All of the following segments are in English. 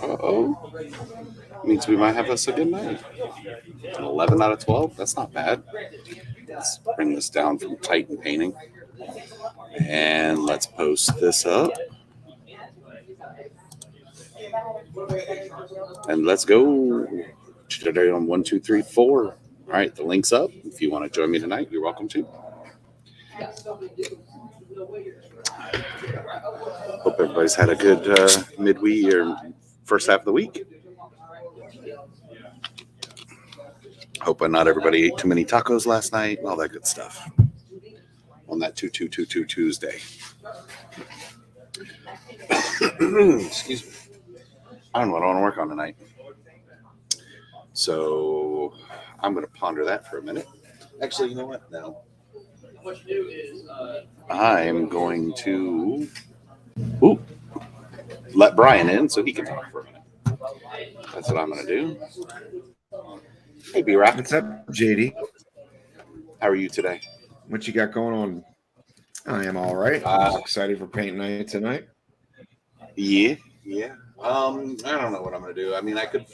Uh-oh. Means we might have us a good night. An 11 out of 12? That's not bad. Let's bring this down from Titan painting. And let's post this up. And let's go. Today on 1, 2, 3, 4. All right, the link's up. If you want to join me tonight, you're welcome to. Hope everybody's had a good midweek or first half of the week. Hope not everybody ate too many tacos last night, all that good stuff on that 2 Tuesday. Excuse me. I don't know what I want to work on tonight. So I'm going to ponder that for a minute. Actually, you know what? No. What you do is I'm going to let Brian in so he can talk for a minute. That's what I'm going to do. Hey, B-Rock. What's up, JD? How are you today? What you got going on? I am all right. I'm excited for paint night tonight. Yeah. I don't know what I'm going to do. I mean, I could...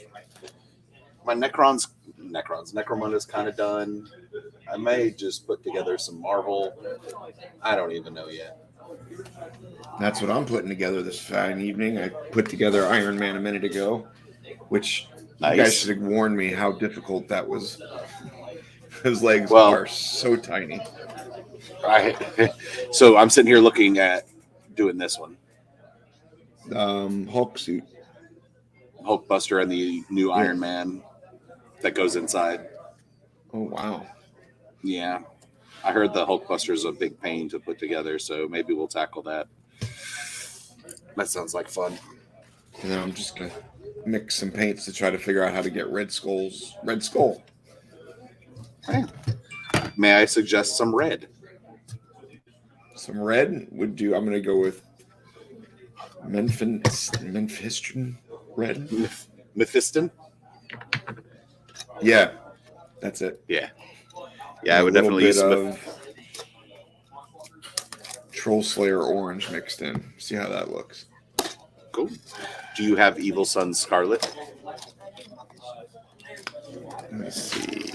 My Necromunda's kind of done. I may just put together some Marvel. I don't even know yet. That's what I'm putting together this fine evening. I put together Iron Man a minute ago, which you guys should have warned me how difficult that was. His legs are so tiny. So I'm sitting here looking at doing this one. Hulk suit. Hulkbuster and the new Iron Man that goes inside. Oh, wow. Yeah. I heard the Hulkbuster is a big pain to put together, so maybe we'll tackle that. That sounds like fun. And then I'm just going to mix some paints to try to figure out how to get Red Skull. Hey. May I suggest some red? Some red would do. I'm going to go with Mephiston red. Mephiston? Yeah, that's it. Yeah, I would definitely use Troll Slayer orange mixed in. See how that looks. Cool. Do you have Evil Sun Scarlet? Let me see.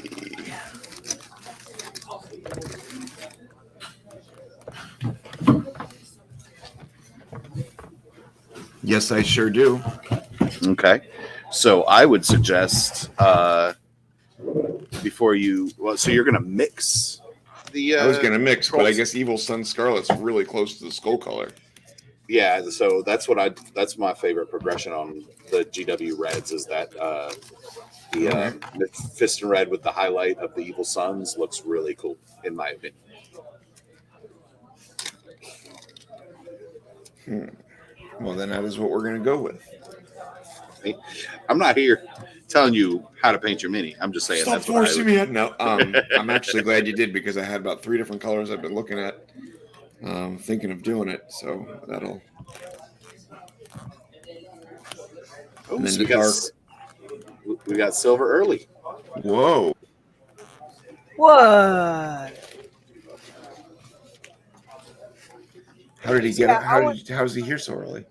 Yes, I sure do. Okay. So I would suggest before you... so you're going to mix the... I was going to mix, but I guess Evil Sun Scarlet's really close to the skull color. Yeah, so that's my favorite progression on the GW Reds is that the Fiston Red with the highlight of the Evil Suns looks really cool, in my opinion. Well, then that is what we're going to go with. I'm not here telling you how to paint your mini. I'm just saying. Stop forcing me. No, I'm actually glad you did because I had about 3 different colors I've been looking at, thinking of doing it. So that'll. Oh, so we got silver early. Whoa! What? How did he get it? How's he here so early?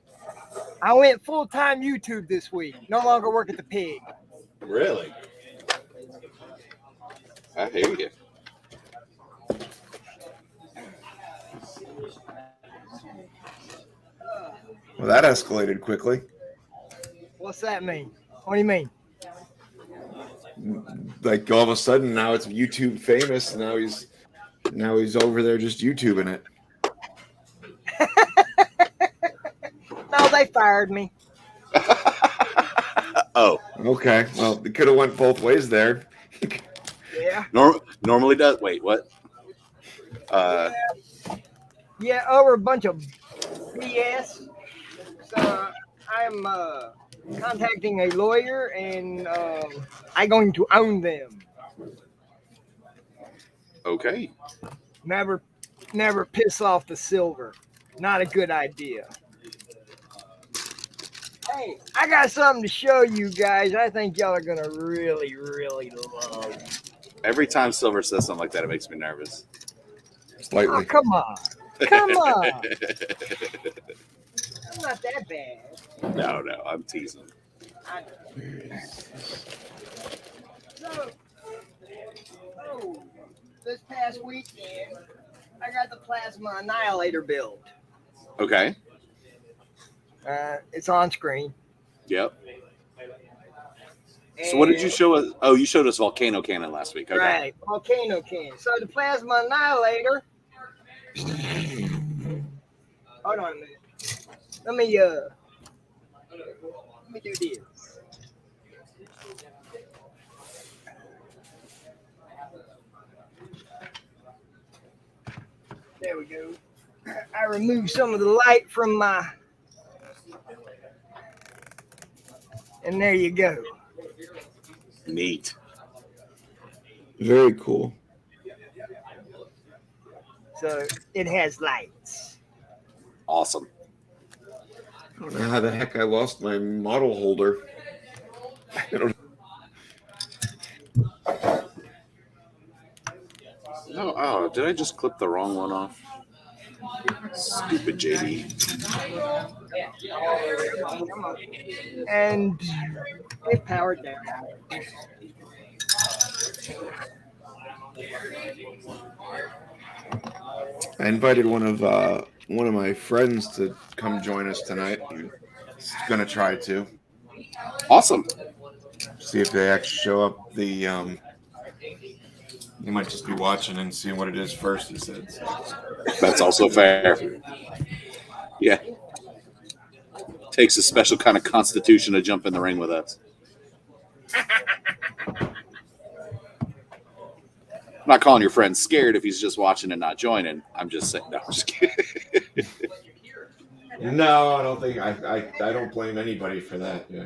I went full-time YouTube this week. No longer work at the pig. Really? I hear you. Well, that escalated quickly. What's that mean? What do you mean? Like all of a sudden now it's YouTube famous. And now he's over there just YouTubing it. No, they fired me. Oh. Okay. Well, it could have went both ways there. Yeah. Normally does. Wait, what? Yeah, over a bunch of BS. So I'm contacting a lawyer, and I'm going to own them. Okay. Never piss off the silver. Not a good idea. Hey, I got something to show you guys. I think y'all are going to really, really love. Every time Silver says something like that, it makes me nervous. Slightly. Oh, come on. Come on. I'm not that bad. No, I'm teasing. I know. So, oh, this past weekend, I got the Plasma Annihilator build. Okay. It's on screen. Yep. So what did you And- show us? Oh, you showed us Volcano Cannon last week. Okay. Right, Volcano Cannon. So the Plasma Annihilator. Hold on a minute. Let me do this. There we go. I removed some of the light from my, and there you go. Neat. Very cool. So it has lights. Awesome. I don't know how the heck I lost my model holder. No, oh, did I just clip the wrong one off? Stupid JD. Come on. And it powered down. I invited one of my friends to come join us tonight. He's gonna try to Awesome. see if they actually show up. He might just be watching and seeing what it is first. He said. So. That's also fair. Yeah. Takes a special kind of constitution to jump in the ring with us. I'm not calling your friend scared if he's just watching and not joining. I'm just saying. No, I'm just kidding. No, I don't think I don't blame anybody for that. Yeah.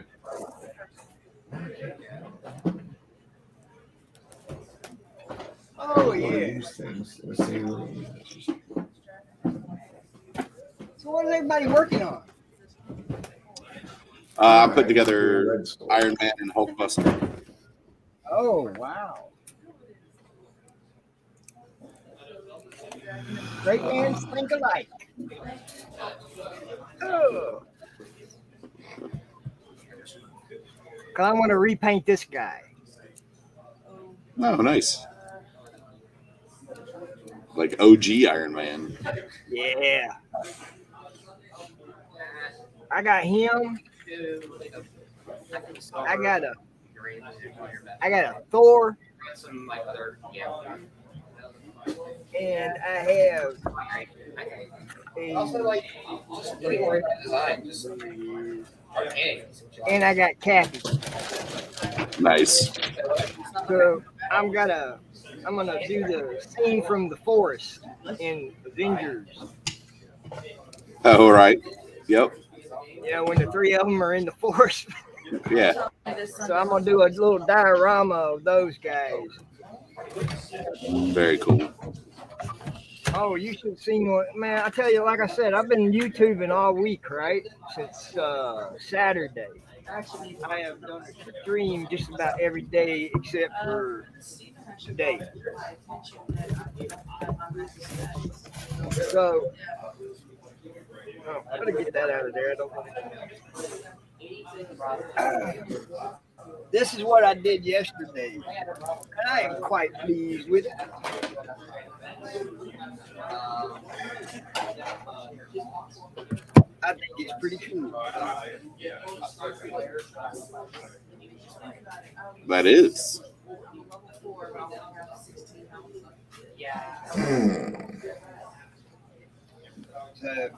Oh yeah. Use things in the same room. So what is everybody working on? I put together Iron Man and Hulkbuster. Oh wow. Great minds think alike. Oh. Cause I want to repaint this guy. Oh, nice. Like OG Iron Man. Yeah. I got him. I got a Thor. And I have and I got Kathy. Nice. So I'm gonna do the scene from the forest in Avengers. Oh, all right. Yep. You know, when the three of them are in the forest. Yeah. So I'm gonna do a little diorama of those guys. Very cool. Oh, you should have seen what, man. I tell you, like I said, I've been YouTubing all week, right? Since Saturday. I have done a stream just about every day except for today. So, I'm gonna get that out of there. I don't want to. This is what I did yesterday, and I am quite pleased with it. I think it's pretty cool. That is. So,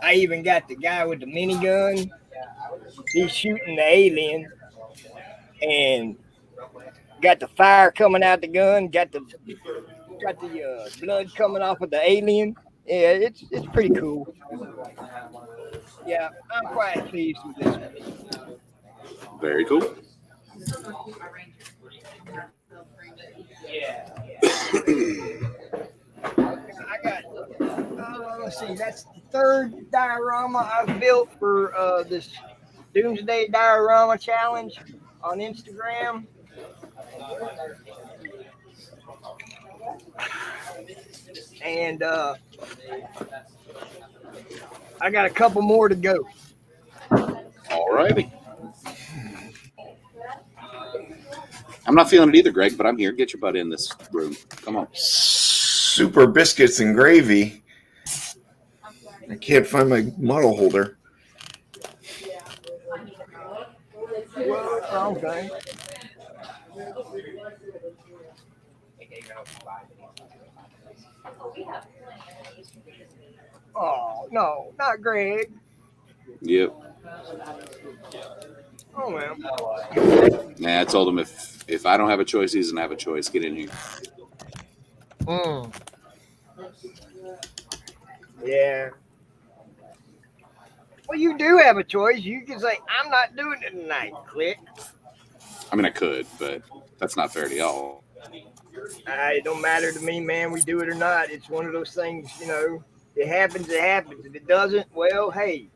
I even got the guy with the minigun. He's shooting the alien, and got the fire coming out the gun. Got the blood coming off of the alien. Yeah, it's pretty cool. Yeah, I'm quite pleased with this one. Very cool. I got, let's see, that's the third diorama I've built for this Doomsday Diorama Challenge on Instagram. And I got a couple more to go. All righty. I'm not feeling it either, Greg, but I'm here. Get your butt in this room. Come on. Super biscuits and gravy. I can't find my model holder. Well, okay. Oh no, not Greg. Yep. Oh well. Nah, I told him if I don't have a choice, he doesn't have a choice. Get in here. Mm. Yeah. Well, you do have a choice. You can say, "I'm not doing it tonight." Click. I mean, I could, but that's not fair to y'all. It don't matter to me, man. We do it or not. It's one of those things. It happens. It happens. If it doesn't, well, hey,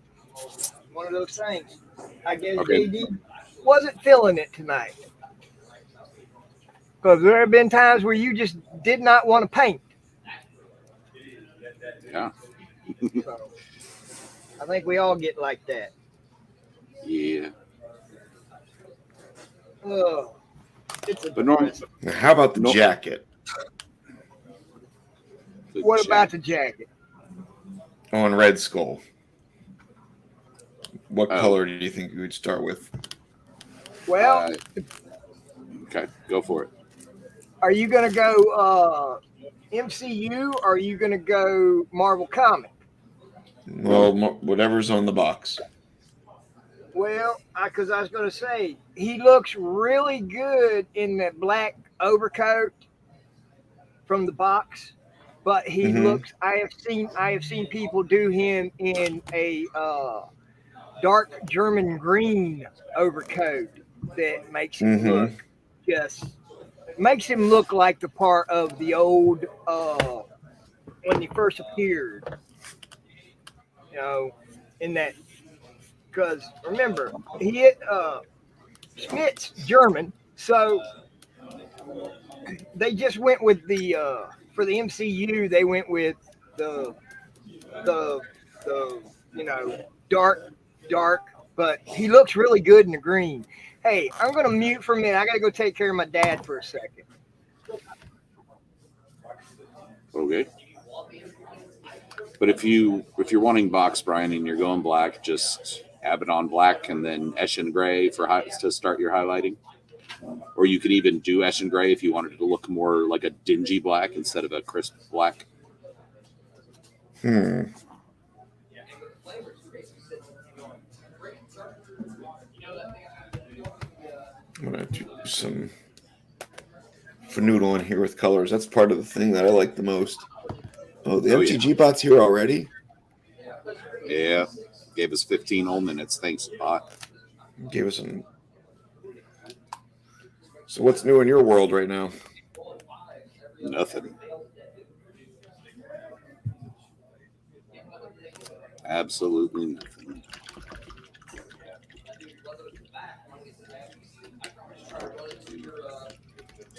one of those things. I guess Okay. JD wasn't feeling it tonight because there have been times where you just did not want to paint. Yeah. So I think we all get like that. Yeah. Oh, it's a But Norm, depressing. Now, how about the No. jacket What about the jacket? on Red Skull? What Oh. color do you think you would start with? Well, Okay, go for it. are you gonna go MCU or are you gonna go Marvel Comic? Well, whatever's on the box. Well, because I was gonna say he looks really good in that black overcoat from the box, but he looks. I have seen people do him in a dark German green overcoat that makes him look just makes him look like the part of the old when he first appeared. You know, in that because remember he Schmidt's German, so they just went with the for the MCU. They went with the the the dark, but he looks really good in the green. Hey, I'm gonna mute for a minute. I gotta go take care of my dad for a second. Okay. But if you're wanting box, Brian, and you're going black, just Abaddon black and then Eshin gray to start your highlighting. Or you could even do Eshin gray if you wanted it to look more like a dingy black instead of a crisp black. I'm gonna do some fanoodle in here with colors. That's part of the thing that I like the most. Oh, the MTG bot's here already? Yeah. Gave us 15 whole minutes. Thanks, bot. Gave us some. So what's new in your world right now? Nothing. Absolutely nothing.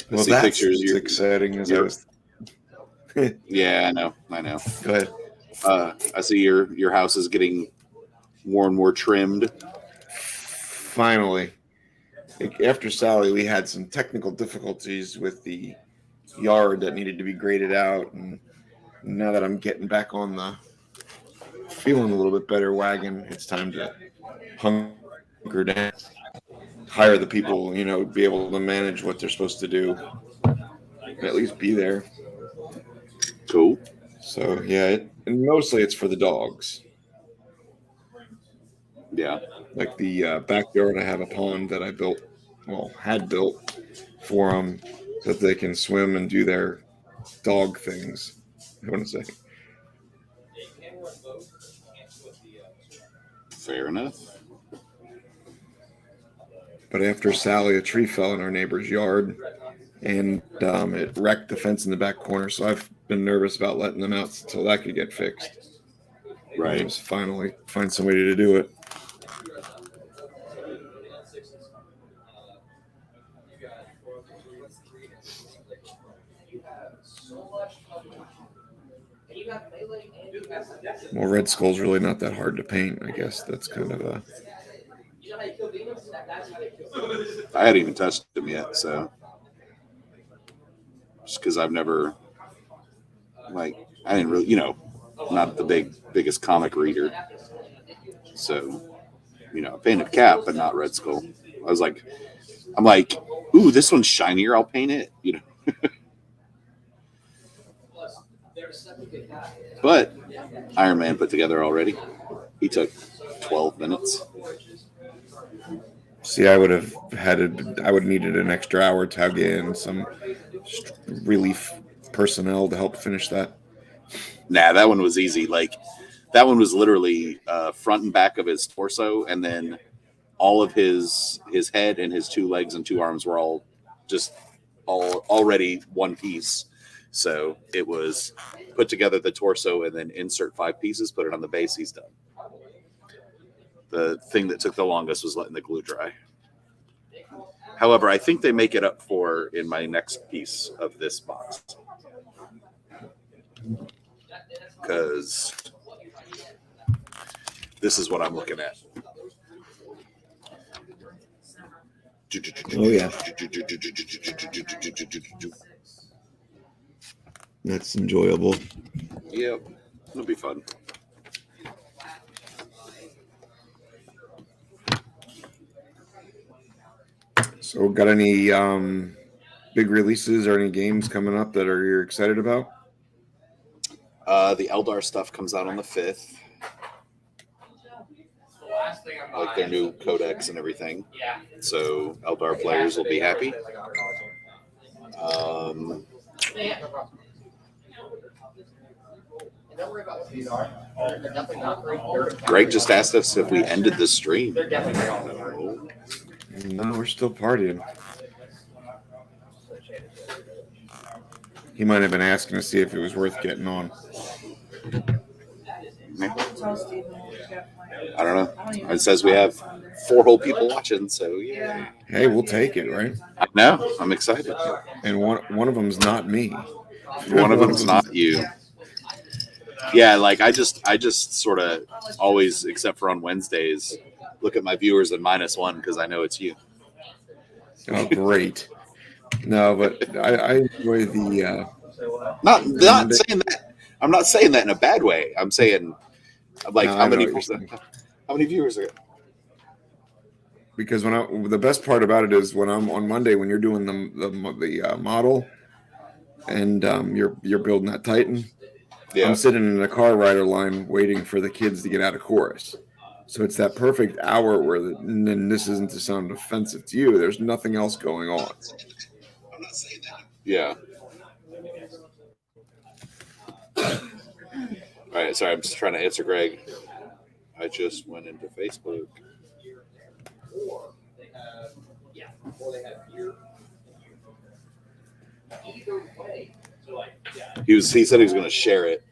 Well, see that's pictures. as exciting as I was. Yeah, I know. Go ahead. I see your house is getting more and more trimmed. Finally, after Sally, we had some technical difficulties with the yard that needed to be graded out, and now that I'm getting back on the feeling a little bit better wagon, it's time to hunker down, hire the people, be able to manage what they're supposed to do, at least be there. Cool. So yeah, and mostly it's for the dogs. Yeah. Like the backyard, I have a pond that I had built for them so that they can swim and do their dog things. I want to say. Fair enough. But after Sally, a tree fell in our neighbor's yard, and it wrecked the fence in the back corner. So I've been nervous about letting them out until that could get fixed. Right. And finally find somebody to do it. Well, Red Skull's really not that hard to paint. I guess that's kind of a. I hadn't even touched him yet, so just because I've never, like, I didn't really, not the biggest comic reader, so I painted Cap, but not Red Skull. I'm like, ooh, this one's shinier. I'll paint it, But Iron Man put together already. He took 12 minutes. See, I would have needed an extra hour to have in some relief personnel to help finish that. Nah, that one was easy. Like, that one was literally front and back of his torso, and then all of his head and his 2 legs and 2 arms were all already one piece. So it was put together the torso and then insert 5 pieces, put it on the base. He's done. The thing that took the longest was letting the glue dry. However, I think they make it up for in my next piece of this box. Because this is what I'm looking at. Oh, yeah. That's enjoyable. Yep. It'll be fun. So, got any big releases or any games coming up that you're excited about? The Eldar stuff comes out on the 5th. Like their new codex and everything. So Eldar players will be happy. Greg just asked us if we ended the stream. No, we're still partying. He might have been asking to see if it was worth getting on. I don't know. It says we have 4 whole people watching, so yeah. Hey, we'll take it, right? I know. I'm excited. And one of them's not me. One of them's not you. Yeah, like I just sort of always, except for on Wednesdays, look at my viewers and -1 because I know it's you. Oh, great. No, but I enjoy the. Not saying that. I'm not saying that in a bad way. I'm saying, like, how many viewers are it? Because the best part about it is when I'm on Monday, when you're doing the model, and you're building that Titan. Yeah. I'm sitting in a car rider line waiting for the kids to get out of chorus. So it's that perfect hour where, and this isn't to sound offensive to you, there's nothing else going on. I'm not saying that. Yeah. All right, sorry, I'm just trying to answer Greg. I just went into Facebook. He said he was going to share it,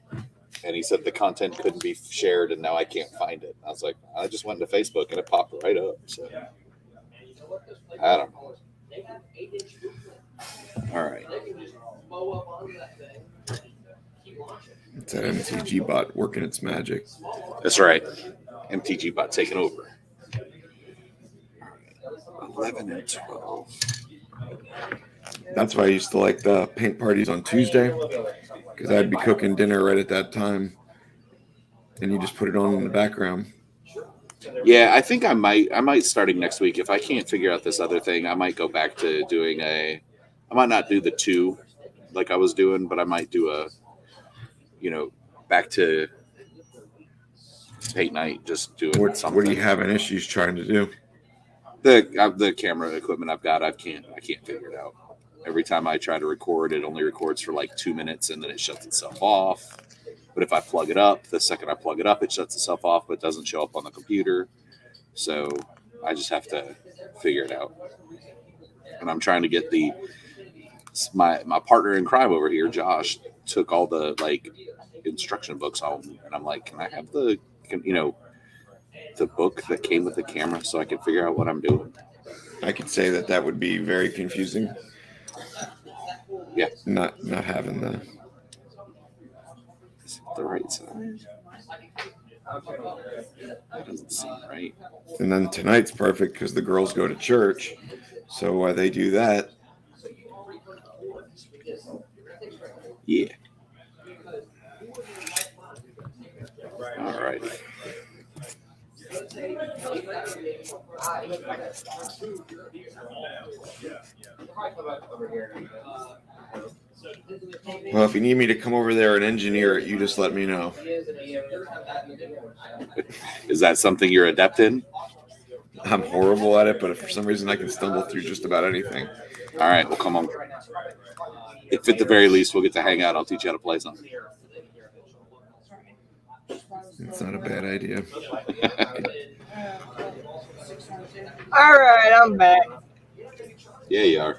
and he said the content couldn't be shared, and now I can't find it. I was like, I just went to Facebook, and it popped right up. So I don't know. All right. It's that MTG bot working its magic. That's right. MTG bot taking over. 11 and 12. That's why I used to like the paint parties on Tuesday, because I'd be cooking dinner right at that time, and you just put it on in the background. Yeah, I think I might starting next week. If I can't figure out this other thing, I might go back to doing I might not do the 2 like I was doing, but I might do back to paint night, just doing something. What are you having issues trying to do? The camera equipment I've got, I can't figure it out. Every time I try to record, it only records for like 2 minutes and then it shuts itself off. But if I plug it up, the second I plug it up, it shuts itself off, but doesn't show up on the computer. So I just have to figure it out. And I'm trying to get my partner in crime over here, Josh, took all the instruction books home, and I'm like, can I have the book that came with the camera so I can figure out what I'm doing? I could say that would be very confusing. Yeah. Not having the. the right side? That doesn't seem right. And then tonight's perfect because the girls go to church. So while they do that, Yeah. All right. well, if you need me to come over there and engineer it, you just let me know. Is that something you're adept in? I'm horrible at it, but if for some reason I can stumble through just about anything. All right, well, come on. If at the very least we'll get to hang out, I'll teach you how to play something. It's not a bad idea. All right, I'm back. Yeah, you are.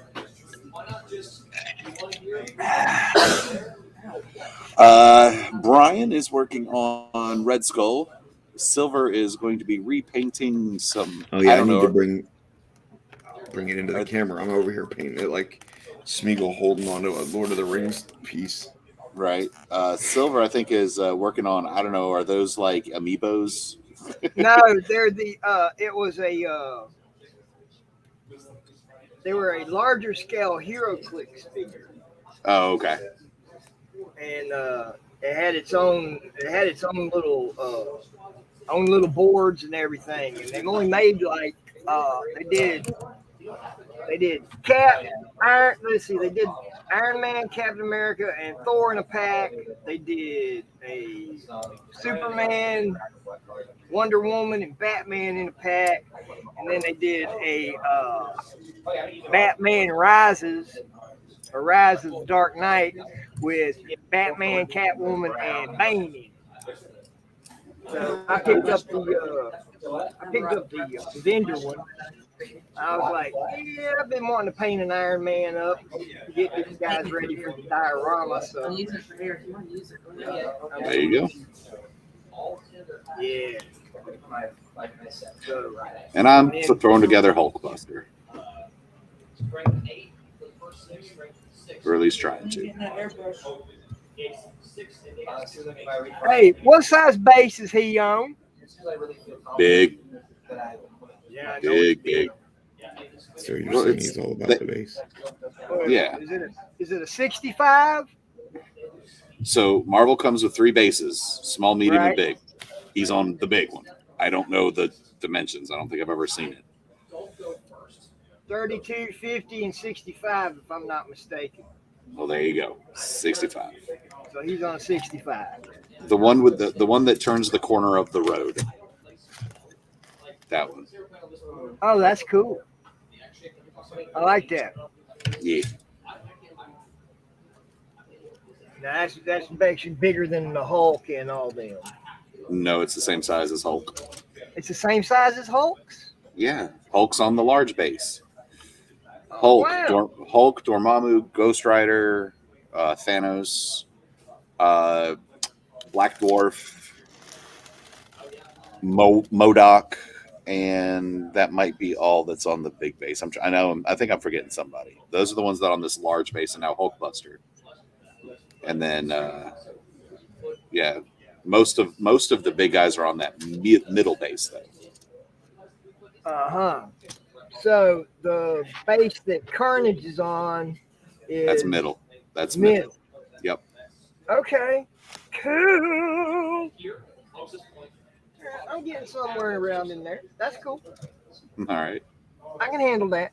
Brian is working on Red Skull. Silver is going to be repainting some. Oh yeah, I don't need know. to bring it into the camera. I'm over here painting it like Smeagol holding onto a Lord of the Rings piece. Right. Silver, I think, is working on. I don't know. Are those like amiibos? No, they're the. It was a. They were a larger scale HeroClix figure, Oh, okay. and it had its own. It had its own little boards and everything, and they only made like. They did Cap, Iron. Let's see, they did Iron Man, Captain America, and Thor in a pack. They did a Superman, Wonder Woman, and Batman in a pack, and then they did a Batman Rises, or Rise of the Dark Knight, with Batman, Catwoman, and Bane in it. So I picked up the Avenger one. I was like, yeah, I've been wanting to paint an Iron Man up, get these guys ready for the diorama. So There you go. yeah. So, And I'm throwing together Hulkbuster, or at least trying to. hey, what size base is he on? Big, Yeah, I know it's big. So you're Well, saying it's- he's all about that- the base? Yeah. Is it a 65? So Marvel comes with 3 bases: small, medium, and Right. big. He's on the big one. I don't know the dimensions. I don't think I've ever seen it. 32, 50, and 65, if I'm not mistaken. Well, there you go. 65. So he's on a 65. The one with the one that turns the corner of the road. That one. Oh, that's cool. I like that. Yeah. Now that's actually bigger than the Hulk and all them. No, it's the same size as Hulk. It's the same size as Hulk's? Yeah. Hulk's on the large base. Oh, Hulk, wow. Hulk, Dormammu, Ghost Rider, Thanos, Black Dwarf, MODOK, and that might be all that's on the big base. I think I'm forgetting somebody. Those are the ones that are on this large base, and now Hulkbuster. And then, yeah, most of the big guys are on that middle base though. Uh-huh. So the base that Carnage is on is That's middle. That's middle. Yep. Okay. Cool. I'm getting somewhere around in there. That's cool. All right. I can handle that.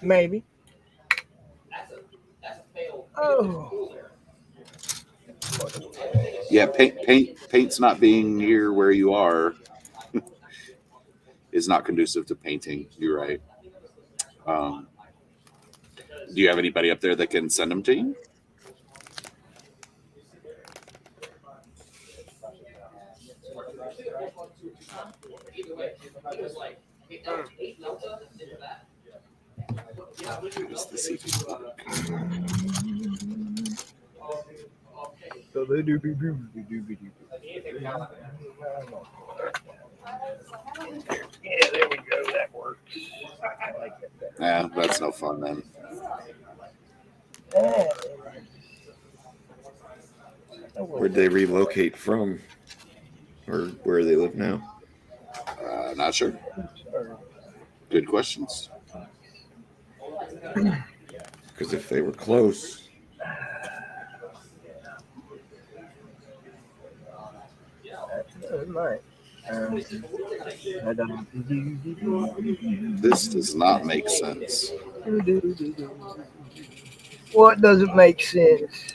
Maybe. Oh. Yeah, paint's not being near where you are is not conducive to painting. You're right. Do you have anybody up there that can send them to you? Just the CP block. Yeah, there we go. That works. I like that. Yeah, that's no fun then. Where'd they relocate from, or where they live now? Not sure. Good questions. Because if they were close, It might. This does not make sense. What doesn't make sense?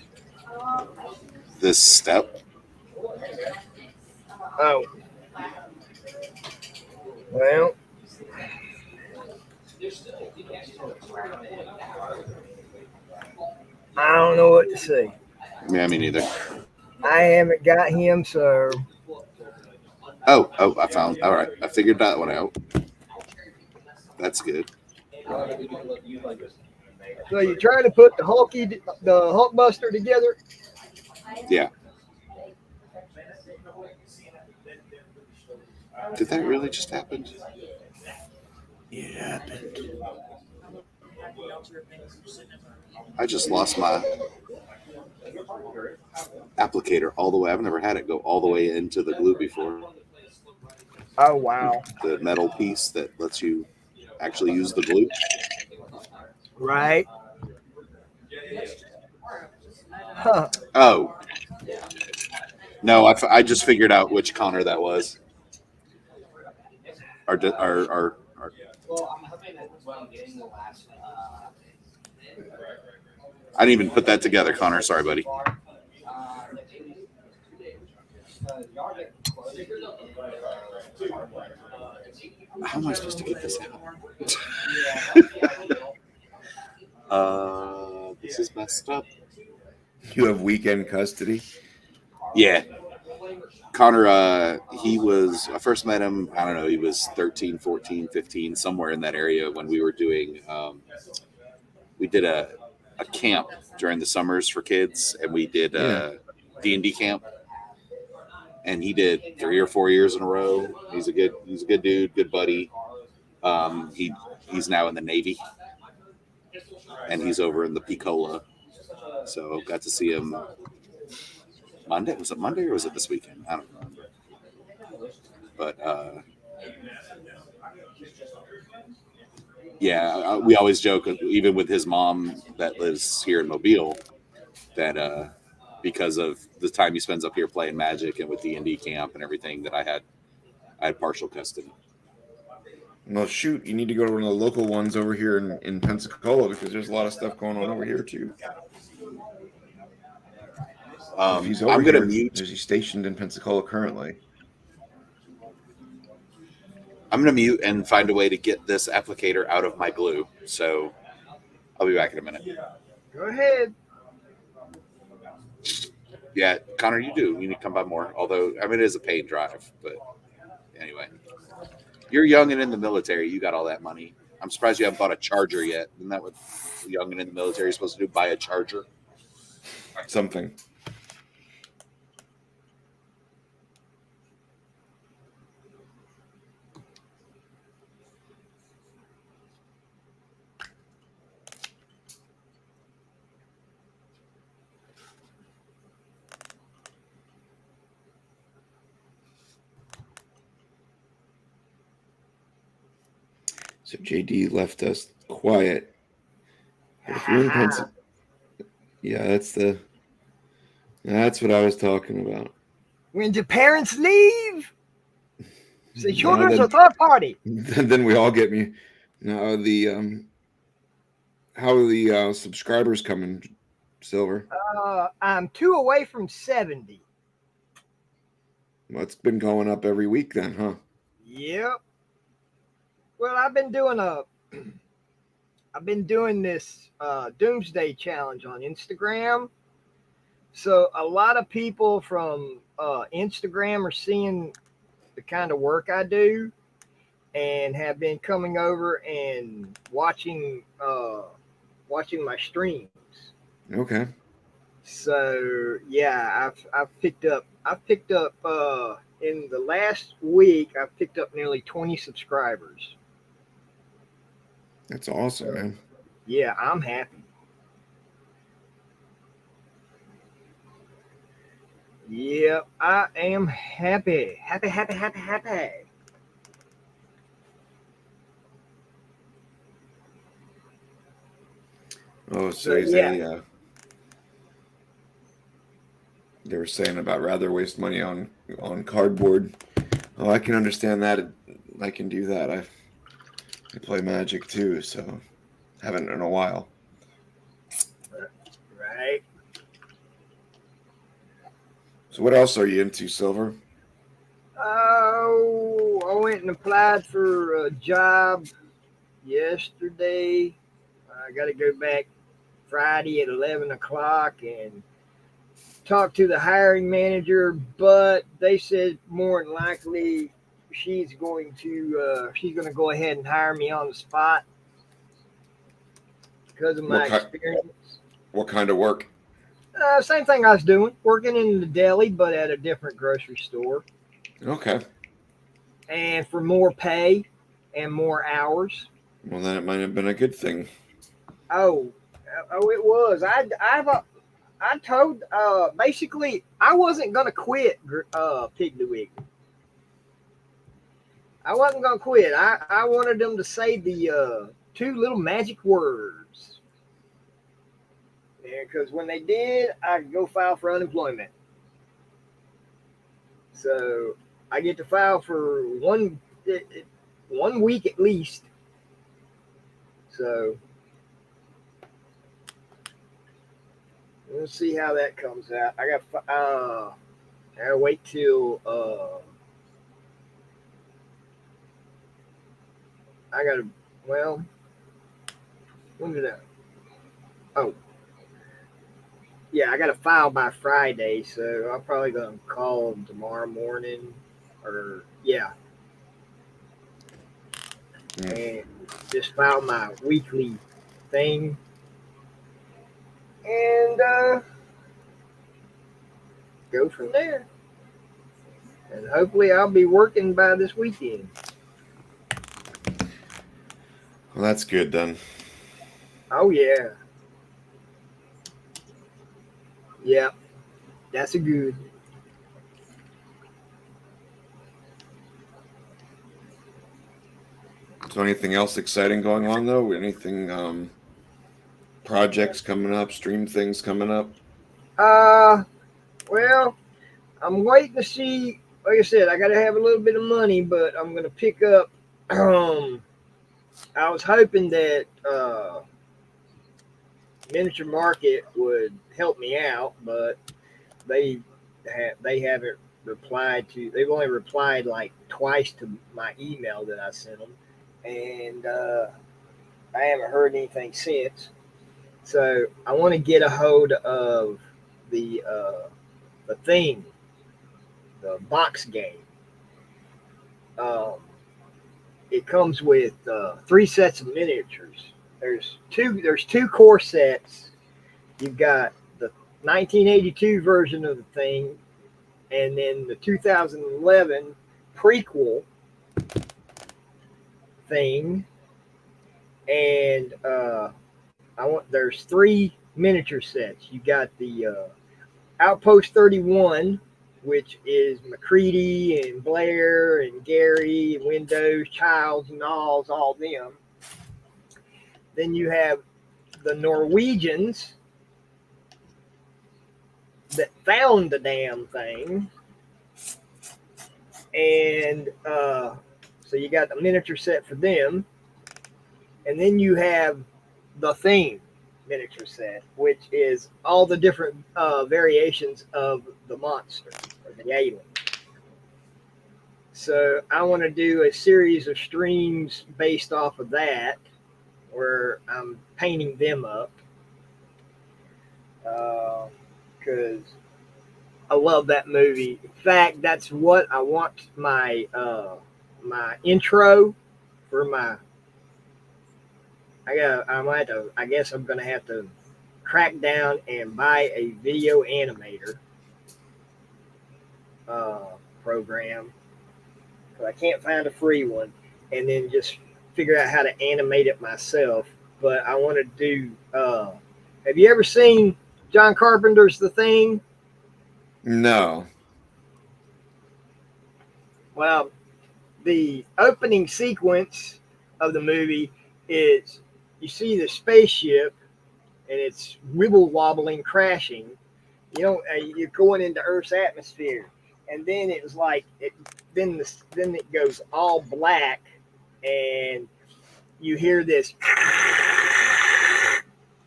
This step. Oh. Well. I don't know what to say. Yeah, me neither. I haven't got him, so. Oh, I found. All right, I figured that one out. That's good. So you trying to put the Hulkbuster together? Yeah. Did that really just happen? it happened. I just lost my applicator all the way. I've never had it go all the way into the glue before. Oh wow! The metal piece that lets you actually use the glue. Right? Huh. Oh. No, I just figured out which Connor that was. Our I didn't even put that together, Connor. Sorry, buddy. How am I supposed to get this out? This is messed up. You have weekend custody? Yeah. Connor, I first met him, I don't know, he was 13, 14, 15, somewhere in that area when we were doing, we did a camp during the summers for kids, and we did a D&D camp. And he did 3 or 4 years in a row. He's a good dude, good buddy. He's now in the Navy, and he's over in the Picola. So got to see him Monday. Was it Monday or was it this weekend? I don't remember. But yeah, we always joke, even with his mom that lives here in Mobile, that because of the time he spends up here playing Magic and with D&D camp and everything, that I had partial custody. Well, shoot, you need to go to one of the local ones over here in Pensacola, because there's a lot of stuff going on over here too. If he's over I'm going to here, mute. is he stationed in Pensacola currently? I'm going to mute and find a way to get this applicator out of my glue. So I'll be back in a minute. Go ahead. Yeah, Connor, you need to come by more. Although, I mean, it is a paid drive, but anyway. You're young and in the military. You got all that money. I'm surprised you haven't bought a charger yet. Isn't that what young and in the military is supposed to do? Buy a charger? Something. So JD left us quiet. But if you're in Pennsylvania, yeah, that's what I was talking about. When the parents leave, the children's a third party. Then we all get me. Now how are the subscribers coming, Silver? I'm 2 away from 70. Well, it's been going up every week then, huh? Yep. Well, I've been doing this Doomsday Challenge on Instagram. So a lot of people from Instagram are seeing the kind of work I do and have been coming over and watching my streams. Okay. So yeah, I've picked up in the last week I've picked up nearly 20 subscribers. That's awesome, man. Yeah, I'm happy. Yep, I am happy. Happy, happy, happy, happy. Oh, so So he's yeah, they were saying about rather waste money on cardboard. Oh, I can understand that. I can do that. I play Magic too, so haven't in a while. right. So what else are you into, Silver? Oh, I went and applied for a job yesterday. I got to go back Friday at 11 o'clock and talk to the hiring manager. But they said more than likely she's going to go ahead and hire me on the spot because of What my kind experience. what kind of work? Same thing I was doing, working in the deli, but at a different grocery store, Okay. and for more pay and more hours. Well, then it might have been a good thing. Oh, it was. I told basically I wasn't gonna quit Piggly Wiggly. I wasn't gonna quit. I wanted them to say the two little magic words. Because when they did, I could go file for unemployment. So I get to file for 1 week at least. So we'll see how that comes out. I gotta wait till I gotta well when did that? Oh yeah, I gotta file by Friday, so I'm probably gonna call them tomorrow morning, or yeah, Mm. and just file my weekly thing, and go from there. And hopefully, I'll be working by this weekend. Well, that's good then. Oh yeah, yeah, that's a good. So anything else exciting going on though? Anything projects coming up, stream things coming up? Uh, well, I'm waiting to see. Like I said, I got to have a little bit of money, but I'm gonna pick up. I was hoping that Miniature Market would help me out, but they they haven't replied to. They've only replied like twice to my email that I sent them, and I haven't heard anything since. So I want to get a hold of the uh, the thing, the box game. Um, it comes with three sets of miniatures. There's two core sets. You've got the 1982 version of the thing, and then the 2011 prequel thing. And there's three miniature sets. You got the Outpost 31, which is McCready and Blair and Gary and Windows, Childs and all them. Then you have the Norwegians that found the damn thing. And so you got the miniature set for them. And then you have the theme miniature set, which is all the different variations of the monster or the alien. So I want to do a series of streams based off of that, where I'm painting them up, because I love that movie. In fact, that's what I want my intro for my. I might have. I guess I'm gonna have to crack down and buy a video animator uh, program, because I can't find a free one, and then just figure out how to animate it myself. But I want to do. Have you ever seen John Carpenter's The Thing? No. Well, the opening sequence of the movie is you see the spaceship and it's wibble wobbling, crashing. You're going into Earth's atmosphere, and then it was like it. Then it goes all black, and you hear this,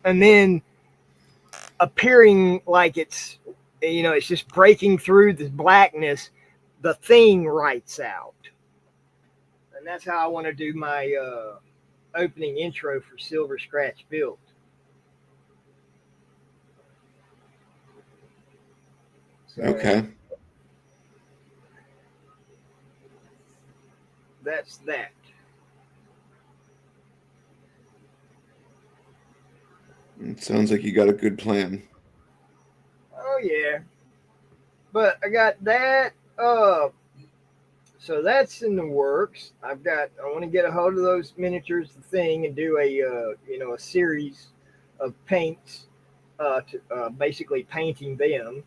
and then appearing like it's just breaking through the blackness. The thing writes out, and that's how I want to do my opening intro for Silver Scratch Built. So Okay. that's that. It sounds like you got a good plan. Oh yeah, but I got that. So that's in the works. I want to get a hold of those miniatures, the thing, and do a series of paints, basically painting them.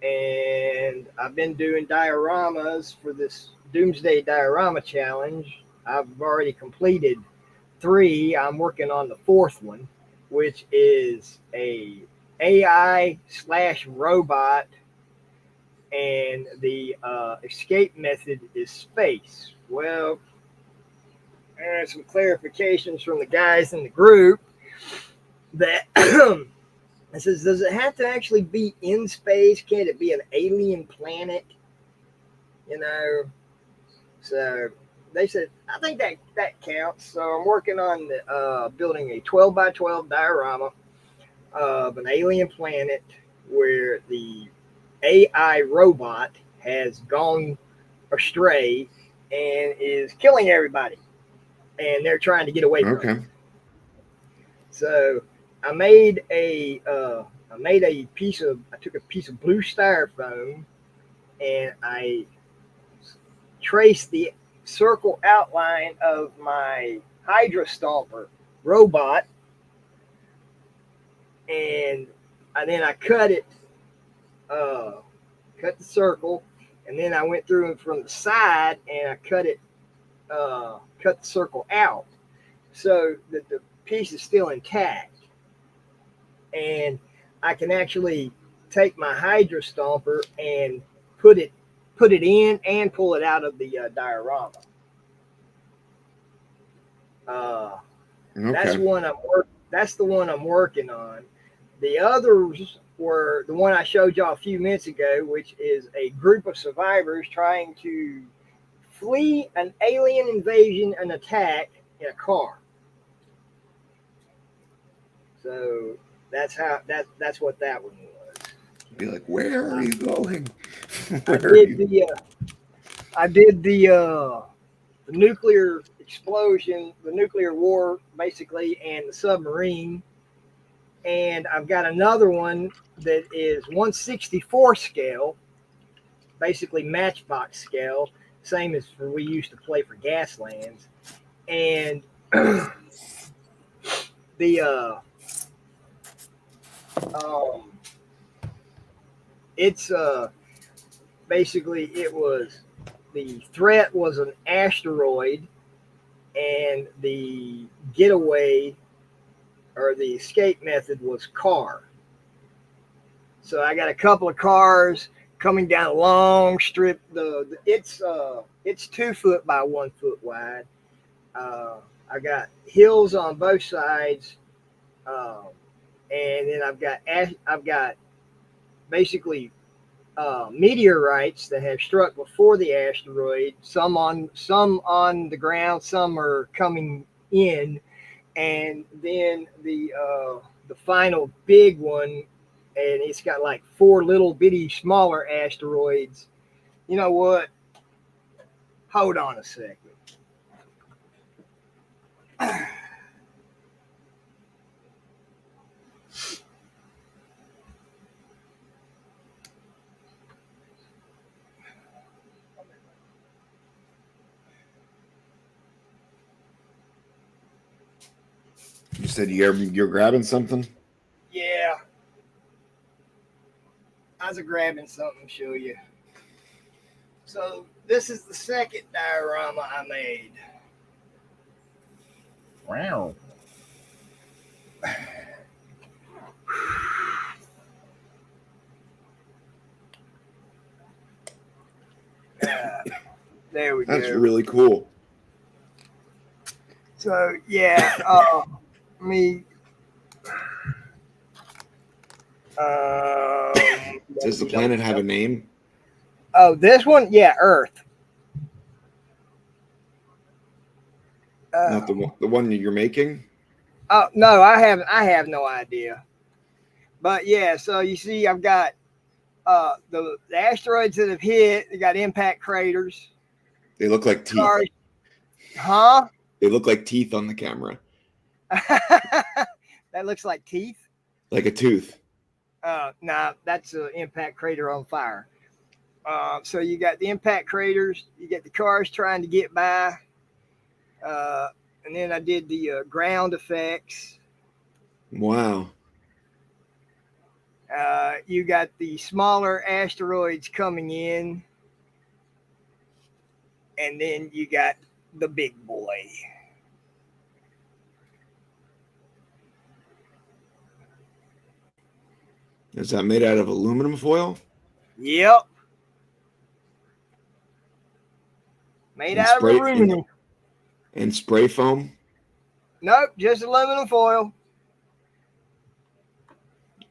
And I've been doing dioramas for this Doomsday Diorama Challenge. I've already completed 3. I'm working on the 4th one, which is a AI/robot, and the escape method is space. Well, there's some clarifications from the guys in the group that it says, does it have to actually be in space? Can't it be an alien planet? You know, so they said, I think that counts. So I'm working on building a 12 by 12 diorama of an alien planet where the AI robot has gone astray and is killing everybody, and they're trying to get away from it. Okay. So I took a piece of blue styrofoam and I traced the circle outline of my Hydra Stomper robot, and then I cut it, cut the circle, and then I went through it from the side and I cut the circle out so that the piece is still intact, and I can actually take my Hydra Stomper and put it in and pull it out of the diorama. That's Okay. That's the one I'm working on. The others were the one I showed y'all a few minutes ago, which is a group of survivors trying to flee an alien invasion and attack in a car. So that's what that one was. Be like, where are you going? I Where are did you? the nuclear explosion, the nuclear war, basically, and the submarine. And I've got another one that is 1/64 scale, basically matchbox scale, same as we used to play for Gaslands. And the um, it's basically it was the threat was an asteroid, and the getaway or the escape method was car. So I got a couple of cars coming down a long strip. It's 2 foot by 1 foot wide. I got hills on both sides, uh, and then I've got basically meteorites that have struck before the asteroid. Some on the ground, some are coming in, and then the final big one, and it's got like 4 little bitty smaller asteroids. You know what? Hold on a second. You said you're grabbing something? Yeah, I of grabbing something to show you. So this is the second diorama I made. Wow. There we go. That's really cool. So yeah, me. Does the planet have a name? Oh, this one, yeah, Earth. Not the one that you're making. Oh no, I haven't. I have no idea. But yeah, so you see, I've got the asteroids that have hit. They got impact craters. They look like teeth. Cars. Huh? They look like teeth on the camera. That looks like teeth. Like a tooth. Nah, that's an impact crater on fire. So you got the impact craters. You get the cars trying to get by. And then I did the ground effects. Wow. You got the smaller asteroids coming in. And then you got the big boy. Is that made out of aluminum foil? Yep. Made out of aluminum. And spray foam? Nope, just aluminum foil.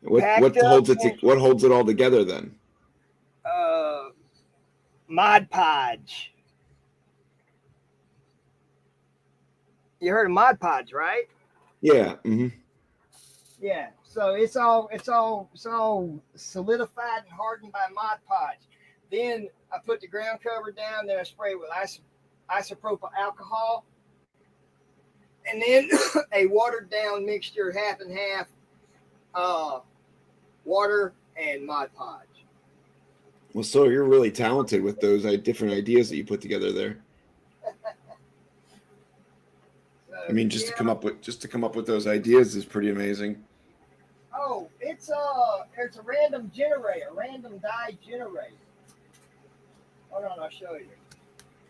What holds it all together then? Mod Podge. You heard of Mod Podge, right? Yeah. Mm-hmm. Yeah. So it's all solidified and hardened by Mod Podge. Then I put the ground cover down. Then I spray it with isopropyl alcohol, and then a watered down mixture, half and half, water and Mod Podge. Well, so you're really talented with those different ideas that you put together there. I mean, just to come up with those ideas is pretty amazing. Oh, it's a random generator, random die generator. Hold on, I'll show you.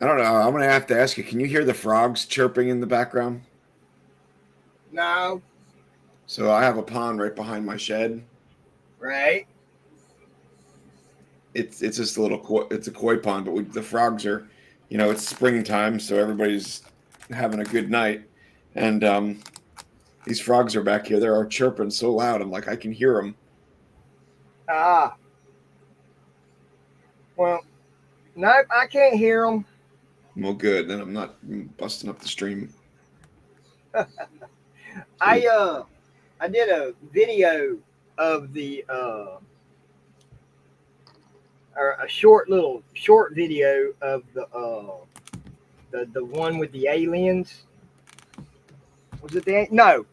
I don't know. I'm gonna have to ask you. Can you hear the frogs chirping in the background? No. So I have a pond right behind my shed. Right. It's just a little it's a koi pond, but the frogs are, it's springtime, so everybody's having a good night, and these frogs are back here. They're chirping so loud. I'm like, I can hear them. Ah. Well, nope, I can't hear them. Well, good. Then I'm not busting up the stream. I did a video of the or a short video of the one with the aliens. Was it the no,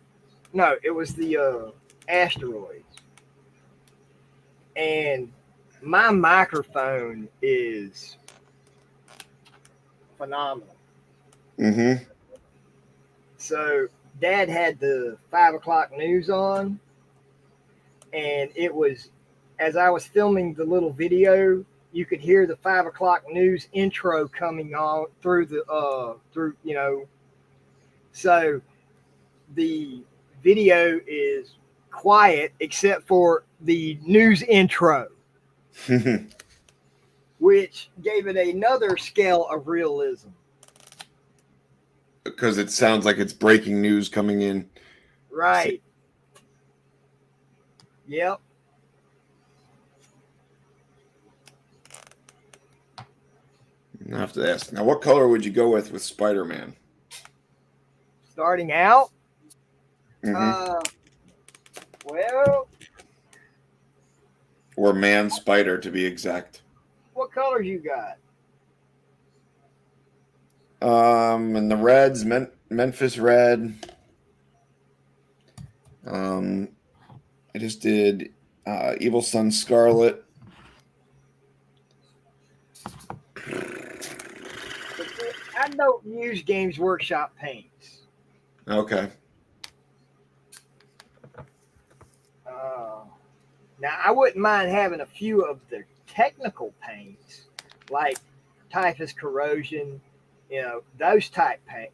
it was the asteroids. And my microphone is phenomenal. Mm-hmm. So Dad had the 5 o'clock news on, and it was, as I was filming the little video, you could hear the 5 o'clock news intro coming on through so the video is quiet except for the news intro, which gave it another scale of realism. Because it sounds like it's breaking news coming in. Right. Yep. I have to ask. Now, what color would you go with Spider-Man? Starting out? Mm-hmm. Well... Or Man Spider, to be exact. What colors you got? And the reds, Memphis Red. I just did Evil Sun Scarlet. I don't use Games Workshop paints. Okay. Now, I wouldn't mind having a few of the technical paints, like typhus corrosion, those type paint.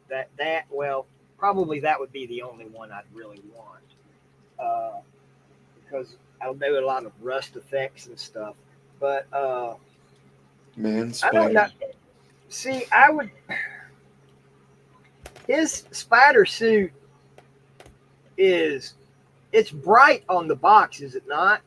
Well, probably that would be the only one I'd really want, because I'll do a lot of rust effects and stuff. But Man, I don't know. spider. See, I would. His spider suit is it's bright on the box, is it not?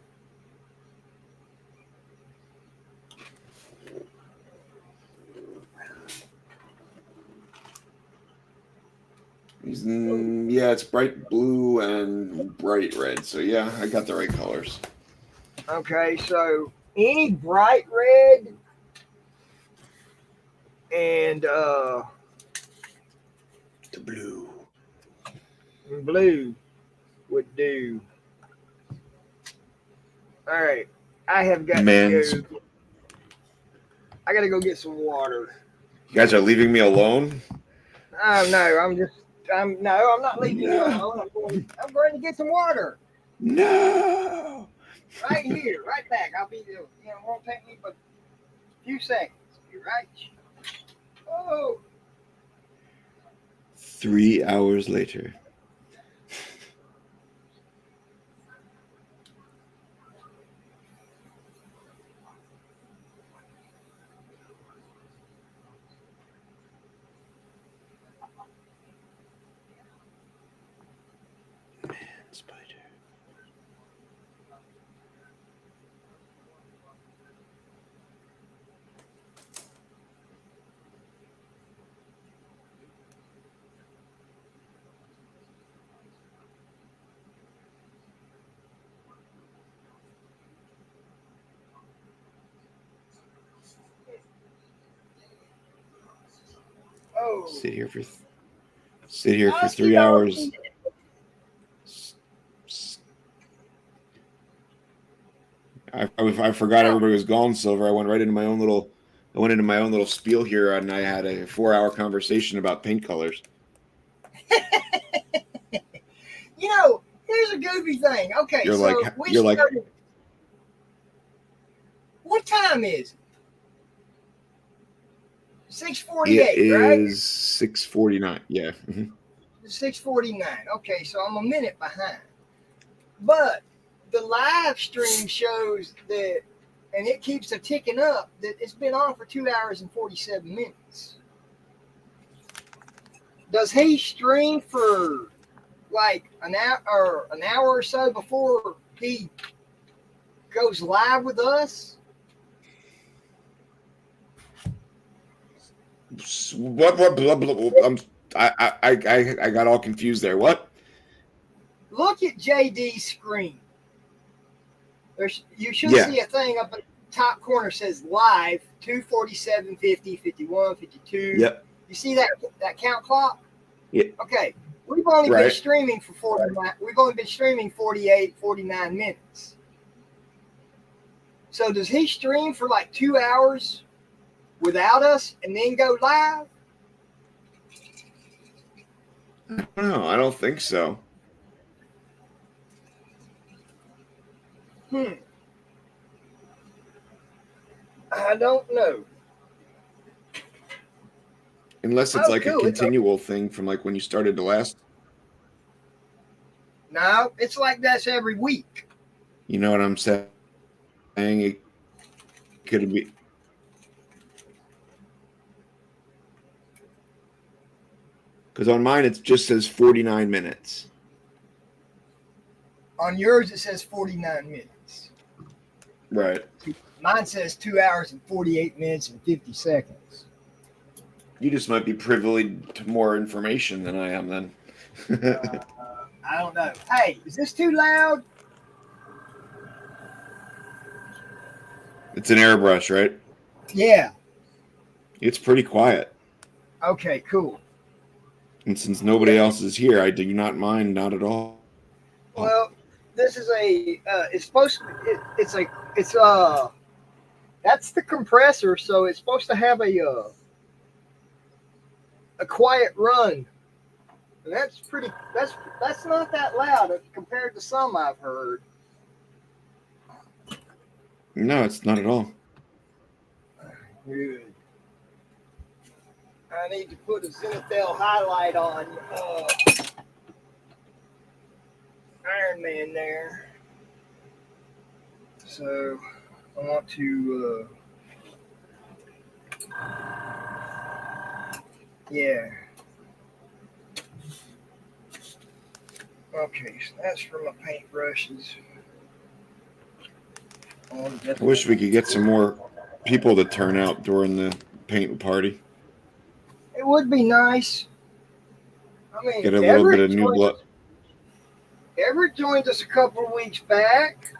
Yeah, it's bright blue and bright red. So yeah, I got the right colors. Okay, so any bright red and The blue. blue would do. All right, I have got Man, to go. I got to go get some water. you guys are leaving me alone. Oh no, I'm not leaving you alone. I'm going to get some water No. right here, right back. I'll be there. It won't take me but a few seconds. You're right. Oh, 3 hours later. Man, spider. oh. Sit here for I'll see 3 y'all. hours. I forgot everybody was gone, Silver. I went into my own little spiel here, and I had a 4-hour conversation about paint colors. Here's a goofy thing. Okay, You're so like, we you're like, started. What time is it? it 6:48, right? is 6:49. Yeah. Mhm. 6:49. Okay, so I'm a minute behind. But the live stream shows that, and it keeps a ticking up, that it's been on for 2 hours and 47 minutes. Does he stream for like an hour or so before he goes live with us? What? Blah, blah, blah. I got all confused there. What? Look at JD's screen. You should Yeah. see a thing up in the top corner says live 2:47, 50, 51, 52. Yep. You see that count clock? Yeah. Okay. We've only been Right. streaming for 49. We've only been streaming 48, 49 minutes. So does he stream for like 2 hours without us and then go live? No, I don't think so. I don't know. Unless it's like cool. a continual thing from like when you started the last. No, it's like that's every week. You know what I'm saying? It could be. Because on mine, it just says 49 minutes. On yours, it says 49 minutes. Right. Mine says 2 hours and 48 minutes and 50 seconds. You just might be privileged to more information than I am then. I don't know. Hey, is this too loud? It's an airbrush, right? Yeah. It's pretty quiet. Okay, cool. And since nobody else is here, I do not mind, not at all. Well, this is it's supposed to, that's the compressor, so it's supposed to have a quiet run. And that's not that loud compared to some I've heard. No, it's not at all. Good. I need to put a Zenithal highlight on Iron Man there. So I want to, yeah. Okay, so that's for my paintbrushes. I wish we could get some more people to turn out during the paint party. It would be nice. I mean, Get a little bit of new blood. Everett joined us a couple of weeks back.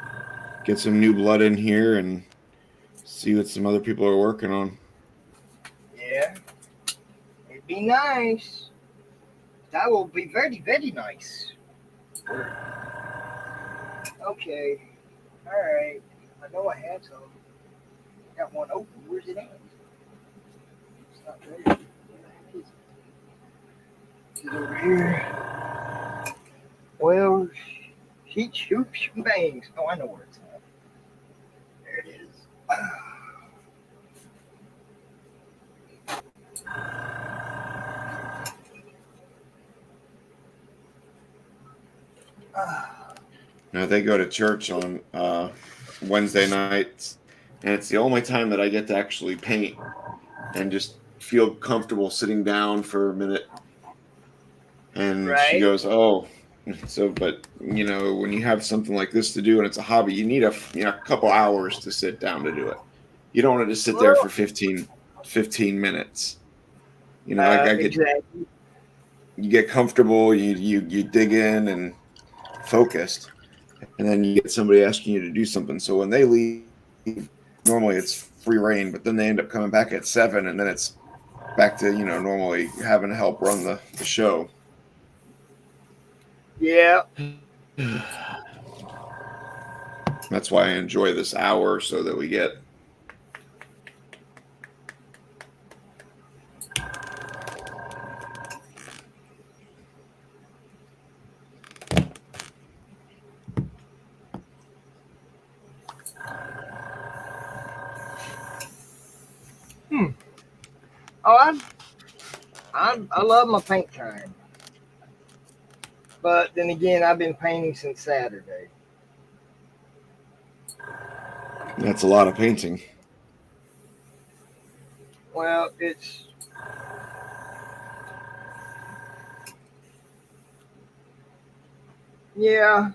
Get some new blood in here and see what some other people are working on. Yeah, it'd be nice. That will be very, very nice. Okay, all right. I know I had some. Got one open. Where's it at? It's not there. Is it over here? Well, shoots and bangs. Oh, I know where it's at. There it is. Now they go to church on Wednesday nights, and it's the only time that I get to actually paint and just feel comfortable sitting down for a minute. And Right. she goes, "Oh, so but when you have something like this to do and it's a hobby, you need a couple hours to sit down to do it. You don't want to just sit there for 15 minutes. Exactly. You get comfortable, you dig in and focused, and then you get somebody asking you to do something. So when they leave, normally it's free reign, but then they end up coming back at 7, and then it's back to normally having to help run the show. Yeah. That's why I enjoy this hour or so that we get. Oh, I love my paint time. But then again, I've been painting since Saturday. That's a lot of painting. Well, it's yeah.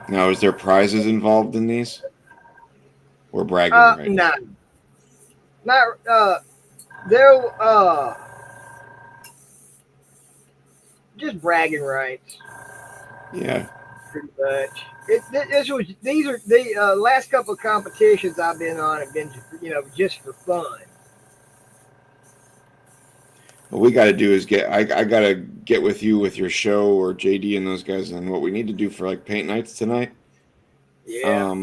Now, is there prizes involved in these? Or bragging rights? No. Not they're just bragging rights. Yeah. Pretty much. These are the last couple of competitions I've been on have been just for fun. What we got to do is I got to get with you with your show or JD and those guys, and what we need to do for like paint nights tonight. Yeah.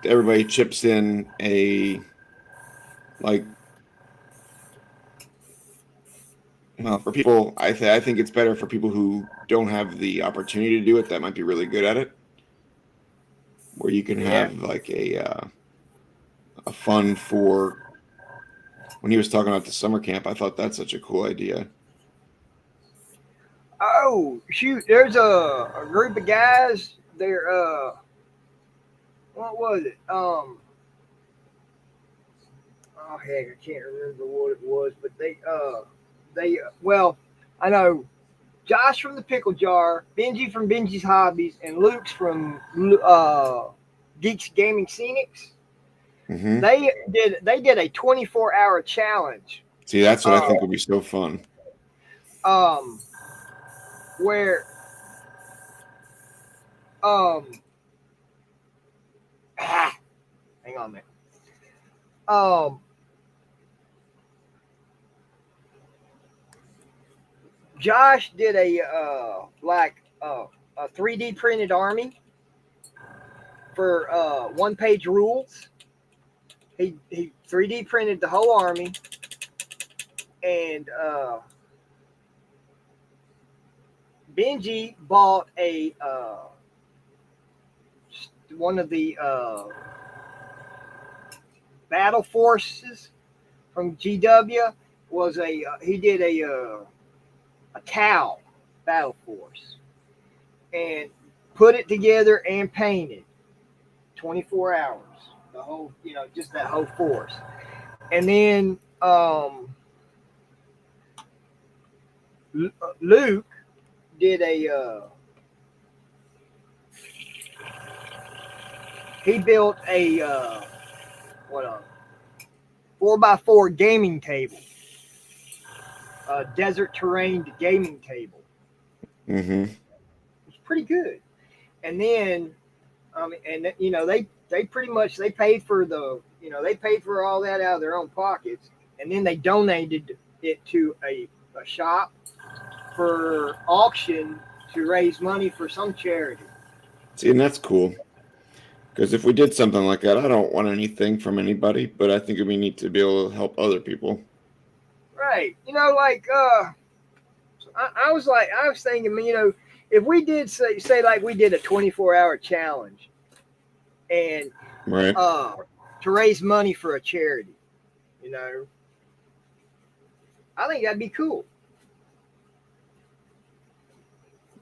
Everybody chips in a well, for people, I think it's better for people who don't have the opportunity to do it, that might be really good at it, where you can have like a fun for. When he was talking about the summer camp, I thought that's such a cool idea. Oh shoot! There's a group of guys. They're what was it? Oh heck, I can't remember what it was, but well, I know Josh from the Pickle Jar, Benji from Benji's Hobbies, and Luke's from Geeks Gaming Scenics. Mm-hmm. They did a 24-hour challenge. See, that's what I think would be so fun. Where hang on a minute. Josh did a 3D printed army for 1-page rules. He 3D printed the whole army, and Benji bought a one of the battle forces from GW was he did a Tau battle force and put it together and painted 24 hours the whole just that whole force. And then Luke did he built a 4x4 gaming table, a desert terrain gaming table. Mm-hmm. It's pretty good. And then they pretty much they paid for they paid for all that out of their own pockets, and then they donated it to a shop for auction to raise money for some charity. See, and that's cool. Because if we did something like that, I don't want anything from anybody, but I think we need to be able to help other people. Right. I was thinking, if we did say like we did a 24-hour challenge and right, to raise money for a charity, I think that'd be cool.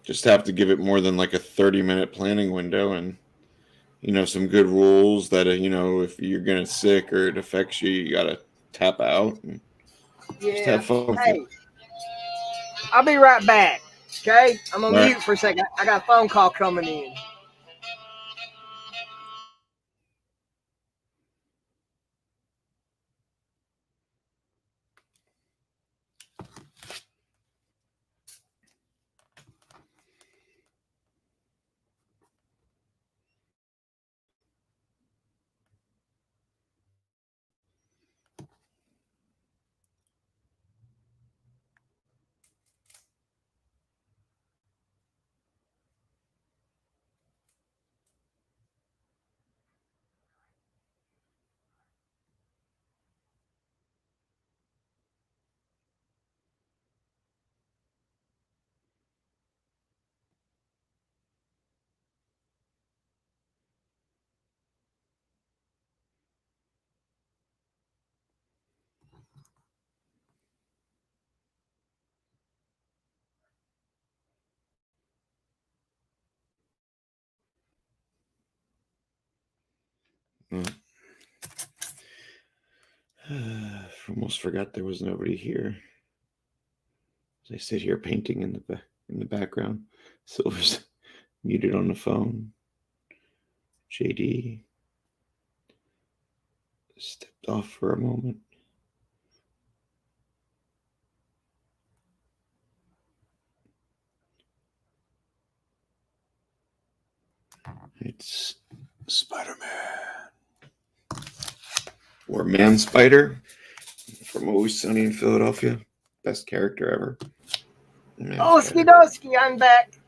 Just have to give it more than like a 30-minute planning window and some good rules that if you're getting sick or it affects you, you gotta tap out and just have fun. Hey, I'll be right back. Okay, I'm on mute for a second. I got a phone call coming in. Almost forgot there was nobody here. As I sit here painting in the background. Silver's muted on the phone. JD stepped off for a moment. It's Spider-Man. Or Man Spider from Always Sunny in Philadelphia. Best character ever. Oski doski, I'm back.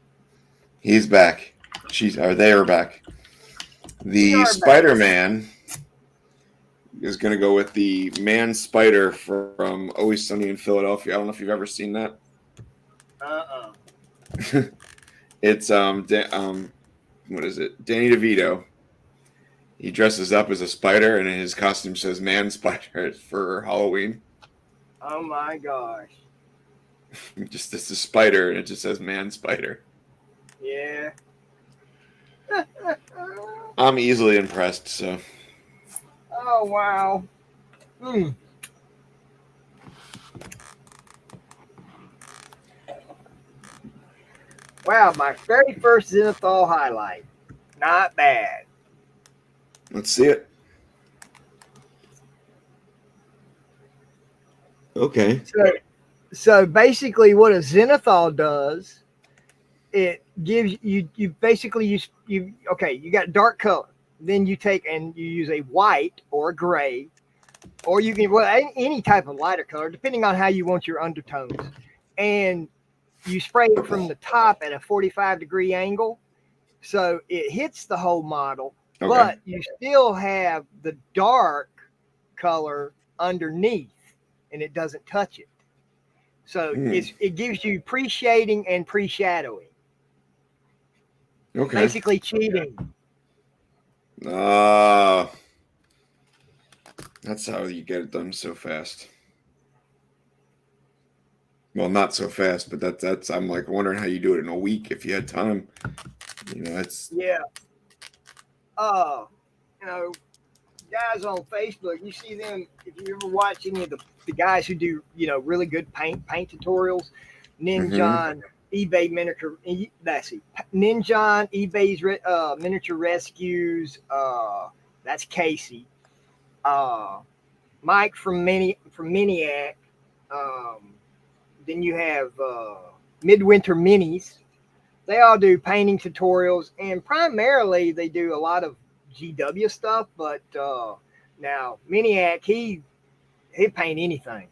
He's back. They are back. The Spider-Man is going to go with the Man Spider from Always Sunny in Philadelphia. I don't know if you've ever seen that. It's what is it? Danny DeVito. He dresses up as a spider, and his costume says "Man Spider" for Halloween. Oh my gosh! It's a spider, and it just says "Man Spider." Yeah. I'm easily impressed. So. Oh wow. Wow, my very first Zenithal highlight. Not bad. Let's see it. Okay. So basically what a Zenithal does, it gives you basically you got dark color. Then you take and you use a white or a gray, or you can any type of lighter color, depending on how you want your undertones. And you spray it from the top at a 45-degree angle, so it hits the whole model, but you still have the dark color underneath, and it doesn't touch it. So it gives you pre-shading and pre-shadowing. Okay. Basically cheating. That's how you get it done so fast. Well, not so fast, but that's I'm like wondering how you do it in a week if you had time. It's Yeah. You know, guys on Facebook, you see them if you ever watch any of the guys who do, really good paint tutorials, Ninja, eBay miniature, that's it. Ninja, eBay's miniature rescues, that's Casey. Mike from Miniac. Um, then you have Midwinter Minis. They all do painting tutorials, and primarily they do a lot of GW stuff. But now Miniac, he paint anything.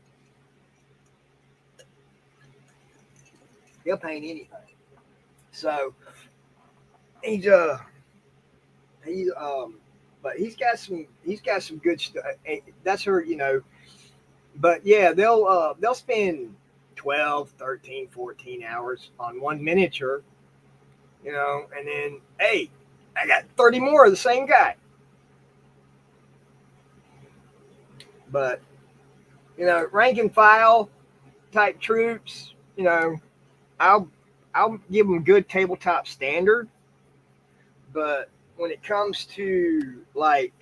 He'll paint anything. So he's but he's got some good stuff. That's her, But yeah, they'll spend 12, 13, 14 hours on one miniature, and then hey, I got 30 more of the same guy. But rank and file type troops, I'll give them good tabletop standard. But when it comes to like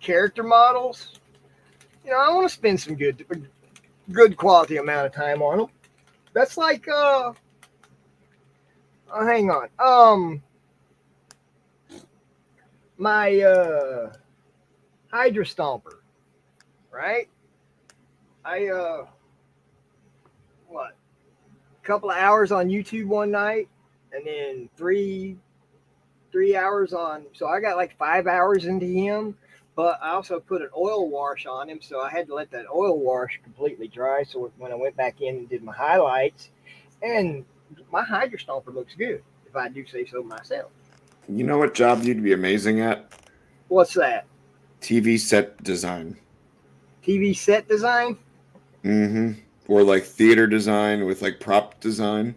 character models, I want to spend some good quality amount of time on them. That's like hang on. My Hydra Stomper, right? I what? A couple of hours on YouTube one night, and then three hours on. So I got like 5 hours into him. But I also put an oil wash on him, so I had to let that oil wash completely dry. So when I went back in and did my highlights, and my Hydra Stomper looks good, if I do say so myself. You know what job you'd be amazing at? What's that? TV set design. TV set design? Or like theater design with like prop design.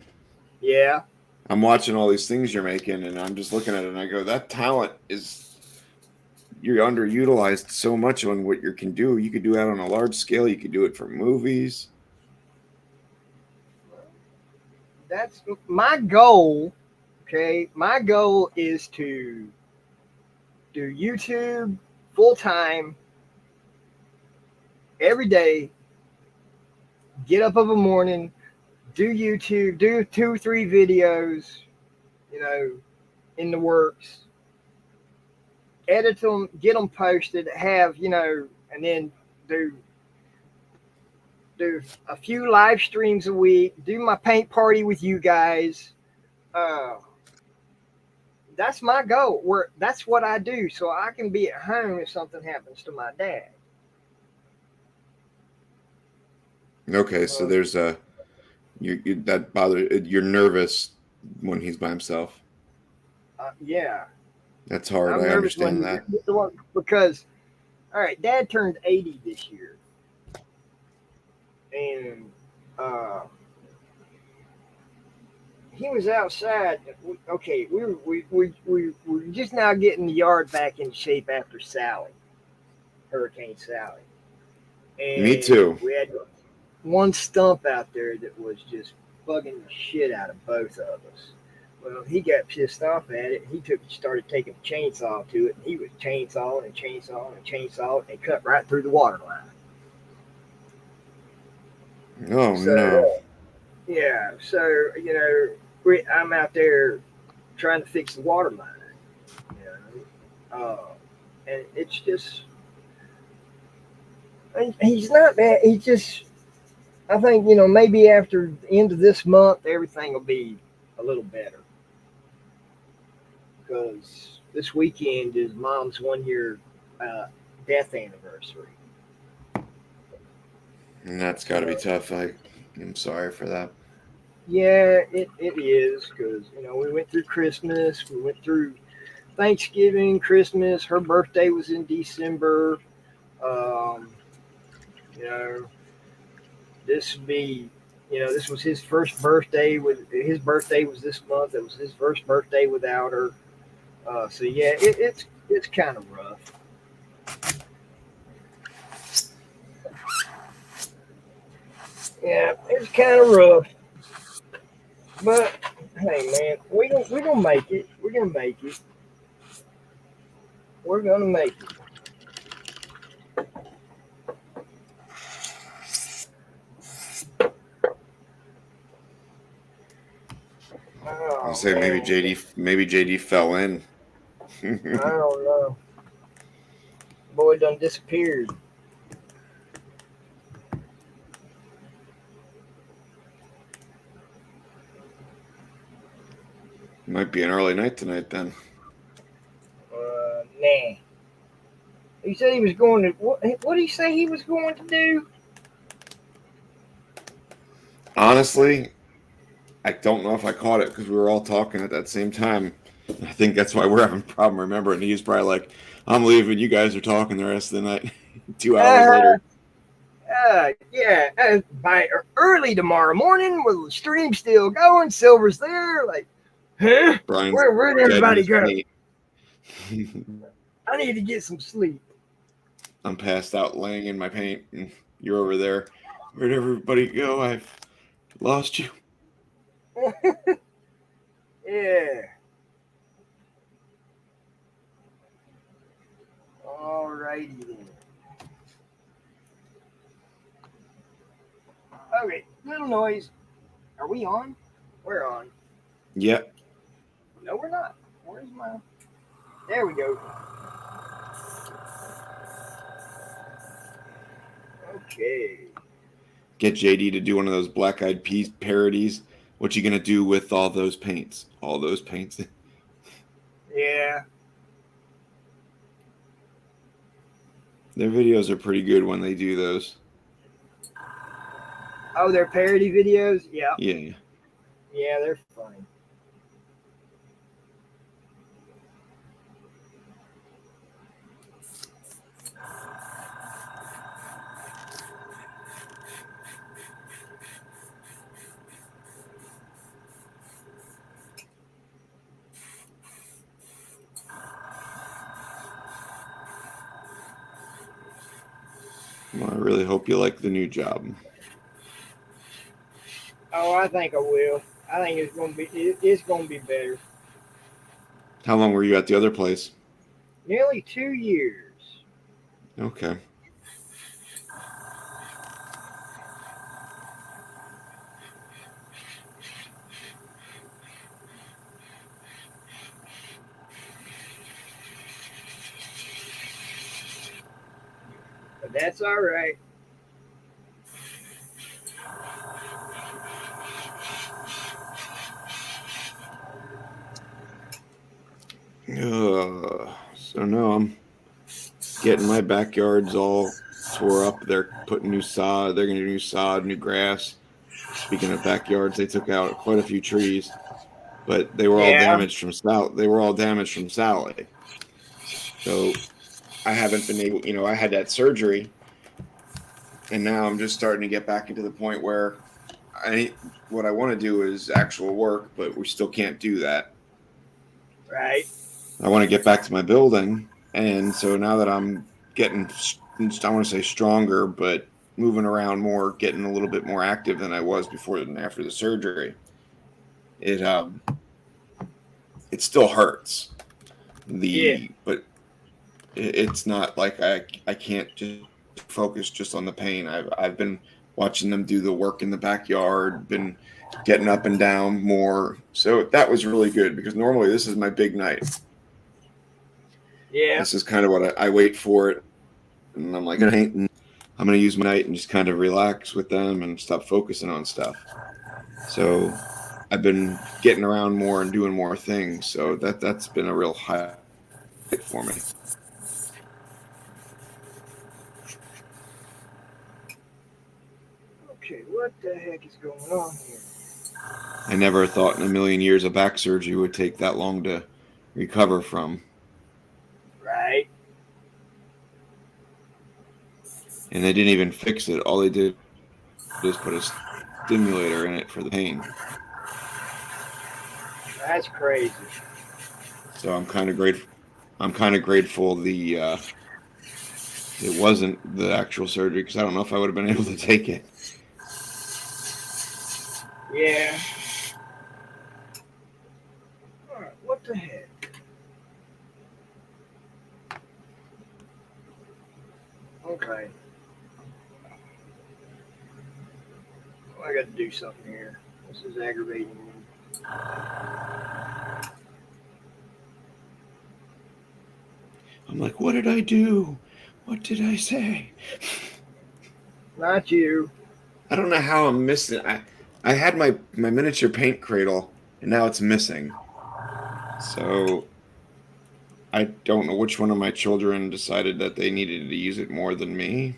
Yeah. I'm watching all these things you're making, and I'm just looking at it, and I go, that talent is... You're underutilized so much on what you can do. You could do that on a large scale. You could do it for movies. That's my goal. Okay. My goal is to do YouTube full time every day. Get up of a morning, do YouTube, do 2-3 videos, in the works. Edit them, get them posted, have, and then do a few live streams a week, do my paint party with you guys. That's my goal. That's what I do, so I can be at home if something happens to my dad. Okay, so there's that bother. You're nervous when he's by himself. Yeah. That's hard. I'm I nervous understand that. because, all right, Dad turned 80 this year, and he was outside. Okay, we're just now getting the yard back in shape after Hurricane Sally. And Me too. We had one stump out there that was just bugging the shit out of both of us. Well, he got pissed off at it. He started taking a chainsaw to it, and he was chainsawing and it cut right through the water line. Oh, no. Yeah, so, I'm out there trying to fix the water line. And it's just, he's not bad. He just, I think, maybe after the end of this month, everything will be a little better. Because this weekend is Mom's 1-year death anniversary. And that's got to be tough. I'm sorry for that. Yeah, it is, because we went through Christmas, we went through Thanksgiving, Christmas. Her birthday was in December. Um, you know, this would be, this was his first birthday. His birthday was this month. It was his first birthday without her. So yeah, it's kind of rough. Yeah, it's kind of rough. But hey, man, we gonna make it. We're gonna make it. We're gonna make it. I'll Oh say man, maybe JD fell in. I don't know. Boy done disappeared. Might be an early night tonight then. Nah. He said he was going to. What did he say he was going to do? Honestly, I don't know if I caught it because we were all talking at that same time. I think that's why we're having a problem remembering. He's probably like, I'm leaving. You guys are talking the rest of the night. 2 hours Uh, later. yeah. By early tomorrow morning, with the stream still going, Silver's there. Like, huh? Brian's Where'd dead in everybody his go? paint. I need to get some sleep. I'm passed out laying in my paint, and you're over there. Where'd everybody go? I've lost you. Yeah. Alrighty then. Okay, little noise. Are we on? We're on. Yep. No, we're not. Where's my? There we go. Okay. Get JD to do one of those Black Eyed Peas parodies. What you gonna do with all those paints? All those paints. Yeah. Their videos are pretty good when they do those. Oh, they're parody videos. Yeah. Yeah. Yeah, they're funny. Well, I really hope you like the new job. Oh, I think I will. I think it's gonna be better. How long were you at the other place? Nearly 2 years. Okay. But that's all right. So no, I'm getting my backyards all tore up. They're putting new sod. They're going to do new sod, new grass. Speaking of backyards, they took out quite a few trees, but they were all Yeah. damaged from Sally. They were all damaged from Sally. So I haven't been able. I had that surgery, and now I'm just starting to get back into the point where what I want to do is actual work, but we still can't do that. Right. I want to get back to my building, and so now that I'm getting, I want to say stronger, but moving around more, getting a little bit more active than I was before and after the surgery, it still hurts. Yeah. But it's not like I can't just focus just on the pain. I've been watching them do the work in the backyard, been getting up and down more. So that was really good because normally this is my big night. Yeah. This is kind of what I wait for it, and I'm like, I'm gonna use my night and just kind of relax with them and stop focusing on stuff. So I've been getting around more and doing more things. So that's been a real highlight for me. Okay, what the heck is going on here? I never thought in a million years a back surgery would take that long to recover from. and they didn't even fix it. All they did was put a stimulator in it for the pain. That's crazy. So I'm kind of grateful. I'm kind of grateful it wasn't the actual surgery, because I don't know if I would have been able to take it. Yeah. All right, what the heck? Okay. Well, I got to do something here. This is aggravating me. I'm like, what did I do? What did I say? Not you. I don't know how I'm missing. I had my miniature paint cradle, and now it's missing. So I don't know which one of my children decided that they needed to use it more than me,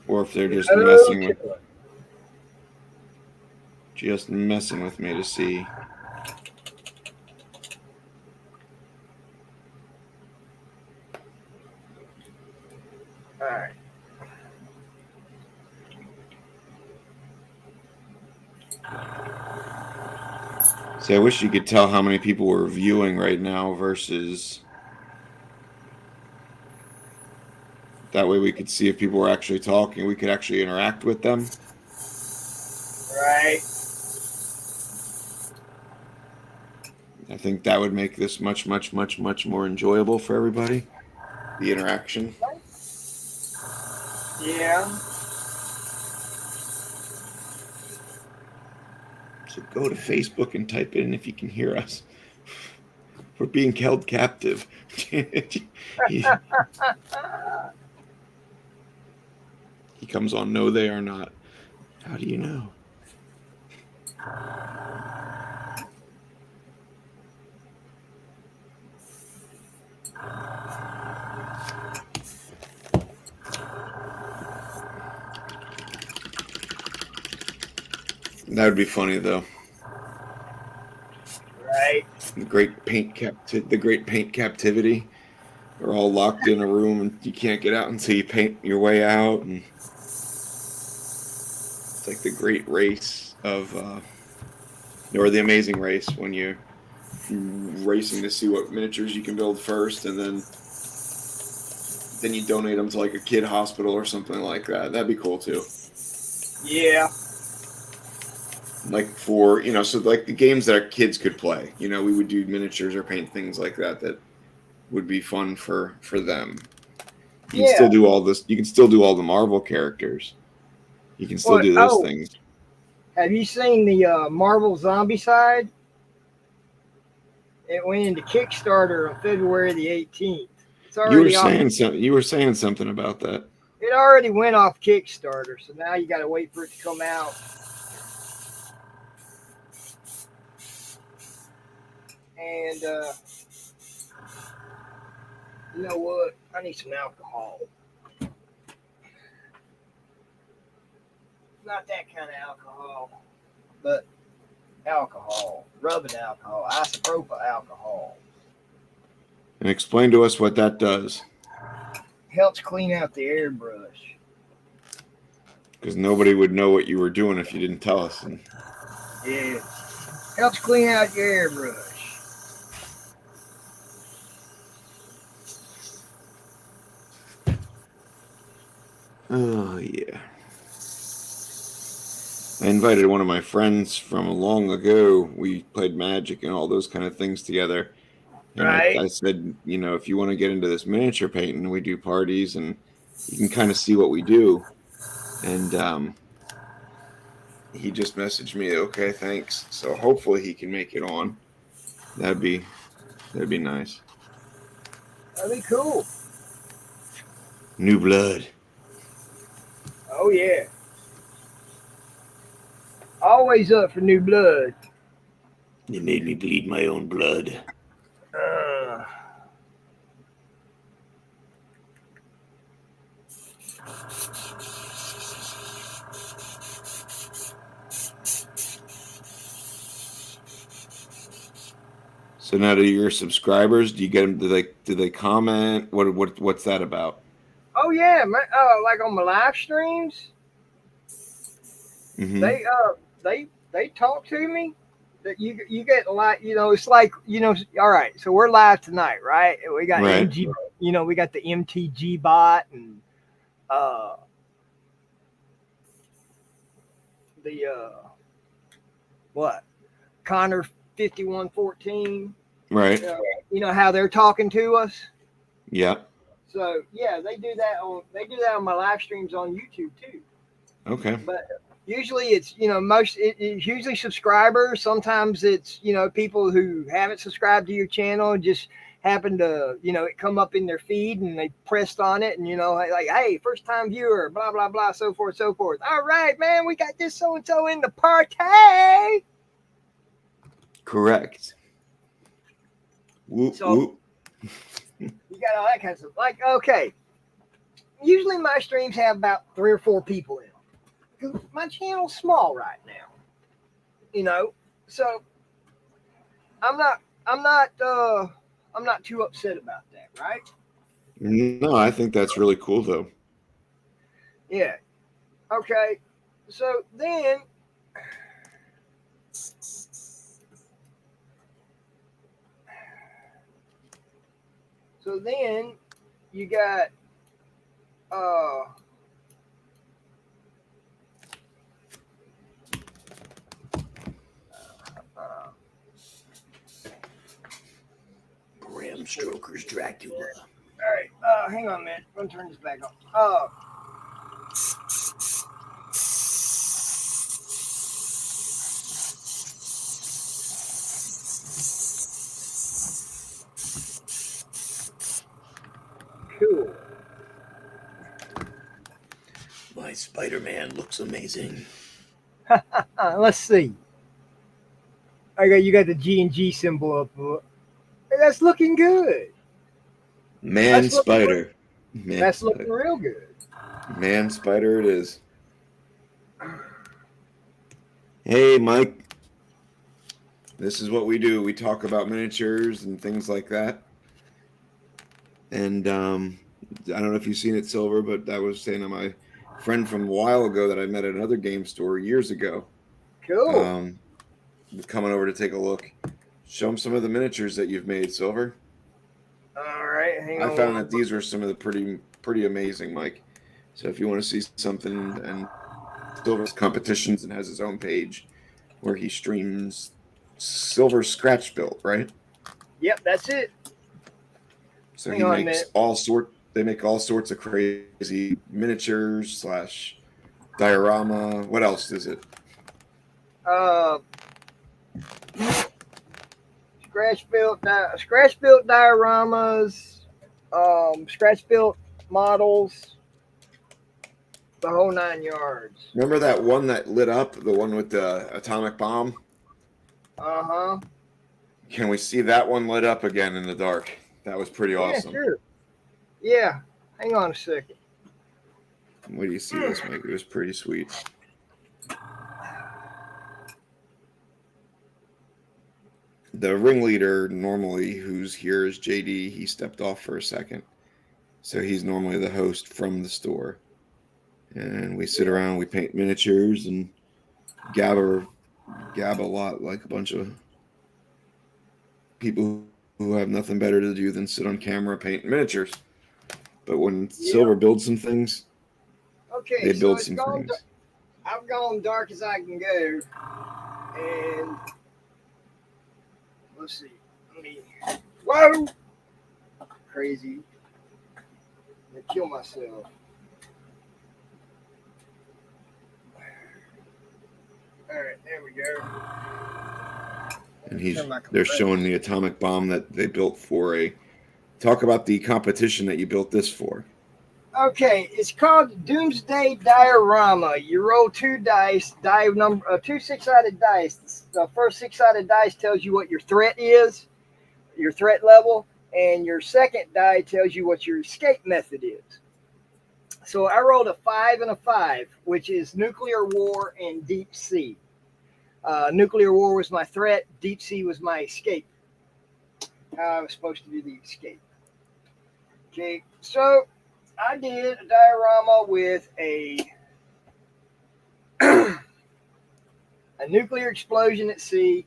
or if they're just Okay. messing with me to see. All right. See, I wish you could tell how many people were viewing right now versus that way we could see if people were actually talking. We could actually interact with them. Right. I think that would make this much, much, much, much more enjoyable for everybody. The interaction. Yeah. So go to Facebook and type in if you can hear us. We're being held captive. he comes on, no, they are not. How do you know? That would be funny, though. Right. The great paint captivity. We're all locked in a room and you can't get out until you paint your way out. And it's like the great race of, or the amazing race when you're racing to see what miniatures you can build first, and then you donate them to like a kid hospital or something like that. That'd be cool too. Yeah. Like for, so like the games that our kids could play, we would do miniatures or paint things like that would be fun for them. You can still do all this. You can still do all the Marvel characters. You can still do those things. Have you seen the Marvel Zombie side? It went into Kickstarter on February the 18th. It's already You were saying something about that. It already went off Kickstarter, so now you got to wait for it to come out. And you know what? I need some alcohol. Not that kind of alcohol, but alcohol, rubbing alcohol, isopropyl alcohol. And explain to us what that does. Helps clean out the airbrush. Because nobody would know what you were doing if you didn't tell us. Yeah. Helps clean out your airbrush. Oh, yeah. I invited one of my friends from long ago. We played Magic and all those kind of things together. And Right. I said, if you want to get into this miniature painting, we do parties and you can kind of see what we do. And he just messaged me, okay, thanks. So hopefully he can make it on. That'd be nice. That'd be cool. New blood. Oh yeah. Always up for new blood. You made me bleed my own blood. So now to your subscribers, do you get them? Do they comment? What's that about? Oh yeah, like on my live streams, Mm-hmm. they talk to me. That you get like it's like all right. So we're live tonight, right? We got Right. MG, we got the MTG bot and uh the what Connor 5114. Right. You know how they're talking to us. Yeah. So yeah, they do that on my live streams on YouTube too. Okay. But usually it's it's usually subscribers. Sometimes it's people who haven't subscribed to your channel just happen to it come up in their feed and they pressed on it and like hey, first time viewer, blah blah blah, so forth so forth. All right, man, we got this so and so in the party. Correct. Whoop, So whoop. you got all that kind of stuff. Like okay, usually my streams have about 3 or 4 people in them. My channel's small right now, so I'm not too upset about that, right? No, I think that's really cool though. Yeah. Okay. So then you got Bram Stoker's Dracula. all right, hang on a minute. I'm gonna turn this back on. Cool. My Spider-Man looks amazing. Let's see. You got the G&G symbol up. That's looking good. Man Spider. That's looking real good. Man Spider it is. Hey, Mike. This is what we do. We talk about miniatures and things like that. And I don't know if you've seen it, Silver, but I was saying to my friend from a while ago that I met at another game store years ago. Cool. Coming over to take a look. Show him some of the miniatures that you've made, Silver. All right, hang on. I found that these were some of the pretty amazing, Mike. So if you want to see something, and Silver's competitions and has his own page where he streams Silver Scratch Built, right? Yep, that's it. So he makes they make all sorts of crazy miniatures / diorama. What else is it? Scratch built dioramas, scratch built models, the whole 9 yards. Remember that one that lit up, the one with the atomic bomb? Uh-huh. Can we see that one lit up again in the dark? That was pretty awesome. Yeah, sure. Yeah. Hang on a second. Wait do you see this, Mike? It was pretty sweet. The ringleader normally who's here is JD. He stepped off for a second. So he's normally the host from the store. And we sit around, we paint miniatures and gab a lot like a bunch of people who have nothing better to do than sit on camera painting miniatures. But when Silver builds some things, they build some things. I've gone dark as I can go. And let's see. Whoa! Crazy. I'm gonna kill myself. All right, there we go. And they're showing the atomic bomb that they built for talk about the competition that you built this for. Okay, it's called Doomsday Diorama. You roll 2 dice, two 6-sided dice. The first 6-sided dice tells you what your threat is, your threat level, and your second die tells you what your escape method is. So I rolled a 5 and a 5, which is nuclear war and deep sea. Nuclear war was my threat. Deep sea was my escape. how I was supposed to do the escape. Okay, so I did a diorama with a a nuclear explosion at sea,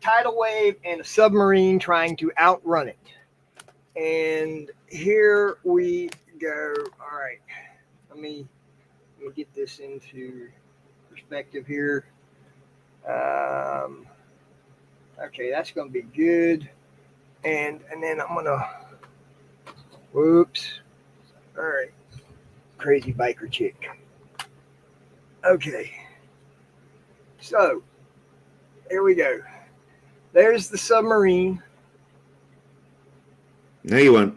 tidal wave, and a submarine trying to outrun it. And here we go. All right, let me get this into perspective here. Um, okay, that's going to be good. And then I'm gonna. Whoops. All right, crazy biker chick. Okay, so here we go. There's the submarine. Now you went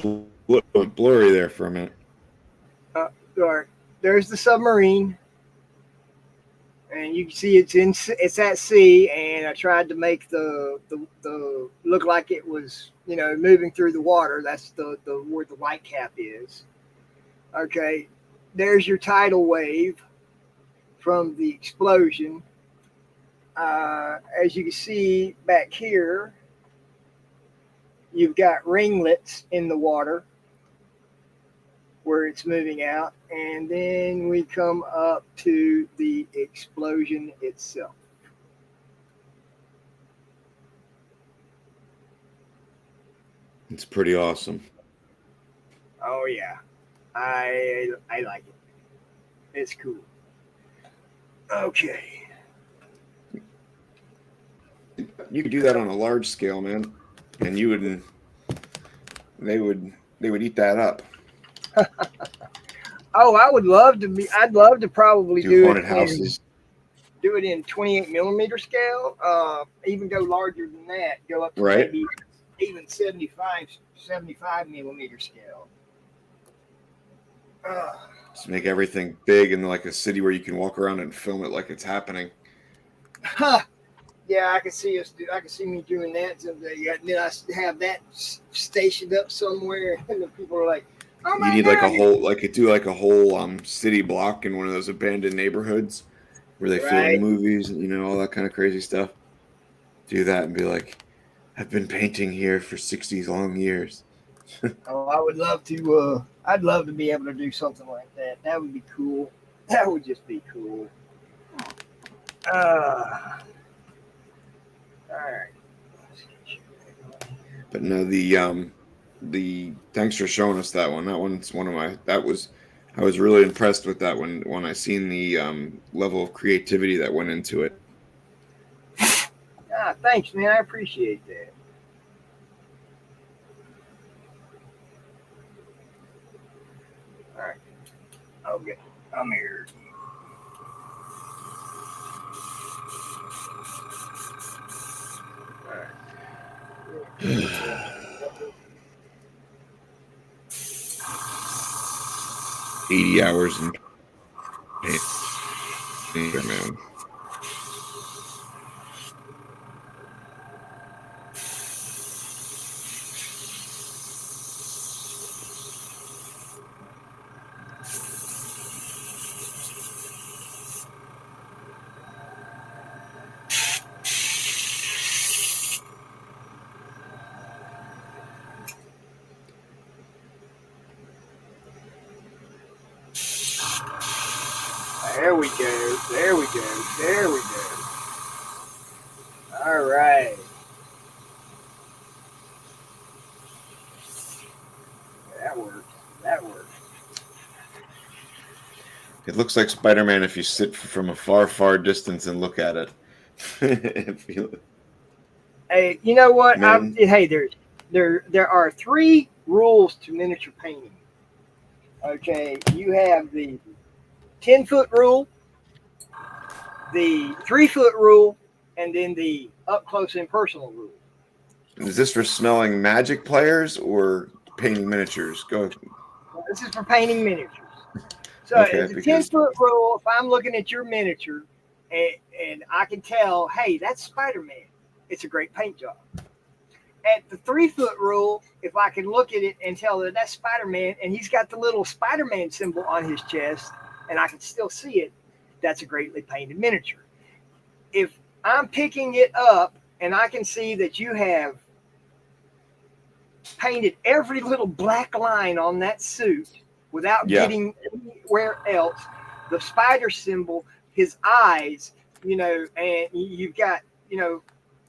blurry there for a minute. All right, there's the submarine, and you can see it's at sea. And I tried to make the look like it was moving through the water. That's the where the white cap is. Okay, there's your tidal wave from the explosion. As you can see back here, you've got ringlets in the water where it's moving out, and then we come up to the explosion itself. It's pretty awesome. Oh yeah, I like it. It's cool. Okay. You could do that on a large scale, man, and they would eat that up. Oh, I'd love to probably Do haunted houses. Do it in 28 millimeter scale. Even go larger than that. Go up to right. Maybe even 75 millimeter scale. Just make everything big and like a city where you can walk around and film it like it's happening. Yeah, I can see me doing that someday. And then I have that stationed up somewhere, and the people are like, "Oh my God!" You need like a whole city block in one of those abandoned neighborhoods where they film movies and all that kind of crazy stuff. Do that and be like, "I've been painting here for 60 long years." Oh, I would love to. I'd love to be able to do something like that. That would be cool. That would just be cool. All right. But no, the thanks for showing us that one. That one's one of my. I was really impressed with that one when I seen the level of creativity that went into it. Thanks, man. I appreciate that. All right. Okay. I'm here. All right. 80 hours and man. There we go. There we go. There we go. All right. That worked. That worked. It looks like Spider-Man if you sit from a far, far distance and look at it. Hey, you know what? Hey, there are 3 rules to miniature painting. Okay, you have the 10-foot rule, the 3-foot rule, and then the up close and personal rule. Is this for smelling magic players or painting miniatures? Go. This is for painting miniatures. So it's a 10-foot rule. If I'm looking at your miniature and I can tell, hey, that's Spider-Man, it's a great paint job. At the 3-foot rule, if I can look at it and tell that that's Spider-Man and he's got the little Spider-Man symbol on his chest and I can still see it, that's a greatly painted miniature. If I'm picking it up and I can see that you have painted every little black line on that suit without Yeah. getting anywhere else. The spider symbol, his eyes, and you've got,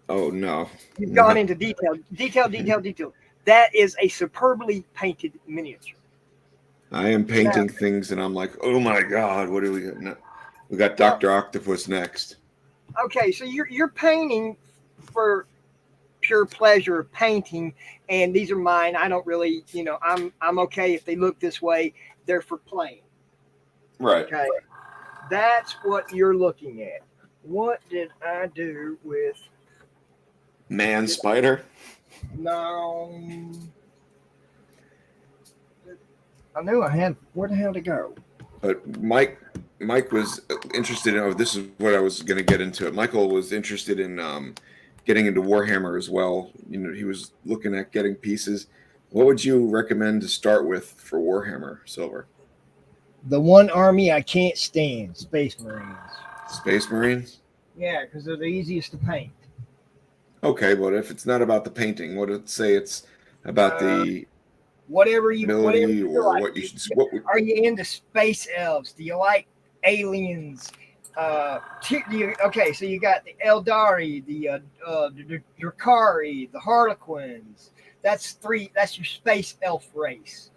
Oh no. you've gone No. into detail. That is a superbly painted miniature. I am Now, painting things and I'm like, oh my God, what do we got? No. We got well, Dr. Octopus next. okay, so you're painting for pure pleasure of painting, and these are mine. I don't really, I'm okay if they look this way. They're for playing. Right. Okay, that's what you're looking at. What did I do with? Man Spider. No, I knew I had. Where the hell to go? But Mike was interested in, oh, this is what I was going to get into it. Michael was interested in getting into Warhammer as well. He was looking at getting pieces. What would you recommend to start with for Warhammer, Silver? The one army I can't stand, Space Marines. Space Marines? Yeah, because they're the easiest to paint. Okay, but if it's not about the painting, what would say it's about Uh, the whatever you ability or like. what you should, what would, Are you into space elves? Do you like aliens? Okay, so you got the Eldari, the Drakari, the Harlequins. That's three. That's your space elf race.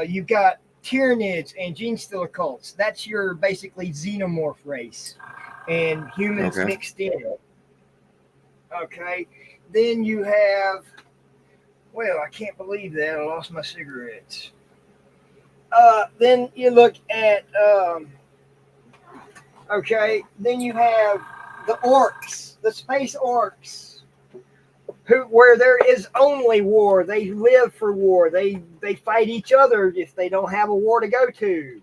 You've got Tyranids and Genestealer cults. That's your basically xenomorph race, and humans okay. mixed in. Okay, then you have. Well, I can't believe that I lost my cigarettes. Then you look at okay. Then you have the orcs, the space orcs, where there is only war. They live for war. They fight each other if they don't have a war to go to.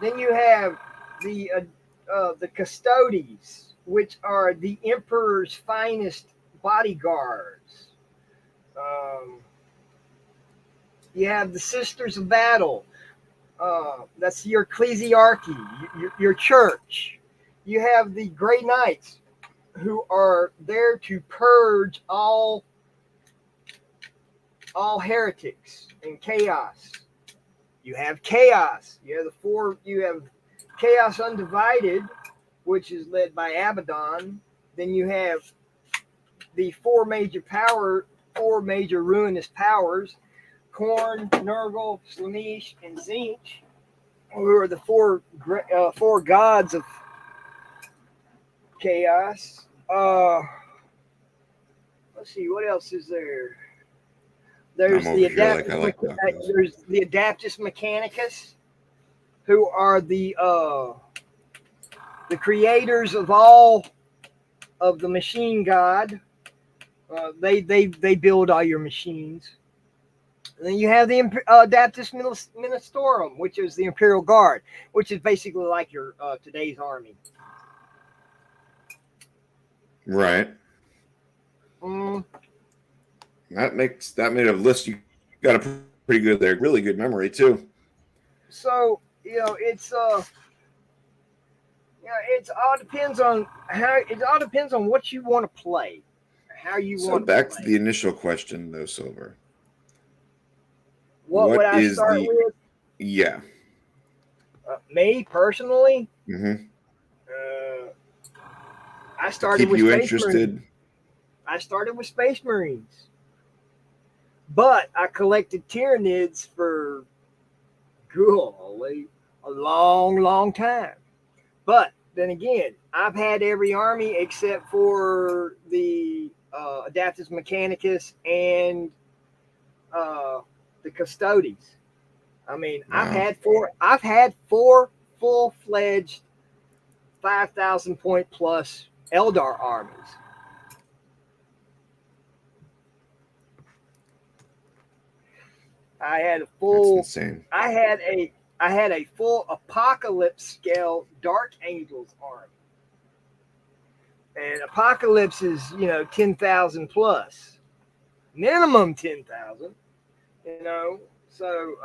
Then you have the Custodes, which are the Emperor's finest bodyguards. You have the Sisters of Battle. That's your ecclesiarchy, your church. You have the Grey Knights, who are there to purge all heretics and chaos. You have chaos. You have the four. You have Chaos Undivided, which is led by Abaddon. Then you have the four major ruinous powers: Khorne, Nurgle, Slaanesh, and Tzeentch, who are the four gods of chaos. Let's see, what else is there? There's I'm the over here like I like tacos. There's the Adeptus Mechanicus, who are the creators of all of the machine god. They build all your machines. And then you have the Adeptus Ministorum, which is the Imperial Guard, which is basically like your today's army. Right. Mm. That made a list. You got a pretty good there, really good memory too. So it's it all depends on what you want to play, how you So want to back play. to the initial question, though, Silver. What would I is start with? Yeah. Me personally, Mm-hmm. I started Keep with you Space interested. Marines. I started with Space Marines, but I collected Tyranids for golly, a long time. But then again, I've had every army except for the Adeptus Mechanicus and the Custodes. I mean, Wow. I've had four full-fledged 5,000 point plus Eldar armies. I had a full. That's insane. I had a full Apocalypse scale Dark Angels army, and Apocalypse is 10,000 plus, minimum 10,000. So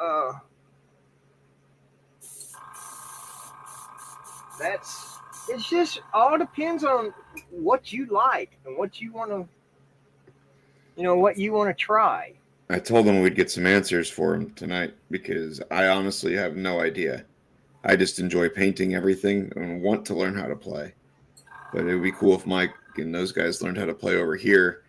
that's It's just all depends on what you like and what you want to, what you want to try. I told him we'd get some answers for him tonight because I honestly have no idea. I just enjoy painting everything and want to learn how to play. But it would be cool if Mike and those guys learned how to play over here,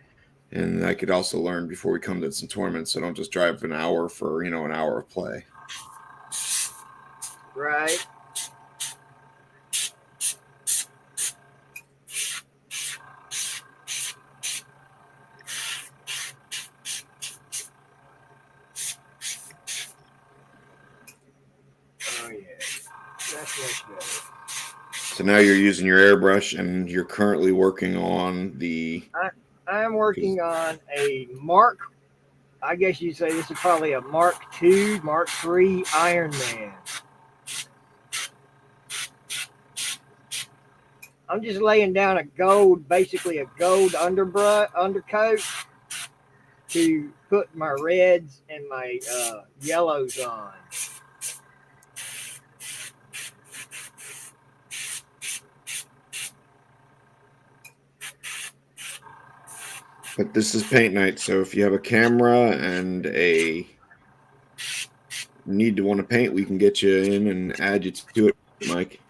and I could also learn before we come to some tournaments. So I don't just drive an hour for an hour of play. Right. Oh yeah, that's much better. So now you're using your airbrush, and you're currently working on the. I'm working on a Mark. I guess you'd say this is probably a Mark II, Mark III Iron Man. I'm just laying down basically a gold undercoat to put my reds and my yellows on. But this is paint night, so if you have a camera and a need to want to paint, we can get you in and add you to it, Mike.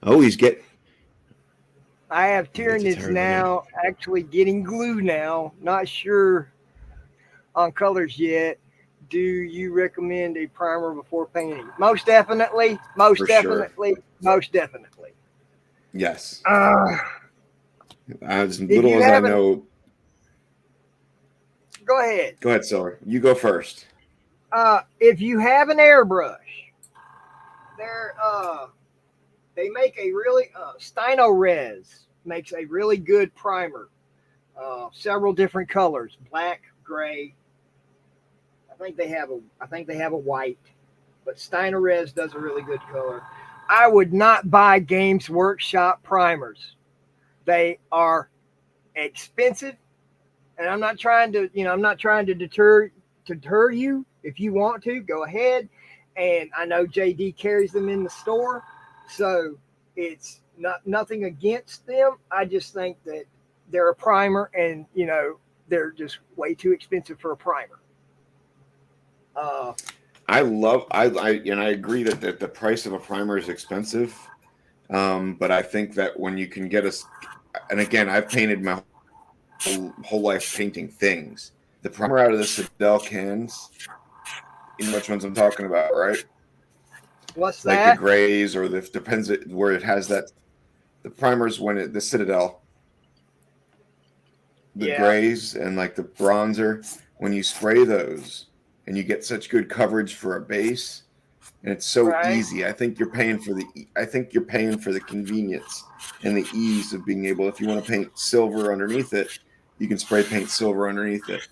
Oh, I have Tyranids now, actually getting glue now. Not sure on colors yet. Do you recommend a primer before painting? Most definitely. Most For definitely. sure. Most definitely. Yes. As little as I know. Go ahead. Go ahead, Silver. You go first. If you have an airbrush, they make a really Stino-Res makes a really good primer. Several different colors: black, gray. I think they have a white, but Stino-Res does a really good color. I would not buy Games Workshop primers. They are expensive, and I'm not trying to deter you. If you want to, go ahead. And I know JD carries them in the store, so it's nothing against them. I just think that they're a primer, and they're just way too expensive for a primer. I agree that the price of a primer is expensive, but I think that when you can get us, and again, I've painted my whole life painting things. The primer out of the Citadel cans, you know which ones I'm talking about, right? What's like that? the grays, or depends where it has that. The primers the Citadel, the grays and like the bronzer, when you spray those and you get such good coverage for a base, and it's so easy. I think you're paying for the convenience and the ease of being able, if you want to paint silver underneath it, you can spray paint silver underneath it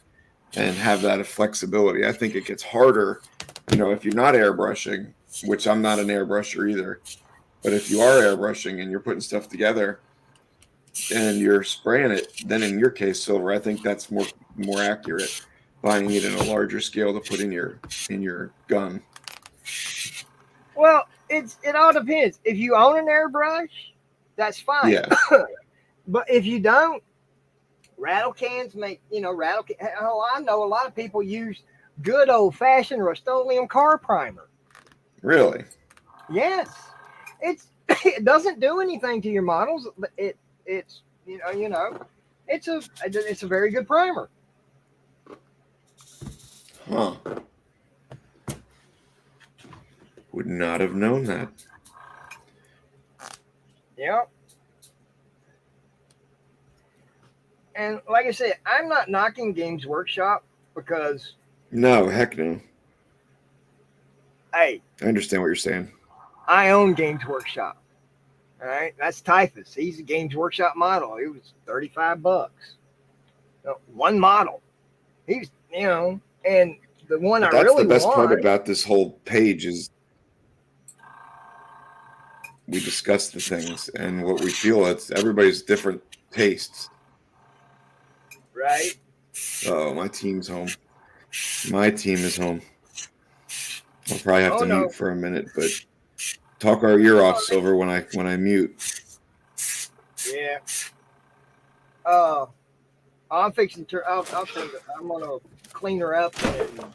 and have that flexibility. I think it gets harder, if you're not airbrushing, which I'm not an airbrusher either, but if you are airbrushing and you're putting stuff together and you're spraying it, then in your case, silver, I think that's more accurate, buying it in a larger scale to put in your gun. Well, it all depends. If you own an airbrush, that's fine. Yeah. But if you don't, rattle cans make, hell, I know a lot of people use good old-fashioned Rust-Oleum car primer. Really? Yes. It doesn't do anything to your models, but it's it's a very good primer. Huh. Would not have known that. Yep. And like I said, I'm not knocking Games Workshop because... No, heck no. Hey. I understand what you're saying. I own Games Workshop. All right. That's Typhus. He's a Games Workshop model. It was $35. One model. He's, and the one I really want... That's the best part about this whole page is we discuss the things and what we feel. It's everybody's different tastes. Right. Oh, my team's home. My team is home. I'll probably have to mute for a minute, but talk our ear off, Silver, when I mute. Yeah. I'm fixing to. I'll clean it. I'm gonna clean her up and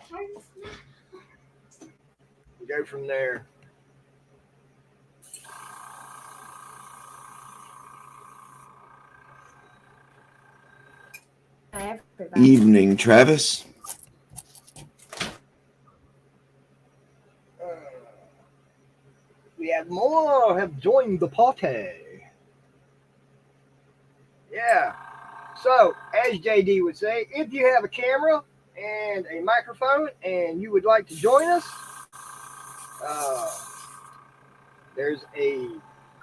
go from there. Evening, Travis. We have more have joined the party. Yeah. So, as JD would say, if you have a camera and a microphone and you would like to join us, there's a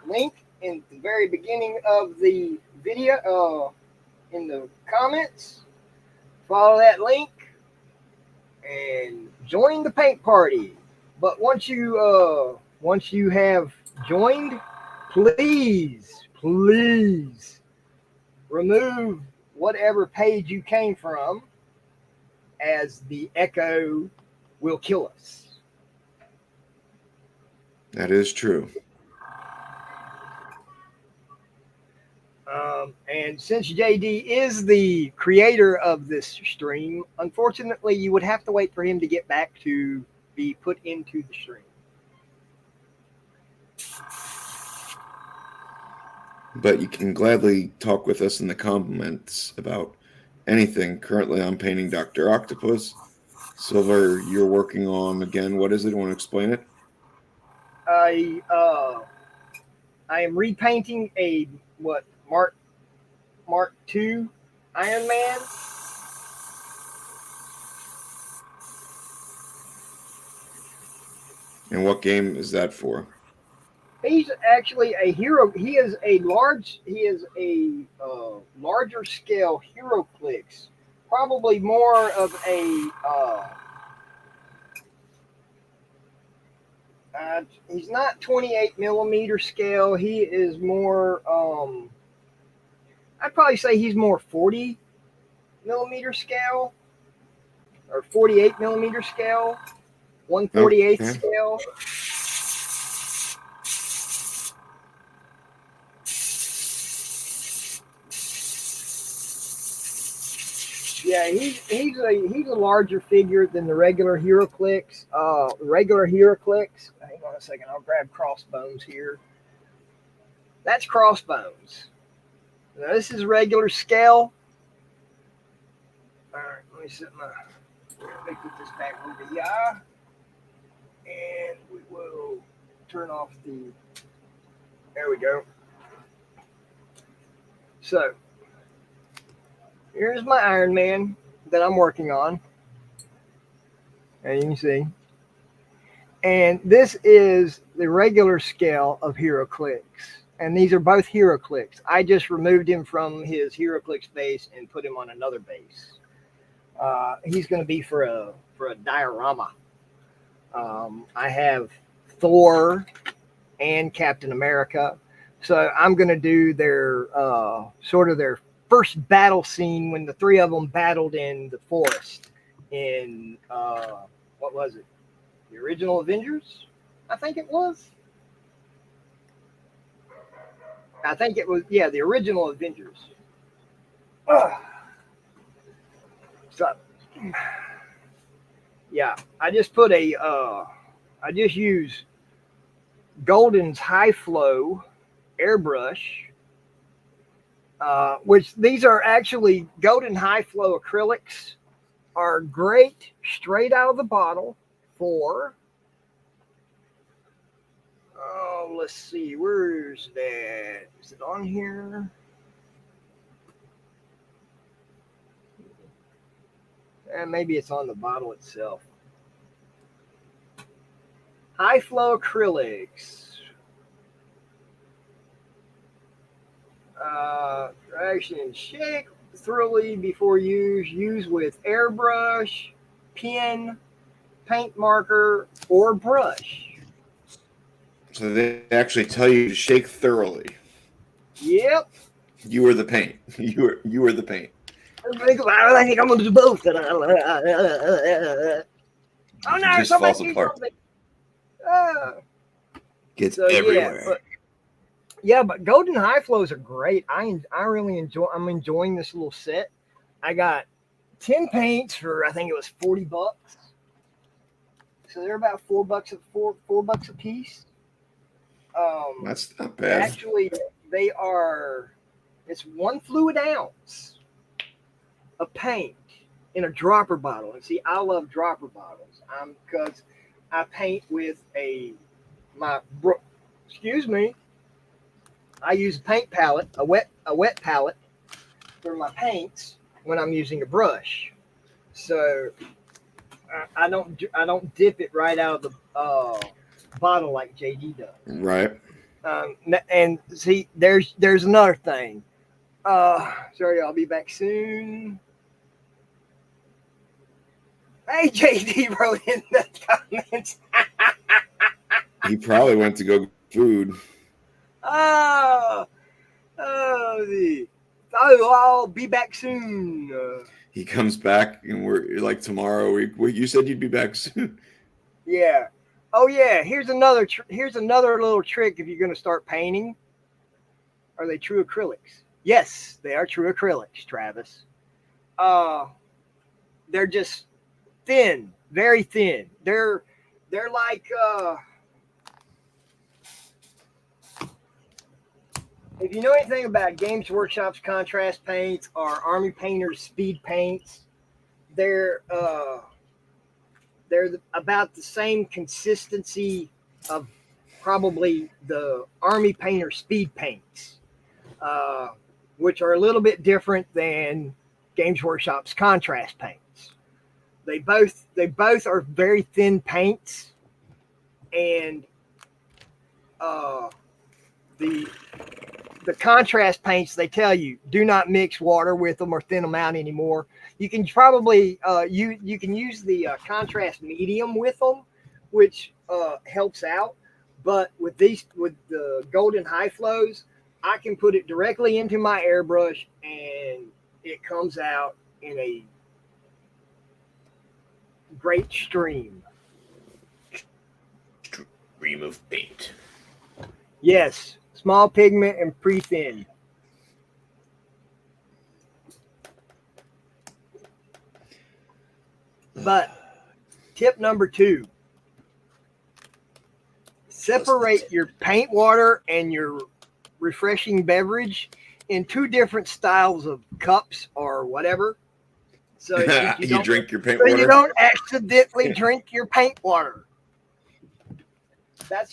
link in the very beginning of the video in the comments. Follow that link and join the paint party. But once you have joined, please remove whatever page you came from, as the echo will kill us. That is true. And since JD is the creator of this stream, unfortunately, you would have to wait for him to get back to be put into the stream. But you can gladly talk with us in the comments about anything. Currently, I'm painting Dr. Octopus. Silver, you're working on, again, what is it? Want to explain it? I am repainting a Mark II Iron Man. And what game is that for? He's actually a hero. He is a larger scale HeroClix. Probably more of a he's not 28 millimeter scale. He is more I'd probably say he's more 40 millimeter scale or 48 millimeter scale, 1/48 scale. Yeah, he's a larger figure than the regular HeroClix. Regular HeroClix. Hang on a second, I'll grab Crossbones here. That's Crossbones. Now this is regular scale. All right, let me put this back over here, and we will turn off the. There we go. So. Here's my Iron Man that I'm working on. And you can see. And this is the regular scale of HeroClix. And these are both HeroClix. I just removed him from his HeroClix base and put him on another base. He's going to be for a diorama. I have Thor and Captain America. So I'm going to do their sort of their first battle scene when the three of them battled in the forest in what was it? The original Avengers? I think it was. The original Avengers. So yeah, I just put I just use Golden's High Flow airbrush. Which these are actually Golden High Flow acrylics, are great straight out of the bottle for, let's see, where's that? Is it on here? And maybe it's on the bottle itself. High Flow acrylics. Action shake thoroughly before use. Use with airbrush, pen, paint marker, or brush. So they actually tell you to shake thoroughly. Yep. You are the paint. You are the paint. I think I'm gonna do both. Oh no! Just falls apart. Gets So everywhere. but golden high flows are great. I really enjoy. I'm enjoying this little set. I got 10 paints for I think it was $40. So they're about $4 a piece. That's not bad. Actually, they are. It's 1 fluid ounce of paint in a dropper bottle. And see, I love dropper bottles. Because I paint with excuse me. I use a paint palette, a wet palette for my paints when I'm using a brush. So I don't dip it right out of the bottle like JD does. Right. And see, there's another thing. Sorry, I'll be back soon. Hey, JD wrote in the comments. He probably went to go get food. Oh, I'll be back soon. He comes back, and we're like tomorrow. You said you'd be back soon. Yeah. Oh yeah. Here's another little trick if you're going to start painting. Are they true acrylics? Yes, they are true acrylics, Travis. They're just thin, very thin. They're like if you know anything about Games Workshop's contrast paints or Army Painter's speed paints, they're about the same consistency of probably the Army Painter speed paints, which are a little bit different than Games Workshop's contrast paints. They both are very thin paints, and the contrast paints, they tell you do not mix water with them or thin them out anymore. You can probably you can use the contrast medium with them, which helps out. But with the golden high flows, I can put it directly into my airbrush and it comes out in a great stream. Stream of paint. Yes, small pigment and pre-thin. But tip number 2, separate your paint water and your refreshing beverage in 2 different styles of cups or whatever. So you drink your paint so water? you don't accidentally drink your paint water.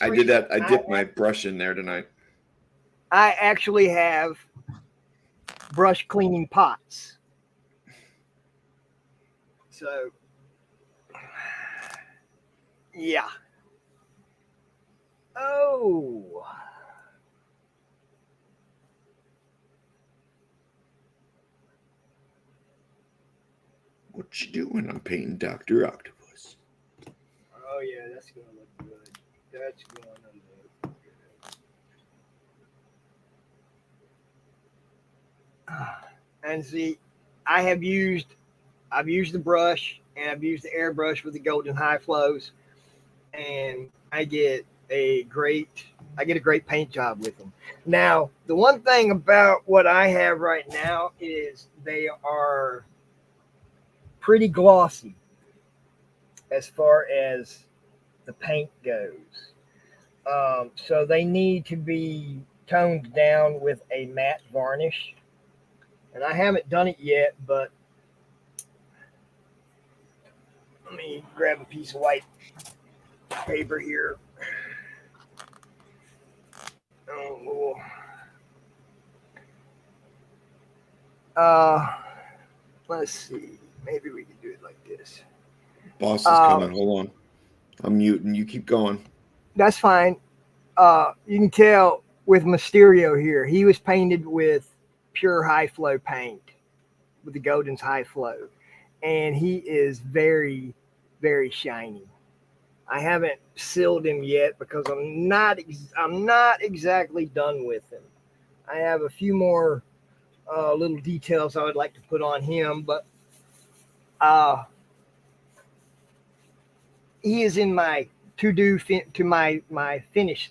I did that. I dipped my brush in there tonight. I actually have brush cleaning pots. So, yeah. Oh. What you doing? I'm painting Dr. Octopus. Oh, yeah, that's going to look good. That's going to look good. And see, I've used the brush and I've used the airbrush with the golden high flows, and I get a great paint job with them. Now, the one thing about what I have right now is they are pretty glossy as far as the paint goes. So they need to be toned down with a matte varnish. And I haven't done it yet, but let me grab a piece of white paper here. Oh, let's see. Maybe we can do it like this. Boss is coming. Hold on. I'm muting. You keep going. That's fine. You can tell with Mysterio here, he was painted with pure high flow paint with the Golden's high flow, and he is very, very shiny. I haven't sealed him yet because I'm not exactly done with him. I have a few more little details I would like to put on him, but he is in my my finish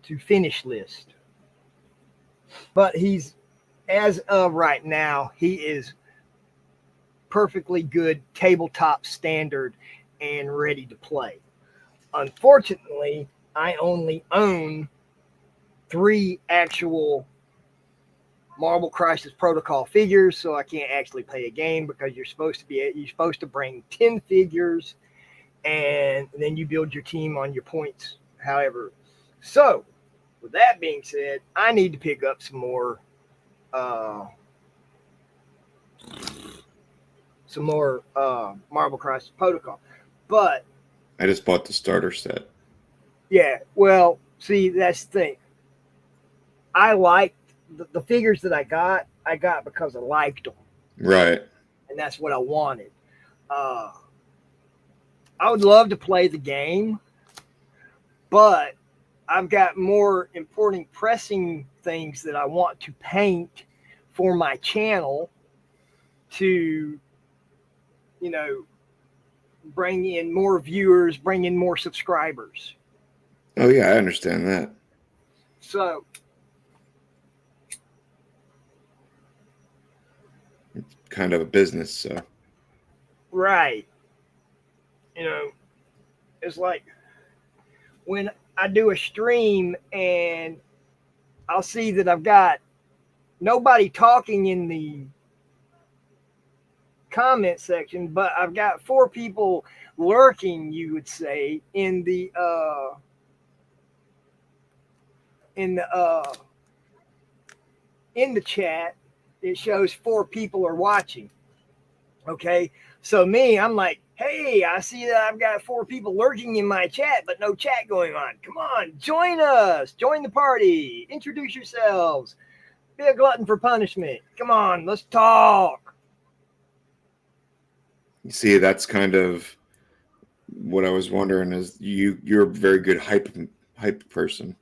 to finish list. But he's, as of right now, he is perfectly good tabletop standard and ready to play. Unfortunately, I only own 3 actual Marble Crisis Protocol figures, so I can't actually play a game because you're supposed to bring 10 figures, and then you build your team on your points. However, so with that being said, I need to pick up some more Marble Crisis Protocol. But I just bought the starter set. yeah, well, see, that's the thing. I liked the figures that I got because I liked them. Right. And that's what I wanted. I would love to play the game, but I've got more important pressing things that I want to paint for my channel to, bring in more viewers, bring in more subscribers. Oh yeah, I understand that. So It's kind of a business, so. right. It's like when I do a stream and I'll see that I've got nobody talking in the comment section, but I've got 4 people lurking, you would say, in the chat. It shows 4 people are watching. Okay, so I'm like, hey, I see that I've got 4 people lurking in my chat, but no chat going on. Come on, join us, join the party, introduce yourselves, be a glutton for punishment. Come on, let's talk. You see, that's kind of what I was wondering. Is you're a very good hype person.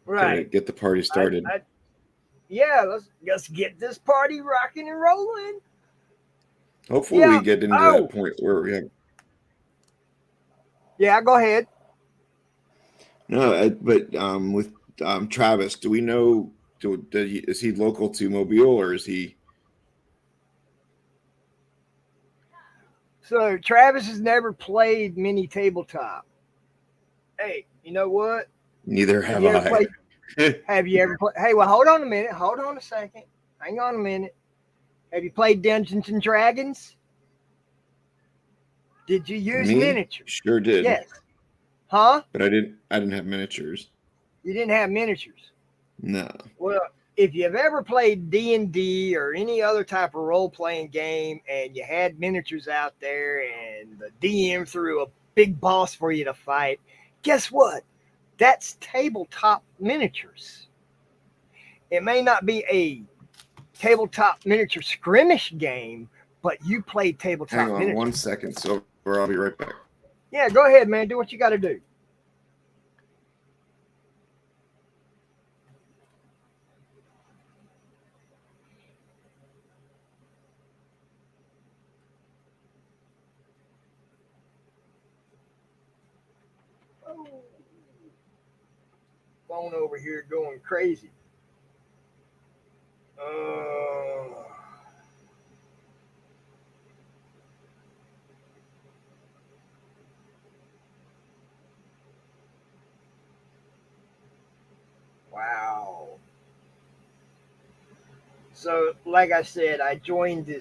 Right. Get the party started. Yeah, let's get this party rocking and rolling. Hopefully we get into that point where we have. Yeah, go ahead. No, but with Travis, do we know? Is he local to Mobile or is he? So Travis has never played mini tabletop. Hey, you know what? Neither have I. Have you ever played? Hey, well, hold on a minute. Hold on a second. Hang on a minute. Have you played Dungeons and Dragons? Did you use miniatures? Sure did. Yes. Huh? But I didn't have miniatures. You didn't have miniatures? No. Well, if you've ever played D&D or any other type of role-playing game and you had miniatures out there and the DM threw a big boss for you to fight, guess what? That's tabletop miniatures. It may not be a tabletop miniature skirmish game, but you play tabletop miniatures. Hang on 1 second, Silver. I'll be right back. Yeah, go ahead, man. Do what you got to do. Phone over here going crazy. Wow. So, like I said, I joined a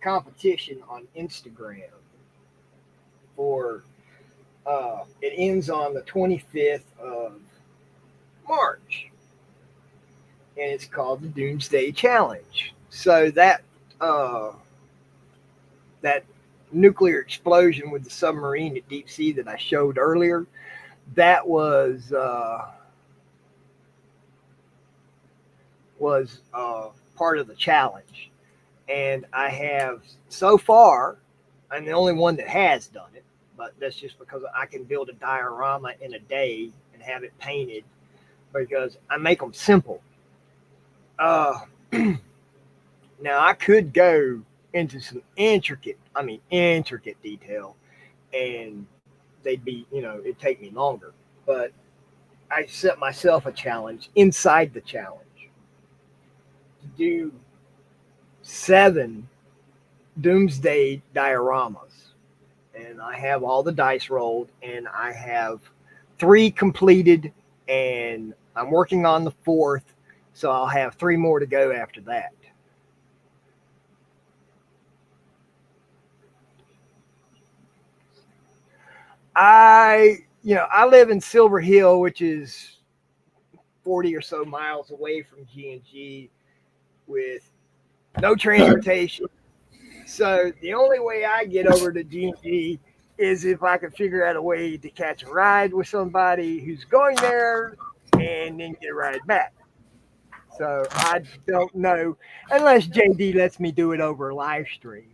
competition on Instagram for, it ends on the 25th of March. And it's called the Doomsday Challenge. So that nuclear explosion with the submarine at deep sea that I showed earlier, that was part of the challenge. And I have so far, I'm the only one that has done it, but that's just because I can build a diorama in a day and have it painted because I make them simple. Now I could go into some intricate detail and they'd be, it'd take me longer. But I set myself a challenge inside the challenge to do 7 doomsday dioramas. And I have all the dice rolled, and I have 3 completed, and I'm working on the 4th, so I'll have 3 more to go after that. I live in Silver Hill, which is 40 or so miles away from G&G, with no transportation. So the only way I get over to G&G is if I can figure out a way to catch a ride with somebody who's going there and then get a ride back. So I don't know, unless JD lets me do it over a live stream.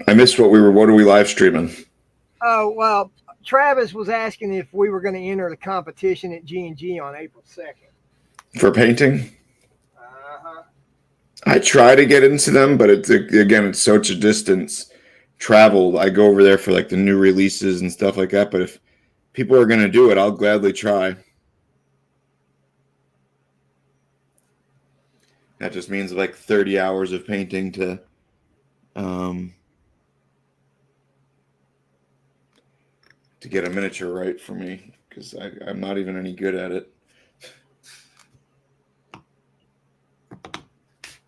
I missed what are we live streaming? Oh, well, Travis was asking if we were going to enter the competition at G&G on April 2nd. For painting? Uh-huh. I try to get into them, but it's such a distance traveled. I go over there for like the new releases and stuff like that. But if people are going to do it, I'll gladly try. That just means like 30 hours of painting to get a miniature right for me, because I'm not even any good at it.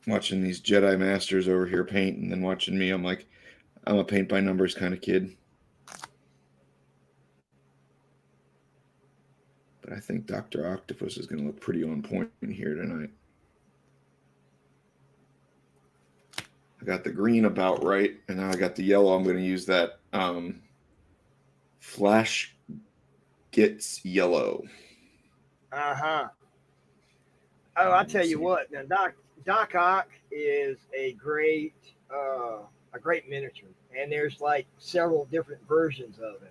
Watching these Jedi Masters over here paint, and then watching me, I'm like, I'm a paint by numbers kind of kid. But I think Dr. Octopus is going to look pretty on point in here tonight. I got the green about right, and now I got the yellow. I'm going to use that Flash Gets Yellow. Uh-huh. Oh, I'll tell you what. Now, Doc Ock is a great miniature, and there's like several different versions of him.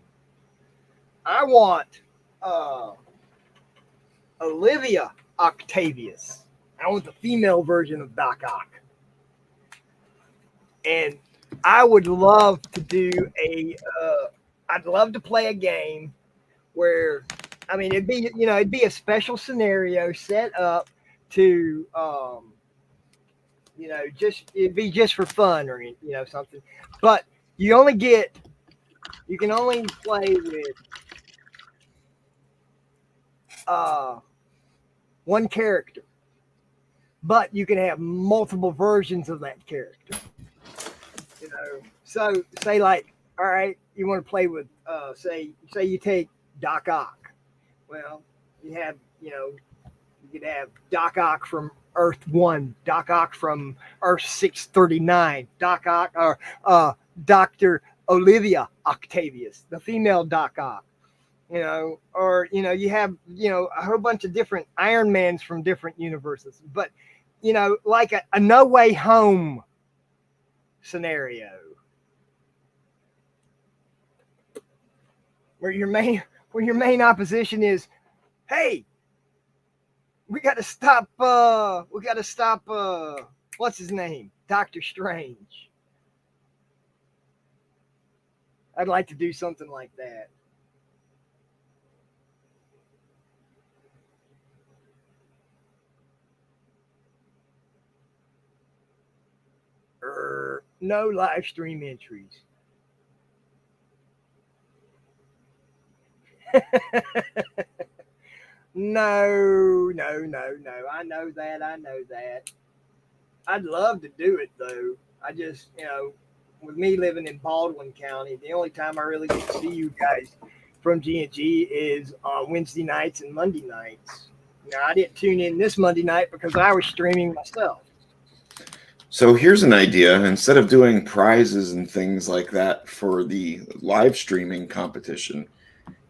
I want Olivia Octavius. I want the female version of Doc Ock. And I would love to do I'd love to play a game where, it'd be a special scenario set up to, it'd be just for fun or, something. But you can only play with one character, but you can have multiple versions of that character. So say like, all right, you want to play with, say you take Doc Ock. Well, you could have Doc Ock from Earth 1, Doc Ock from Earth 639, Doc Ock, or Dr. Olivia Octavius, the female Doc Ock. You have, a whole bunch of different Iron Mans from different universes, but, like a No Way Home scenario where your main opposition is, hey, we got to stop what's his name, Doctor Strange. I'd like to do something like that. No live stream entries. No. I know that. I'd love to do it though. I just, with me living in Baldwin County, the only time I really get to see you guys from G&G is on Wednesday nights and Monday nights. Now, I didn't tune in this Monday night because I was streaming myself. So here's an idea. Instead of doing prizes and things like that for the live streaming competition,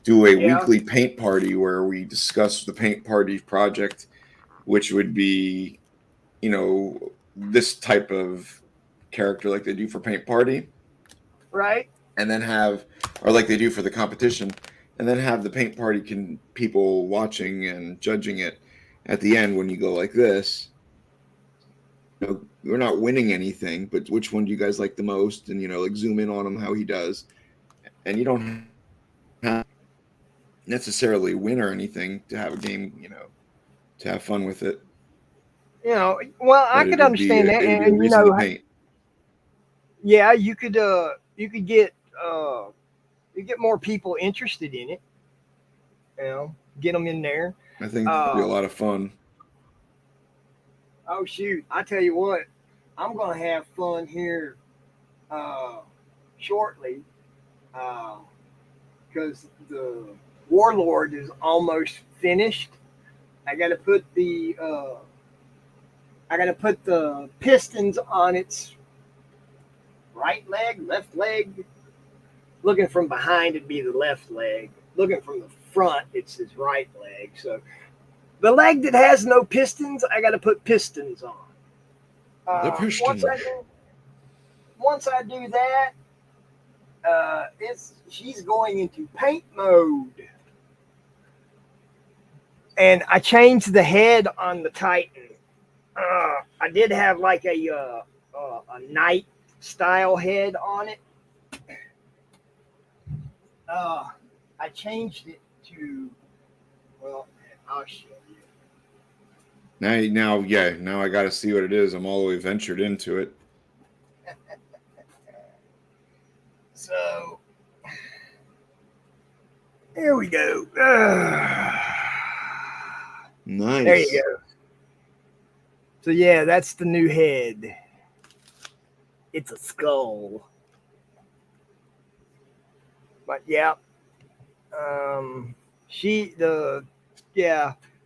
do a weekly paint party where we discuss the paint party project, which would be, this type of character like they do for paint party. Right. And then or like they do for the competition, and then have the paint party people watching and judging it at the end when you go like this. we're not winning anything, but which one do you guys like the most? And like zoom in on him how he does, and you don't have necessarily win or anything to have a game, to have fun with it. Well, I But could it'd be understand that, it'd be a reason to paint. yeah, you could get you get more people interested in it. Get them in there. I think it'd be a Uh, lot of fun. oh shoot! I tell you what, I'm gonna have fun here uh, shortly because the Warlord is almost finished. I got to put the pistons on its right leg, left leg. Looking from behind, it'd be the left leg. Looking from the front, it's his right leg. So the leg that has no pistons, I got to put pistons on. The piston. Once I do that, she's going into paint mode. And I changed the head on the Titan. I did have like a knight style head on it. I changed it to, well, I'll show you. Now I got to see what it is. I'm all the way ventured into it. So, here we go. Nice. There you go. So yeah, that's the new head. It's a skull. But yeah,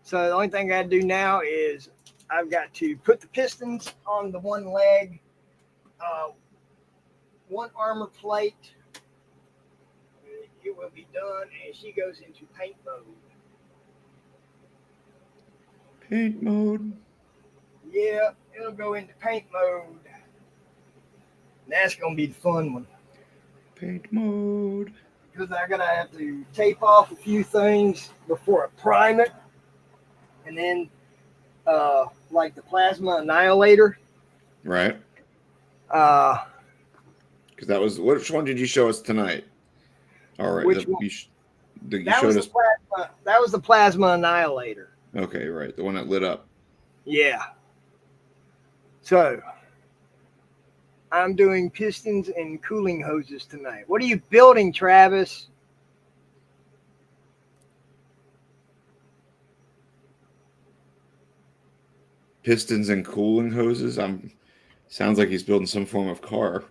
So the only thing I do now is I've got to put the pistons on the one leg, one armor plate. It will be done, and she goes into paint mode. Paint mode. Yeah, it'll go into paint mode. That's gonna be the fun one. Paint mode. Because I'm gonna have to tape off a few things before I prime it, and then like the plasma annihilator. Right. Because that was, which one did you show us tonight? All right. Which one? You showed us. That was the plasma annihilator. Okay, right. The one that lit up. Yeah. So I'm doing pistons and cooling hoses tonight. What are you building, Travis? Pistons and cooling hoses. Sounds like he's building some form of car.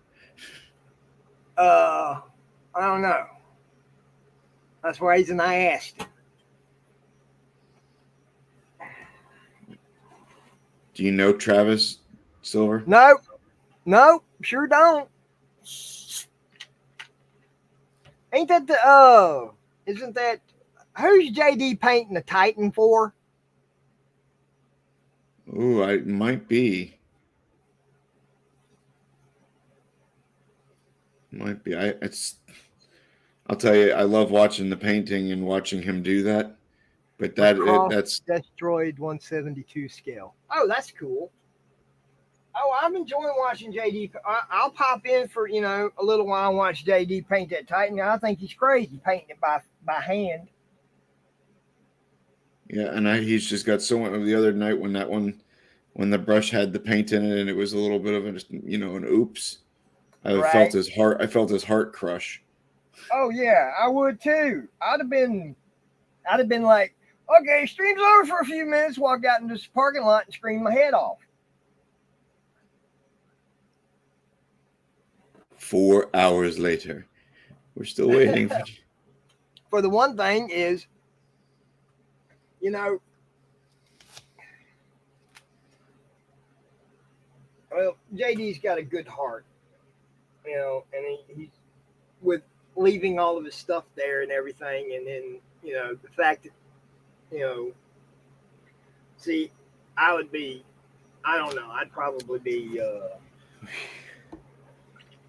I don't know. That's the reason I asked him. Do you know Travis Silver? Nope, sure don't. Ain't that isn't that, who's JD painting the Titan for? Ooh, I might be. Might be. I'll tell you, I love watching the painting and watching him do that. But that's Destroyed 172 scale. Oh, that's cool. Oh, I'm enjoying watching JD. I'll pop in for a little while and watch JD paint that Titan. I think he's crazy painting it by hand. Yeah, and he's just got so much. The other night when the brush had the paint in it and it was a little bit of an oops. I felt his heart crush. Oh yeah, I would too. I'd have been like, okay, stream's over for a few minutes. Walk out into this parking lot and scream my head off. 4 hours later, we're still waiting. For the one thing is, well, JD's got a good heart, and he's with leaving all of his stuff there and everything, and then the fact that see, I don't know, I'd probably be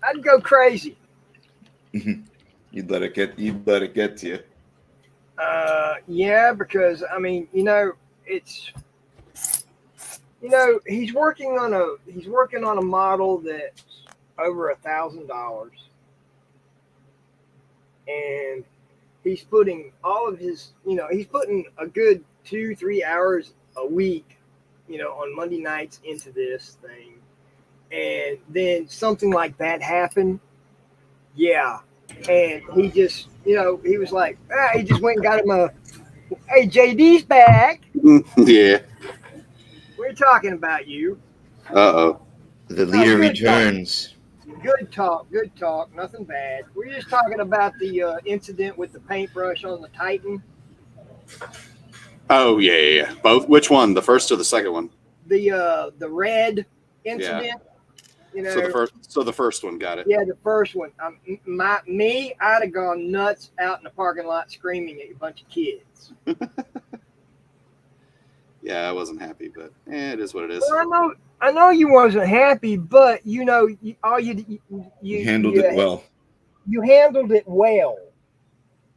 I'd go crazy. You'd let it get to you. Yeah, because I mean, it's he's working on a model that's over $1,000, and he's putting all of his, he's putting a good 2-3 hours a week, on Monday nights into this thing, and then something like that happened. Yeah, and he just, he was like, he just went and got him a, hey, JD's back. Yeah. We're talking about you. Uh-oh. The Oh, leader good talk. returns. Good talk. Nothing bad. We're just talking about the incident with the paintbrush on the Titan. Oh, yeah. Both? Which one? The first or the second one? The red incident. Yeah. You know. So the first one, got it. Yeah, the first one. I'd have gone nuts out in the parking lot screaming at a bunch of kids. Yeah, I wasn't happy, but it is what it is. Well, I know you wasn't happy, but you handled it well. You handled it well.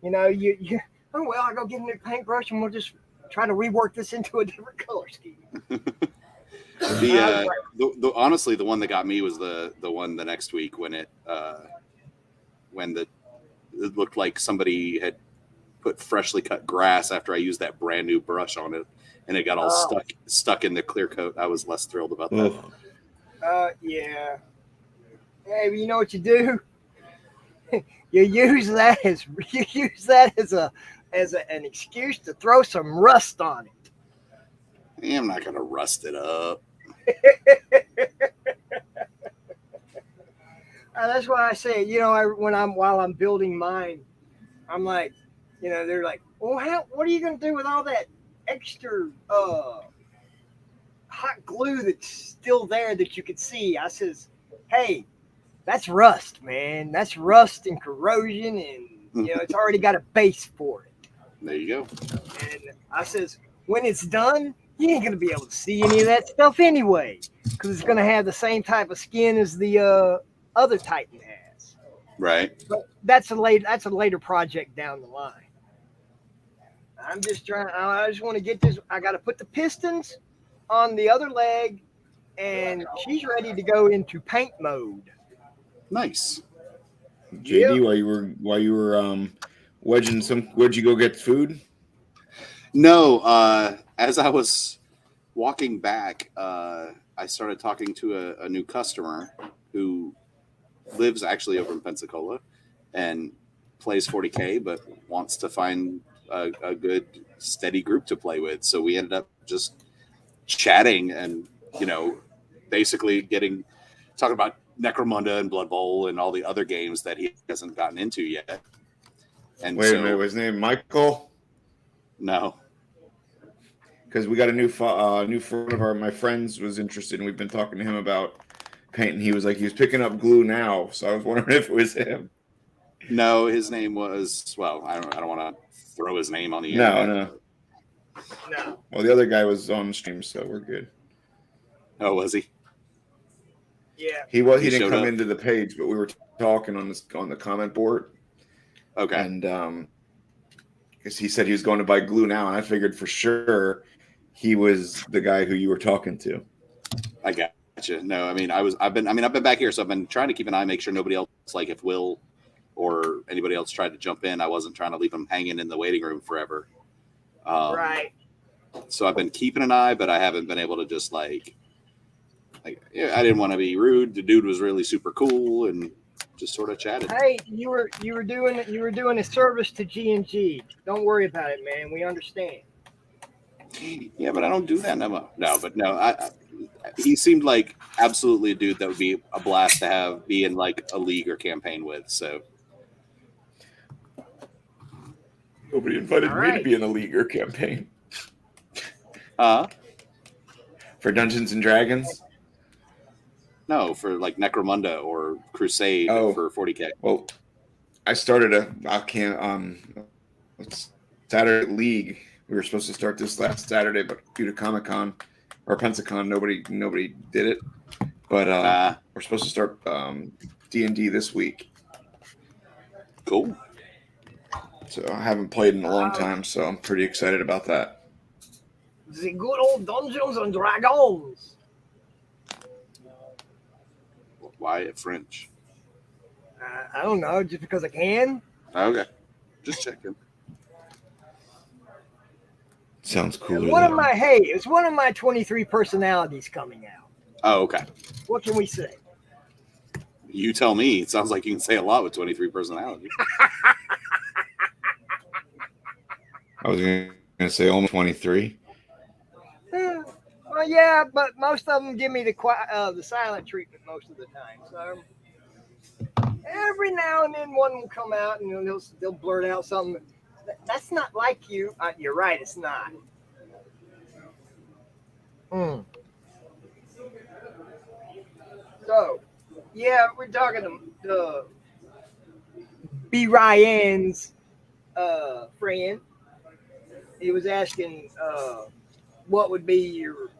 You oh well, I'll go get a new paintbrush and we'll just try to rework this into a different color scheme. Honestly, the one that got me was the one the next week when it looked like somebody had put freshly cut grass after I used that brand new brush on it, and it got all stuck in the clear coat. I was less thrilled about that. Yeah. Hey, you know what you do? You use that as an excuse to throw some rust on it. I'm not gonna rust it up. That's why I say, while I'm building mine, I'm like, they're like, well, what are you gonna do with all that extra hot glue that's still there that you could see? I says, hey, that's rust, man. That's rust and corrosion, and it's already got a base for it. There you go. And I says, when it's done, you ain't gonna be able to see any of that stuff anyway, because it's gonna have the same type of skin as the other Titan has. Right. But that's a later project down the line. I'm just trying. I just want to get this. I got to put the pistons on the other leg, and she's ready to go into paint mode. Nice. JD, while you were wedging some, where'd you go get food? No, as I was walking back, I started talking to a new customer who lives actually over in Pensacola and plays 40K, but wants to find a good steady group to play with. So we ended up just chatting and, basically talking about Necromunda and Blood Bowl and all the other games that he hasn't gotten into yet. And wait a minute, was his name Michael? No. Because we got a new friend of my friends was interested, and we've been talking to him about paint, and he was picking up glue now, so I was wondering if it was him. No, his name was, well, I don't want to throw his name on the internet. No. Well, the other guy was on the stream, so we're good. Oh, was he? Yeah. He didn't come into the page, but we were talking on the comment board. Okay. And because he said he was going to buy glue now, and I figured for sure he was the guy who you were talking to. I gotcha. No, I mean I've been back here, so I've been trying to keep an eye, make sure nobody else, like if Will or anybody else tried to jump in, I wasn't trying to leave them hanging in the waiting room forever. Right. So I've been keeping an eye, but I haven't been able to just I didn't want to be rude. The dude was really super cool and just sort of chatted. Hey, you were doing a service to G&G. Don't worry about it, man. We understand. Yeah, but I don't do that no. He seemed like absolutely a dude that would be a blast to be in like a league or campaign with. So nobody invited me to be in a league or campaign. For Dungeons and Dragons. No, for like Necromunda or Crusade for 40K. Well, I started Saturday League. We were supposed to start this last Saturday, but due to Comic-Con or Pensacon, nobody did it. But we're supposed to start D&D this week. Cool. So I haven't played in a long time, so I'm pretty excited about that. The good old Dungeons and Dragons. Why French? I don't know, just because I can. Okay, just checking. Sounds cool. It's one of my 23 personalities coming out. Oh, okay. What can we say? You tell me. It sounds like you can say a lot with 23 personalities. I was going to say almost 23. Well, yeah, but most of them give me the silent treatment most of the time. So every now and then one will come out and they'll blurt out something. That's not like you. You're right, it's not. So, yeah, we're talking to B. Ryan's friend. He was asking what would be your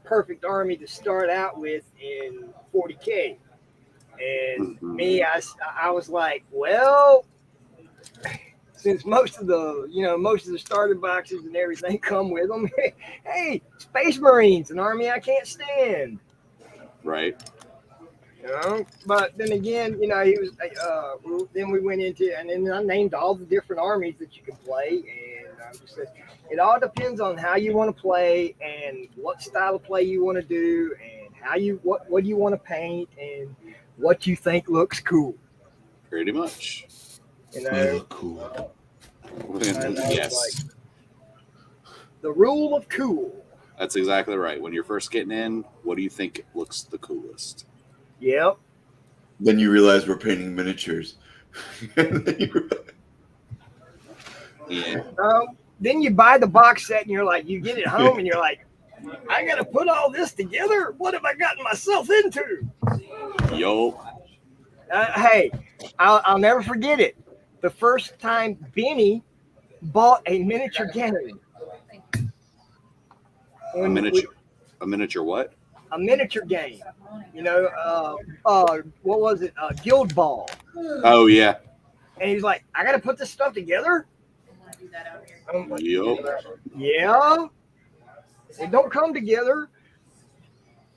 perfect army to start out with in 40K. And me, I was like, well, since most of the starter boxes and everything come with them, hey, Space Marines, an army I can't stand. Right. But then again, he was. Then we went into, and then I named all the different armies that you can play, and I just said it all depends on how you want to play and what style of play you want to do, and what do you want to paint, and what you think looks cool. Pretty much. You look cool. Yes. Like, the rule of cool. That's exactly right. When you're first getting in, what do you think looks the coolest? Yep. Then you realize we're painting miniatures. Yeah. Then you buy the box set and you're like, you get it home and you're like, I got to put all this together. What have I gotten myself into? Yo. Hey, I'll never forget it. The first time Benny bought a miniature game. A miniature what? A miniature game. What was it? Guild Ball. Oh, yeah. And he's like, I got to put this stuff together. Yup. Yeah. It don't come together.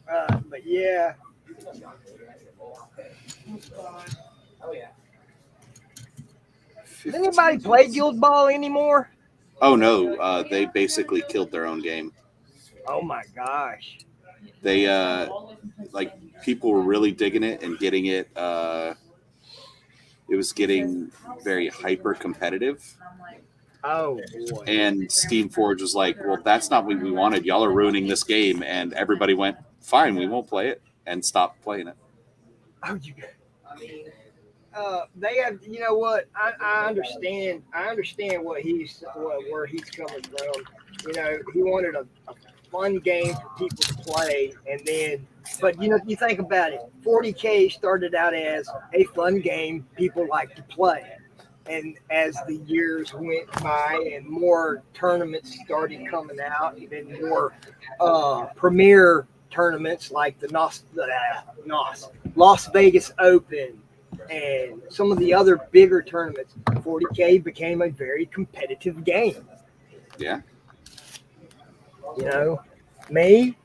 But yeah. Does anybody play Guild Ball anymore? Oh, no. They basically killed their own game. Oh, my gosh. They, people were really digging it and getting it. It was getting very hyper competitive. Oh, boy. And Steamforge was like, well, that's not what we wanted. Y'all are ruining this game. And everybody went, fine, we won't play it, and stopped playing it. Oh, they have, you know what? I understand where he's coming from. He wanted a fun game for people to play, but you think about it. 40K started out as a fun game people like to play, and as the years went by and more tournaments started coming out, and more premier tournaments like the Las Vegas Open and some of the other bigger tournaments, 40K became a very competitive game. Yeah. Me,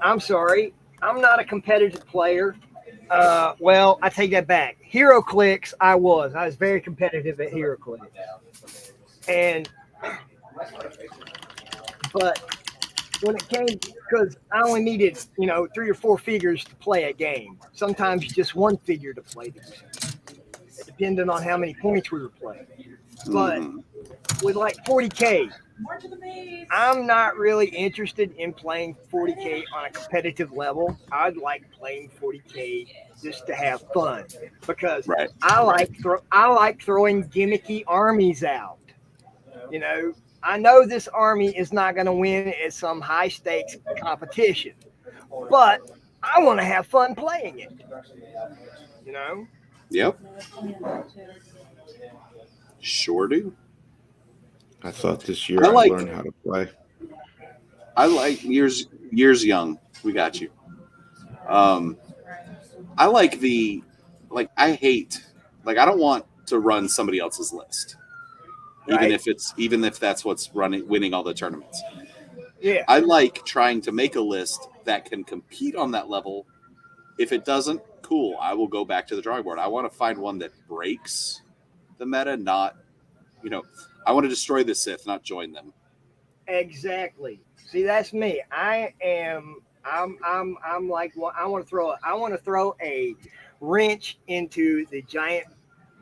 I'm sorry, I'm not a competitive player. Well, I take that back. HeroClix, I was very competitive at HeroClix, but when it came, because I only needed 3 or 4 figures to play a game. Sometimes just one figure to play the game, depending on how many points we were playing. But with like 40K, I'm not really interested in playing 40K on a competitive level. I'd like playing 40K just to have fun, because I like throwing gimmicky armies out. I know this army is not going to win at some high stakes competition, but I want to have fun playing it. Yep. Sure do. I thought this year I'd learn how to play. I like years young. We got you. I like I don't want to run somebody else's list. even Right. if that's what's winning all the tournaments. Yeah. I like trying to make a list that can compete on that level. If it doesn't, cool. I will go back to the drawing board. I want to find one that breaks the meta, not, I want to destroy the Sith, not join them. Exactly. See, that's me. I'm like, well, I want to throw a wrench into the giant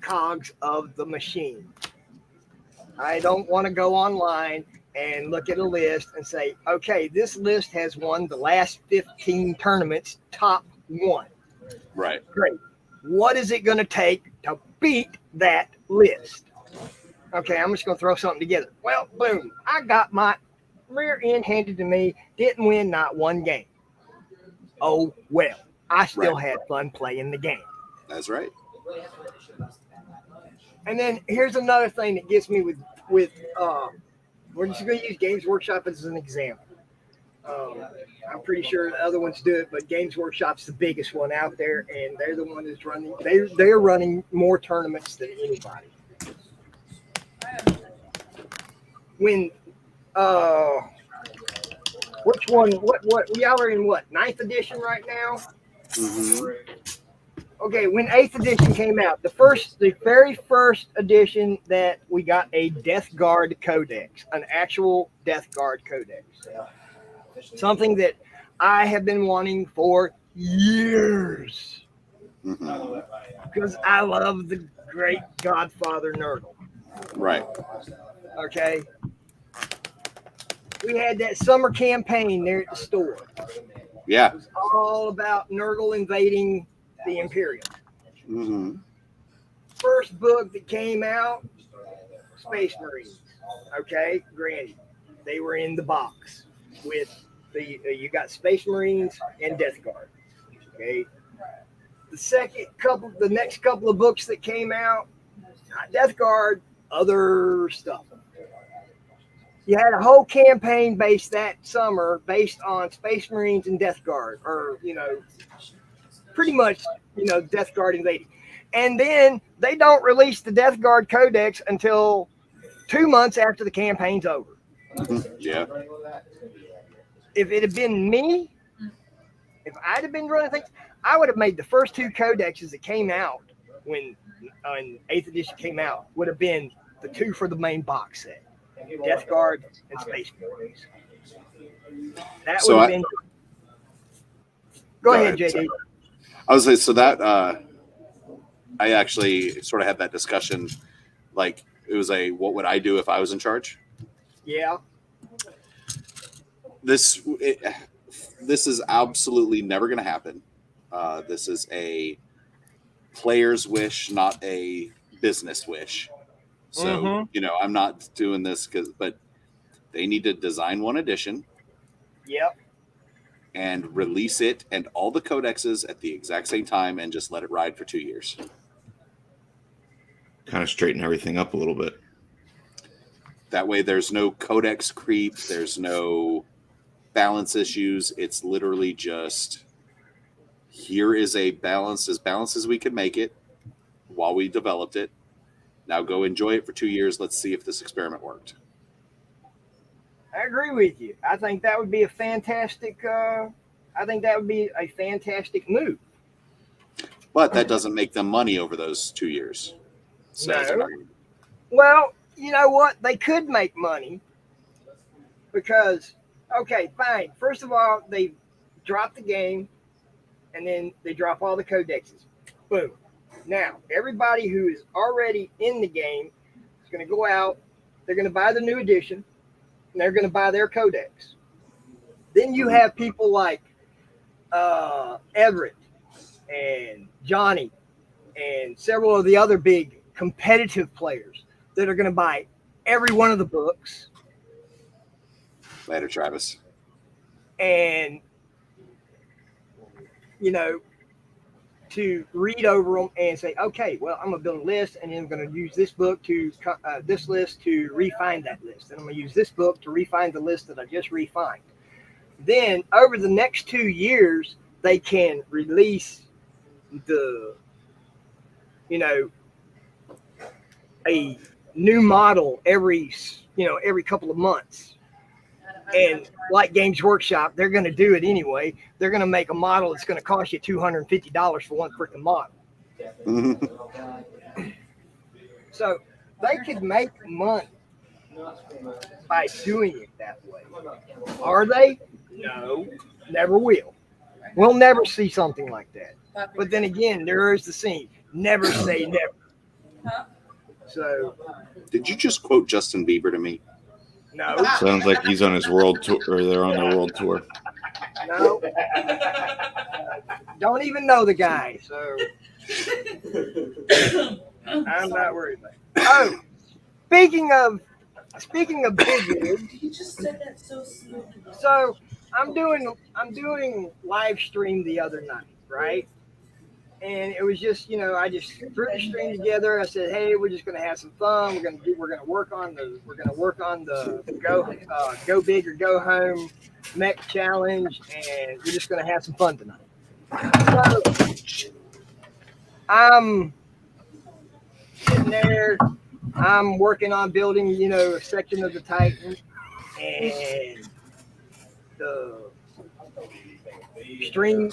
cogs of the machine. I don't want to go online and look at a list and say, okay, this list has won the last 15 tournaments, top one. Right. Great. What is it going to take to beat that list? Okay, I'm just going to throw something together. Well, boom. I got my rear end handed to me. Didn't win not one game. Oh, well. I still had fun playing the game. That's right. And then here's another thing that gets me with we're just going to use Games Workshop as an example. I'm pretty sure the other ones do it, but Games Workshop's the biggest one out there, and they're the one that's running. They're running more tournaments than anybody. When which one? What? Y'all are in what? 9th edition right now. Mm-hmm. Okay, when 8th edition came out, the very first edition that we got a Death Guard Codex, an actual Death Guard Codex, something that I have been wanting for years because I love the great Godfather Nurgle. Right. Okay. We had that summer campaign there at the store. Yeah. It was all about Nurgle invading the Imperium. Mm-hmm. First book that came out, Space Marines. Okay, granted, they were in the box with you got Space Marines and Death Guard. Okay, the next couple of books that came out, not Death Guard, other stuff. You had a whole campaign based that summer based on Space Marines and Death Guard, or pretty much Death Guard invading. And then they don't release the Death Guard Codex until 2 months after the campaign's over. Yeah. If it had been me, if I'd have been running things, I would have made the first 2 codexes that came out when 8th edition came out would have been the 2 for the main box set, Death Guard and Space Marines. That would have been. Go ahead, JD. I was saying, so that I actually sort of had that discussion. Like, it was what would I do if I was in charge? Yeah. This is absolutely never going to happen. This is a player's wish, not a business wish. So, I'm not doing this but they need to design one edition. Yep. And release it and all the codexes at the exact same time and just let it ride for 2 years. Kind of straighten everything up a little bit. That way there's no codex creep. There's no balance issues. It's literally just, here is a balance as we can make it while we developed it. Now go enjoy it for 2 years. Let's see if this experiment worked. I agree with you. I think that would be a fantastic. Move. But that doesn't make them money over those 2 years. So no. Well, you know what? They could make money because, okay, fine. First of all, they drop the game, and then they drop all the codexes. Boom. Now, everybody who is already in the game is going to go out. They're going to buy the new edition. And they're going to buy their codex. Then you have people like Everett and Johnny and several of the other big competitive players that are going to buy every one of the books. Later, Travis. And, to read over them and say, okay, well, I'm going to build a list, and then I'm going to use this book this list to refine that list. And I'm going to use this book to refine the list that I just refined. Then over the next 2 years, they can release a new model every couple of months. And like Games Workshop, they're going to do it anyway. They're going to make a model that's going to cost you $250 for one freaking model. So they could make money by doing it that way. Are they? No, never will. We'll never see something like that. But then again, there is the scene. Never say never. So, did you just quote Justin Bieber to me? No. Sounds like he's on his world tour, or they're on their world tour. No. Don't even know the guy, so I'm not worried about it. Oh, speaking of big, You just said that so smoothly. so I'm doing live stream the other night, right? And it was just, I just threw the stream together. I said, hey, we're just gonna have some fun. We're gonna work on the go big or go home mech challenge, and we're just gonna have some fun tonight. So I'm sitting there. I'm working on building, a section of the Titan, and the stream.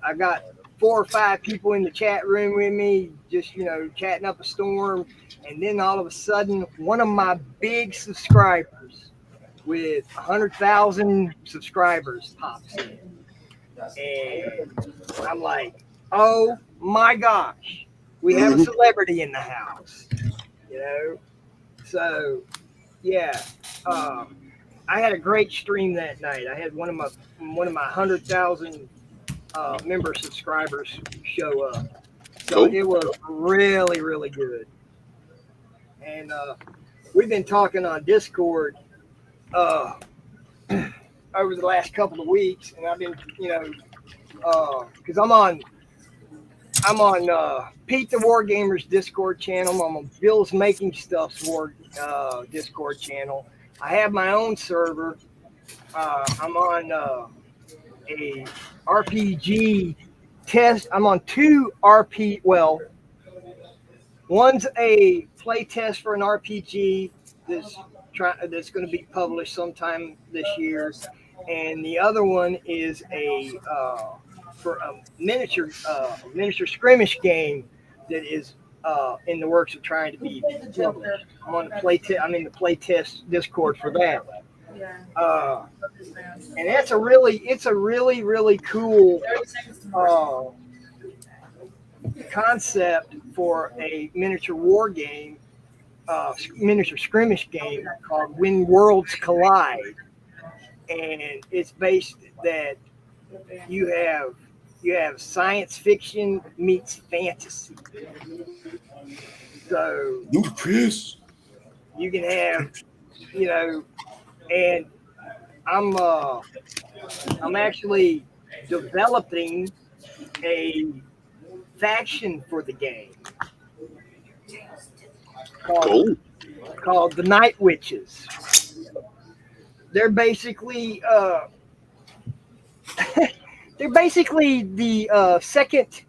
I got 4 or 5 people in the chat room with me, just chatting up a storm, and then all of a sudden, one of my big subscribers with 100,000 subscribers pops in, and I'm like, oh my gosh, we have a celebrity in the house, So, yeah, I had a great stream that night. I had one of my 100,000 member subscribers show up. So It was really, really good. And we've been talking on Discord over the last couple of weeks, and I've been, because I'm on Pete the War Gamer's Discord channel. I'm on Bill's Making Stuff's Discord channel. I have my own server. I'm on a RPG test. I'm on 2 RP. Well, one's a play test for an RPG that's going to be published sometime this year, and the other one is for a miniature skirmish game that is in the works of trying to be published. I'm on the I'm in the play test Discord for that. And it's a really, really cool concept for a miniature war game, miniature skirmish game called When Worlds Collide. And it's based that you have science fiction meets fantasy. So Ludicrous. you can have, and I'm actually developing a faction for the game called the Night Witches. They're basically the second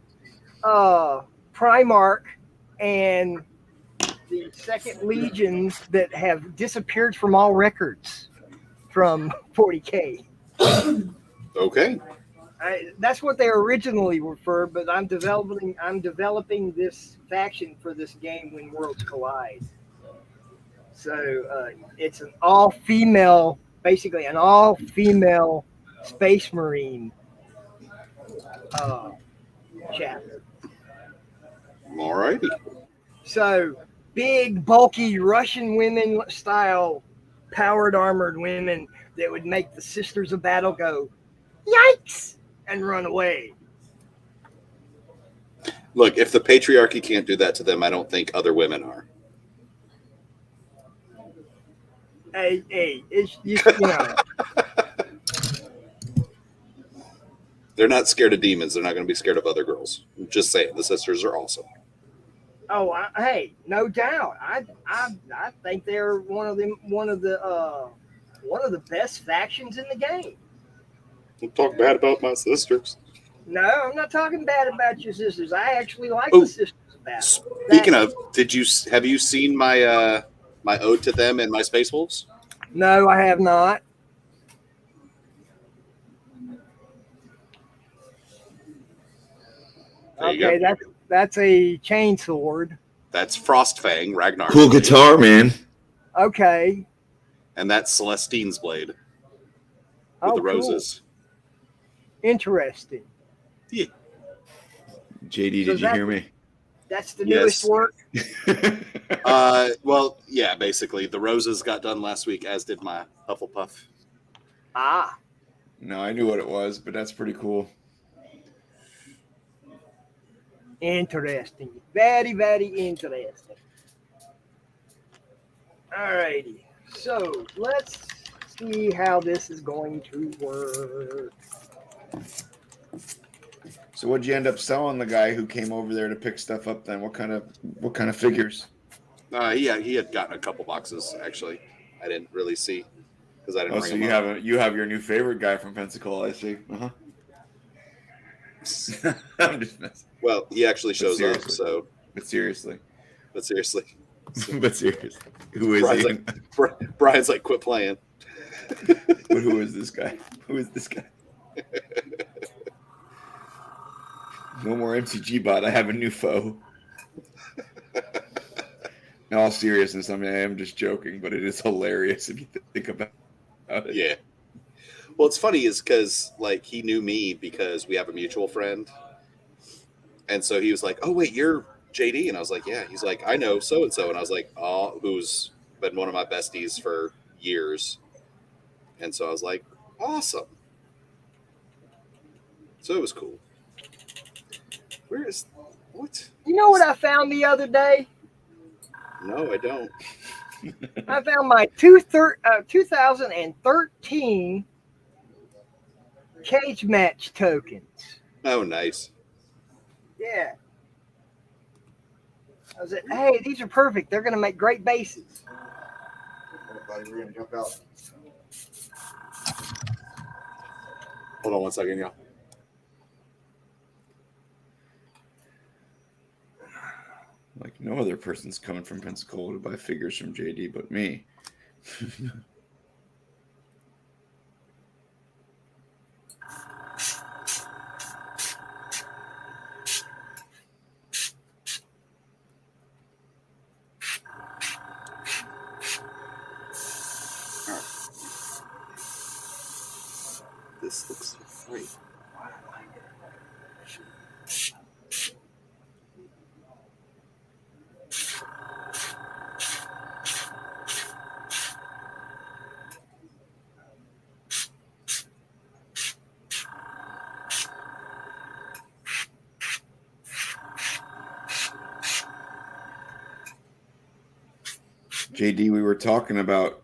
Primarch and the second Legion that have disappeared from all records from 40K. Okay. That's what they originally were for, but I'm developing this faction for this game When Worlds Collide. So it's an all-female Space Marine chapter. Alrighty. So big, bulky Russian women style, powered, armored women that would make the Sisters of Battle go, yikes, and run away. Look, if the patriarchy can't do that to them, I don't think other women are. Hey, it's They're not scared of demons. They're not going to be scared of other girls. Just saying, the sisters are awesome. Oh, hey, no doubt. I think they're one of the best factions in the game. Don't talk bad about my sisters. No, I'm not talking bad about your sisters. I actually like the Sisters of that. Speaking of, have you seen my my ode to them and my Space Wolves? No, I have not. There you Okay, go. that's a chain sword. That's Frostfang Ragnar's Cool blade, guitar, man. Okay. and that's Celestine's blade with Oh, the cool. roses. Interesting. Yeah. JD, So did you hear me? that's the newest Yes. work. Well, yeah. Basically, the roses got done last week, as did my Hufflepuff. Ah, No, I knew what it was, but that's pretty cool. interesting. Very, very interesting. Alrighty. So let's see how this is going to work. So what'd you end up selling the guy who came over there to pick stuff up then? What kind of figures? He had gotten a couple boxes actually. I didn't really see because I didn't Oh, ring so them up. you have your new favorite guy from Pensacola, I see. Uh-huh. I'm just messing. Well, he actually shows up. seriously. So, But seriously. but seriously, But seriously. Who is Brian's he? like, Brian's like, quit playing. But who is this guy? Who is this guy? No more MCG bot. I have a new foe. In all seriousness, I mean, I am just joking, but it is hilarious if you think about it. Yeah. Well, it's funny is because like he knew me because we have a mutual friend, and so he was like, "Oh wait, you're JD," and I was like, "Yeah." He's like, "I know so and so," and I was like, "Oh, who's been one of my besties for years," and so I was like, "Awesome." So it was cool. Where is what? You know what I found the other day? No, I don't. I found my 2013 cage match tokens. Oh, nice. Yeah. I was like, hey, these are perfect. They're going to make great bases. Buddy, we're gonna jump out. Hold on one second, y'all. Like no other person's coming from Pensacola to buy figures from JD but me. This looks great. JD, we were talking about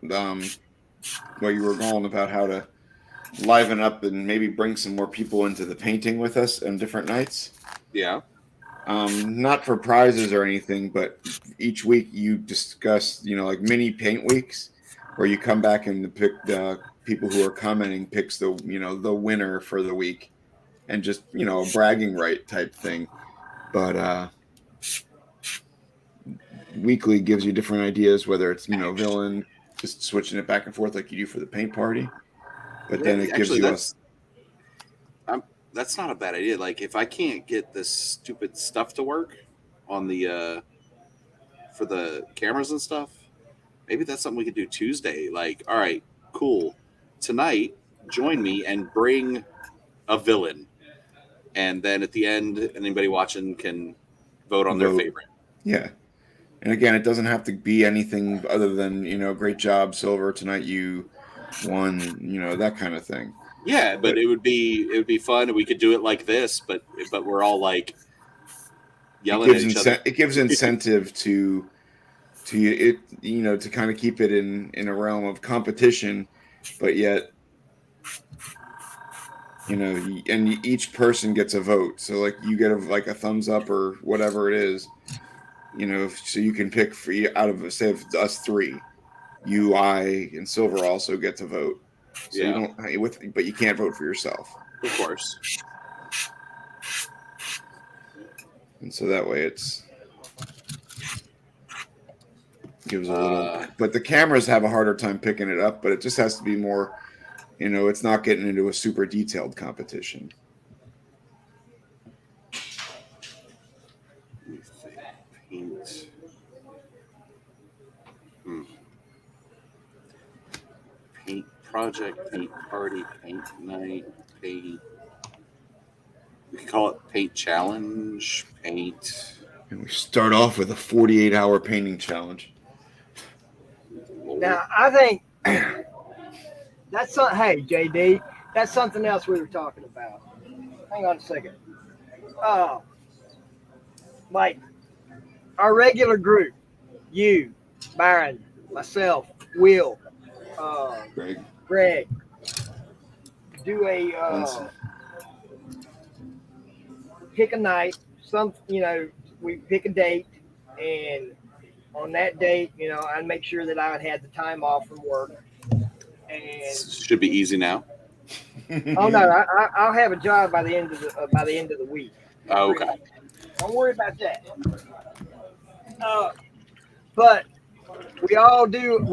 where you were going about how to liven up and maybe bring some more people into the painting with us on different nights. Yeah. Not for prizes or anything, but each week you discuss, like mini paint weeks where you come back and pick the people who are commenting picks the, the winner for the week and just, a bragging right type thing. But weekly gives you different ideas, whether it's, villain, just switching it back and forth like you do for the paint party. But then it gives you us. That's not a bad idea. Like if I can't get this stupid stuff to work on the for the cameras and stuff, maybe that's something we could do Tuesday. Like, all right, cool. Tonight, join me and bring a villain. And then at the end, anybody watching can vote on their favorite. Yeah. And again, it doesn't have to be anything other than, great job, Silver, tonight you won, that kind of thing. Yeah, but it would be fun, and we could do it like this, but we're all like yelling at each other. It gives incentive to it, to kind of keep it in a realm of competition, but yet, and each person gets a vote. So like you get a thumbs up or whatever it is, so you can pick out of say if us three, you, I, and Silver also get to vote. So you don't but you can't vote for yourself. Of course. And so that way it's gives a little, but the cameras have a harder time picking it up. But it just has to be more, it's not getting into a super detailed competition. Paint. Paint project, paint party, paint night, paint. We could call it paint challenge, paint. And we start off with a 48-hour painting challenge. Now, I think that's hey, JD, that's something else we were talking about. Hang on a second. Like our regular group, you, Byron, myself, Will, Greg, do a pick a night. We pick a date, and on that date, I'd make sure that I had the time off from work. And should be easy now. Oh no, I'll have a job by the end of the week. Oh, okay. Don't worry about that. But we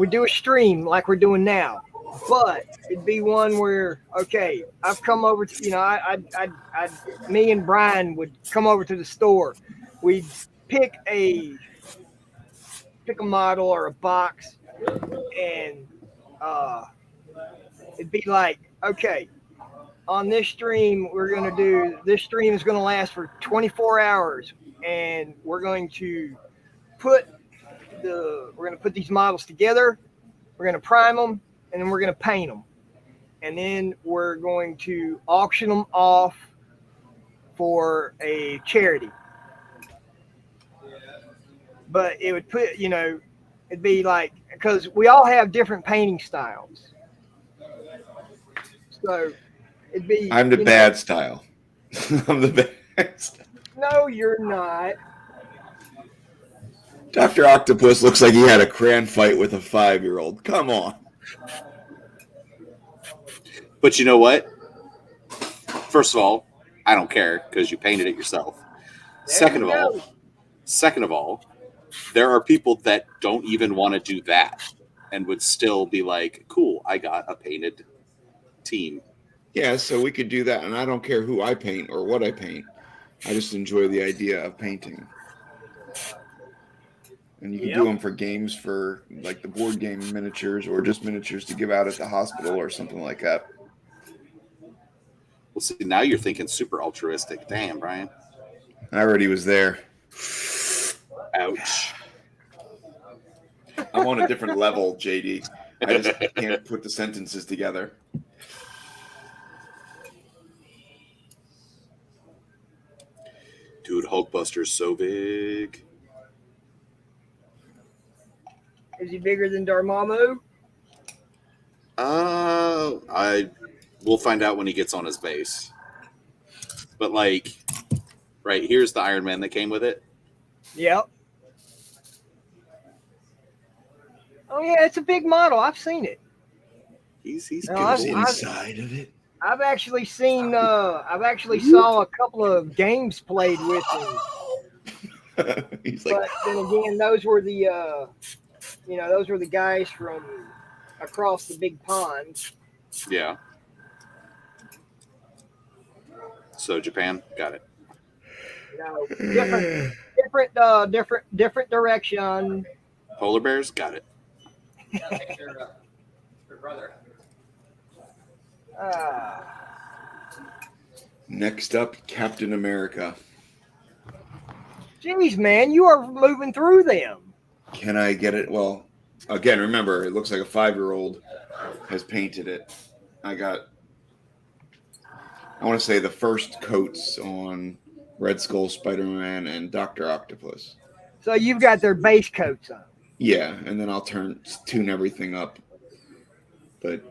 do a stream like we're doing now. But it'd be one where, okay, I've come over to, me and Brian would come over to the store. We'd pick a model or a box, and it'd be like, okay, on this stream, this stream is going to last for 24 hours, and we're going to put these models together, we're going to prime them, and then we're going to paint them. And then we're going to auction them off for a charity. But it would it'd be like, because we all have different painting styles. So it'd be. I'm the bad style. I'm the best. No, you're not. Dr. Octopus looks like he had a crayon fight with a 5-year-old. Come on. But you know what? First of all, I don't care because you painted it yourself. Second of all, there are people that don't even want to do that and would still be like, cool, I got a painted team. Yeah, so we could do that, and I don't care who I paint or what I paint. I just enjoy the idea of painting. And you can do them for games, for like the board game miniatures, or just miniatures to give out at the hospital or something like that. Well, see, now you're thinking super altruistic. Damn, Brian. I already was there. Ouch. I'm on a different level, JD. I just can't put the sentences together. Dude, Hulkbuster's so big. Is he bigger than Dormammu? We'll find out when he gets on his base. But right, here's the Iron Man that came with it. Yep. Oh yeah, it's a big model. I've seen it. He's inside of it. I've actually seen. Saw a couple of games played with him. He's like, but then again, those were the guys from across the big pond. Yeah. So Japan, got it. Different direction. Polar bears, got it. Their brother. Next up, Captain America. Jeez, man, you are moving through them. Can I get it? Well, again, remember, it looks like a 5-year-old has painted it. I want to say the first coats on Red Skull, Spider-Man, and Dr. Octopus. So you've got their base coats on. Yeah, and then I'll tune everything up. But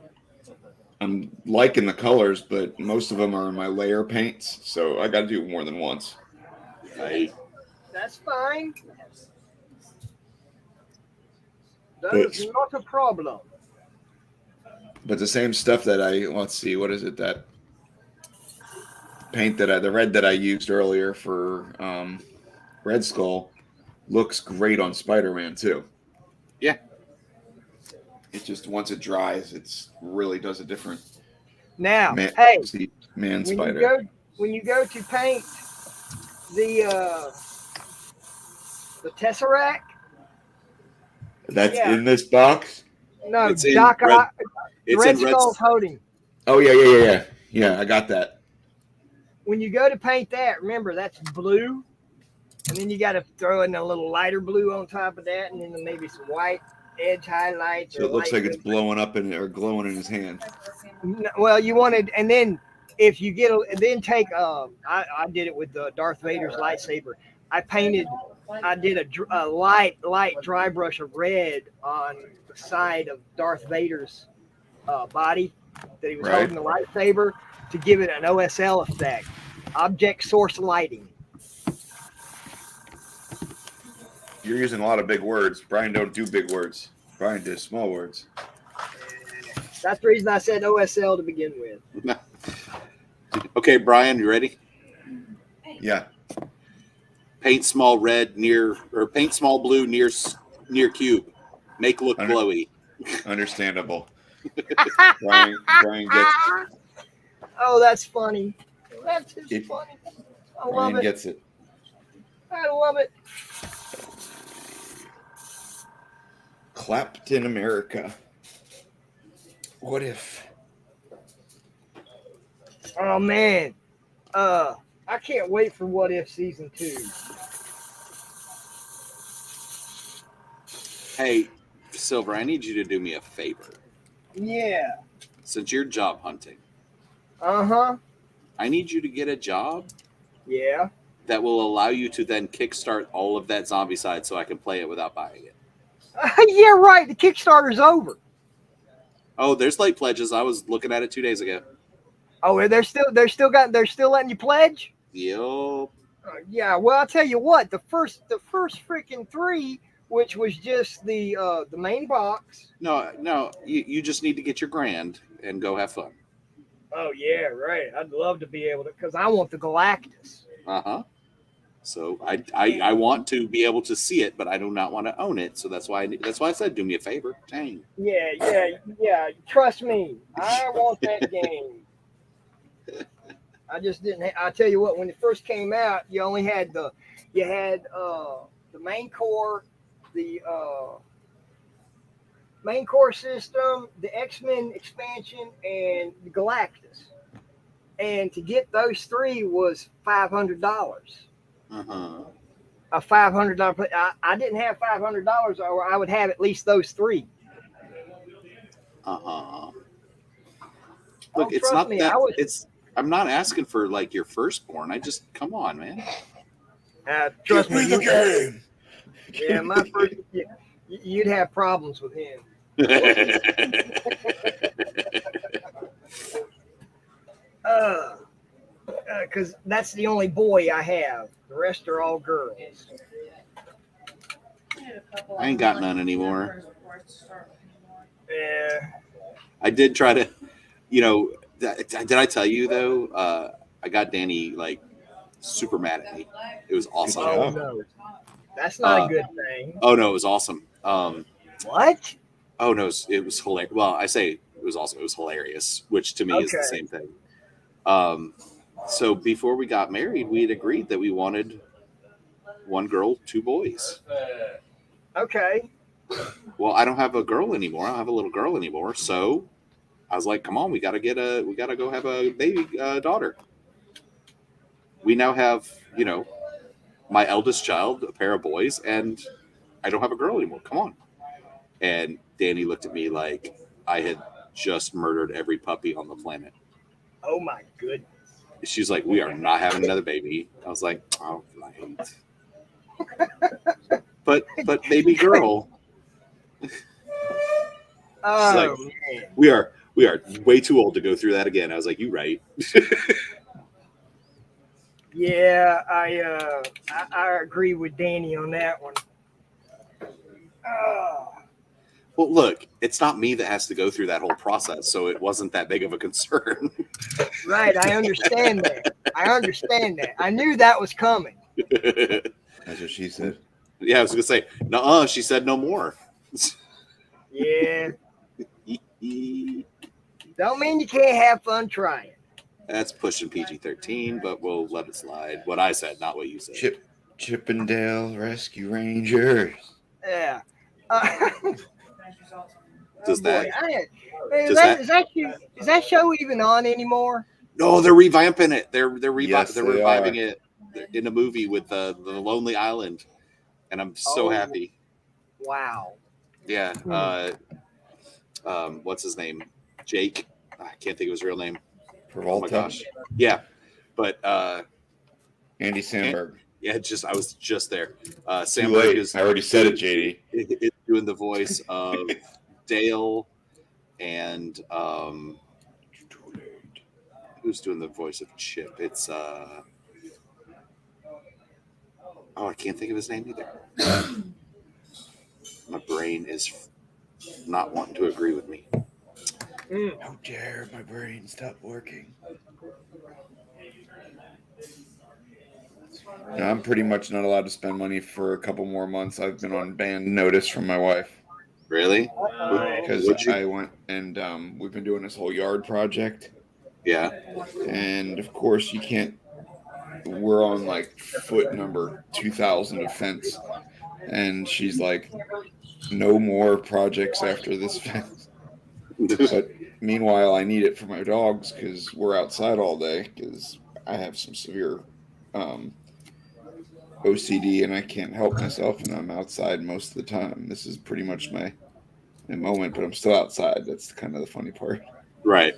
I'm liking the colors, but most of them are in my layer paints, so I got to do it more than once. Right. That's fine. That's not a problem. But the same stuff that let's see, what is it, that paint the red that I used earlier for Red Skull looks great on Spider-Man too. It just once it dries, it's really does a different Now, man, hey, man when spider. you go to paint the Tesseract, That's yeah, in this box. no, It's in Doc, red. It's Red in red. Skull's holding. Oh yeah. Yeah, I got that. When you go to paint that, remember that's blue, and then you got to throw in a little lighter blue on top of that, and then maybe some white edge highlights So or it looks light like blue. it's blowing up in or glowing in his hand. Well, you wanted, and then if you get, then take. I did it with Darth Vader's lightsaber. I did a light dry brush of red on the side of Darth Vader's body that he was Right. holding the lightsaber to give it an OSL effect, object source lighting. You're using a lot of big words. Brian don't do big words. Brian does small words. That's the reason I said OSL to begin with. Okay, Brian, you ready? Yeah. Paint small red near, or paint small blue near cube. Make look glowy. Understandable. Brian gets it. Oh, that's funny. That's just funny. I love Brian it. gets it. I love it. Clapton America. What if? Oh man. I can't wait for What If season 2. Hey, Silver, I need you to do me a favor. Yeah. Since you're job hunting, Uh-huh. I need you to get a job Yeah. that will allow you to then kickstart all of that zombie side so I can play it without buying it. Yeah, right. The Kickstarter's over. Oh, there's late pledges. I was looking at it 2 days ago. Oh, they're still letting you pledge? Yup. Yeah, well, I'll tell you what, the first freaking 3, which was just the main box. No, you just need to get your grand and go have fun. Oh yeah, right. I'd love to be able to, because I want the Galactus. Uh-huh. So I want to be able to see it, but I do not want to own it. So that's why I said do me a favor. Dang. Yeah. Trust me, I want that game. I just didn't. I tell you what, when it first came out, you only had the main core, the main core system, the X-Men expansion, and the Galactus. And to get those 3 was $500. Uh-huh. A $500. I didn't have $500, or I would have at least those 3. Uh-huh. Look, Oh, it's trust not me, that. I was. I'm not asking for like your firstborn. I just come on, man. Trust me. the game. Yeah, my first. Yeah, you'd have problems with him. Because that's the only boy I have. The rest are all girls. I ain't got none anymore. Yeah. I did try to, did I tell you though? I got Danny like super mad at me. It was awesome. Oh no, that's not a good thing. Oh no, it was awesome. What? Oh no, it was hilarious. Well, I say it was awesome. It was hilarious, which to me is the same thing. So before we got married, we had agreed that we wanted 1 girl, 2 boys. Okay. Well, I don't have a girl anymore. I don't have a little girl anymore. So I was like, come on, we gotta go have a baby daughter. We now have, my eldest child, a pair of boys, and I don't have a girl anymore. Come on. And Danny looked at me like I had just murdered every puppy on the planet. Oh my goodness. She's like, we are not having another baby. I was like, all right. but baby girl. Oh like, man. We are way too old to go through that again. I was like, you right. Yeah, I agree with Danny on that one. Well, look, it's not me that has to go through that whole process, so it wasn't that big of a concern. Right, I understand that. I knew that was coming. That's what she said. Yeah, I was gonna say, no, she said no more. Yeah. Don't mean you can't have fun trying. That's pushing PG-13, but we'll let it slide. What I said, not what you said. Chippendale Rescue Rangers. Yeah. Does that? Is that show even on anymore? No, they're revamping it. They're Yes, they're they reviving are. it in a movie with the Lonely Island, and I'm so happy. Wow. Yeah. What's his name? Jake. I can't think of his real name. Travolta. Oh my gosh. Yeah, but Andy Samberg. Yeah, I was just there. Too Samberg late. is. I already said it, JD. Is doing the voice of Dale, and who's doing the voice of Chip? It's I can't think of his name either. My brain is not wanting to agree with me. How dare my brain stop working? No, I'm pretty much not allowed to spend money for a couple more months. I've been on banned notice from my wife. Really? Because I went and we've been doing this whole yard project. Yeah. And of course you can't. We're on like foot number 2,000 of fence, and she's like, "No more projects after this fence." But meanwhile, I need it for my dogs because we're outside all day. Because I have some severe OCD and I can't help myself, and I'm outside most of the time. This is pretty much my moment, but I'm still outside. That's kind of the funny part. Right.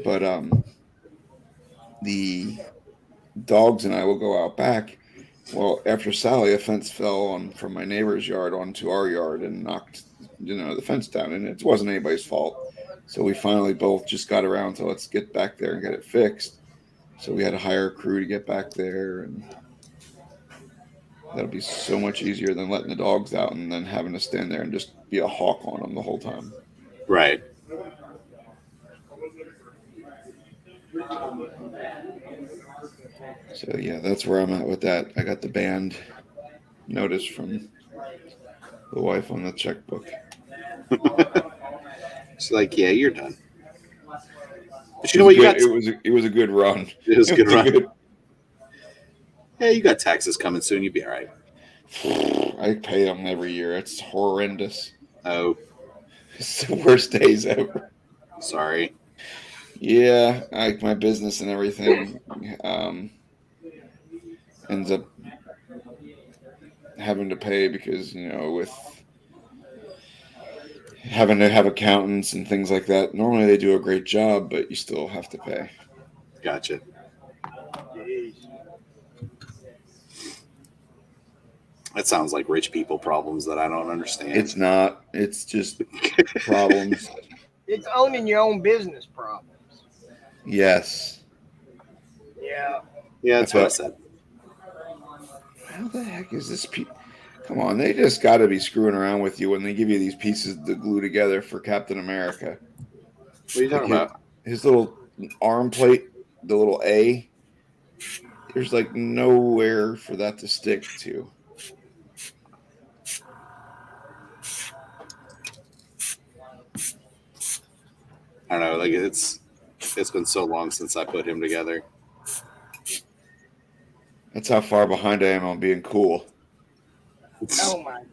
But the dogs and I will go out back. Well, after Sally, a fence fell from my neighbor's yard onto our yard and knocked, the fence down, and it wasn't anybody's fault. So we finally both just got around to let's get back there and get it fixed. So we had to hire a crew to get back there, and that'll be so much easier than letting the dogs out and then having to stand there and just be a hawk on them the whole time. Right. So yeah, that's where I'm at with that. I got the banned notice from the wife on the checkbook. She's like, "Yeah, you're done." But you know what? It was a good run. It was a good run. Yeah, you got taxes coming soon. You'll be all right. I pay them every year. It's horrendous. Oh, it's the worst days ever. Sorry. Yeah, my business and everything ends up having to pay because, with having to have accountants and things like that. Normally they do a great job, but you still have to pay. Gotcha. That sounds like rich people problems that I don't understand. It's not. It's just problems. It's owning your own business problems. Yes. Yeah. Yeah, that's what I said. How the heck is this? Come on, they just got to be screwing around with you when they give you these pieces to glue together for Captain America. What are you talking about? His little arm plate, the little A. There's like nowhere for that to stick to. I don't know. Like it's been so long since I put him together. That's how far behind I am on being cool. Oh my God.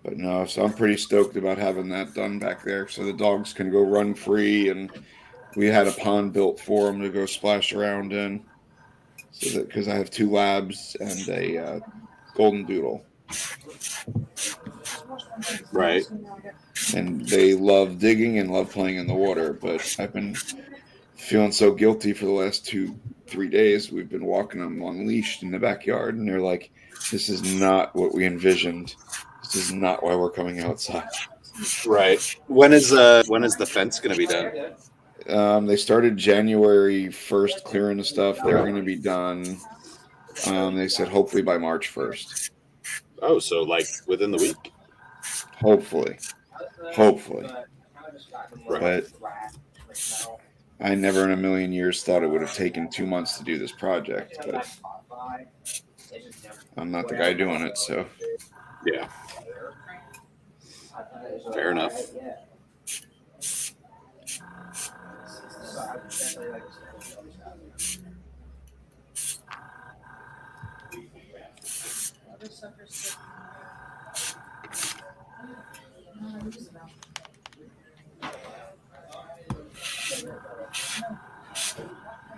But no, so I'm pretty stoked about having that done back there so the dogs can go run free, and we had a pond built for them to go splash around in. So that because I have 2 labs and a golden doodle. Right. And they love digging and love playing in the water, but I've been feeling so guilty for the last 2-3 days. We've been walking them unleashed in the backyard, and they're like, "This is not what we envisioned. This is not why we're coming outside." Right. When is the fence going to be done? They started January 1st clearing the stuff. They're going to be done. They said hopefully by March 1st. Oh, so like within the week? Hopefully. Right. But I never in a million years thought it would have taken 2 months to do this project, but I'm not the guy doing it, so. Yeah. Fair enough.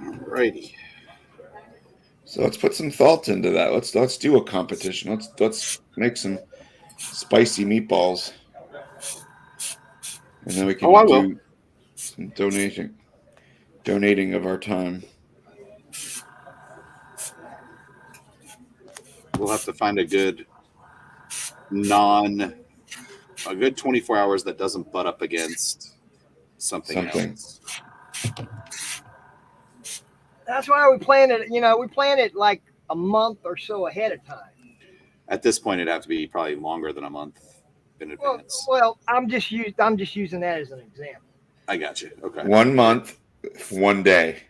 Alrighty. So let's put some thought into that. Let's do a competition. Let's make some spicy meatballs, and then we can I will. do some donating of our time. We'll have to find a good 24 hours that doesn't butt up against something else. That's why we plan it. We plan it like a month or so ahead of time. At this point, it'd have to be probably longer than a month in advance. Well, I'm just using that as an example. I got you. Okay. 1 month, 1 day.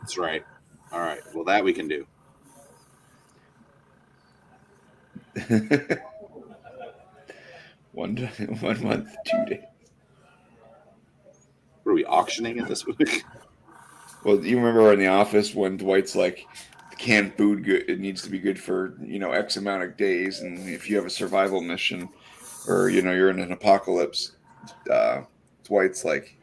That's right. All right. Well, that we can do. 1 month, 2 days. Were we auctioning it this week? Well, you remember in The Office when Dwight's like, canned food good, it needs to be good for X amount of days, and if you have a survival mission or you're in an apocalypse, Dwight's like,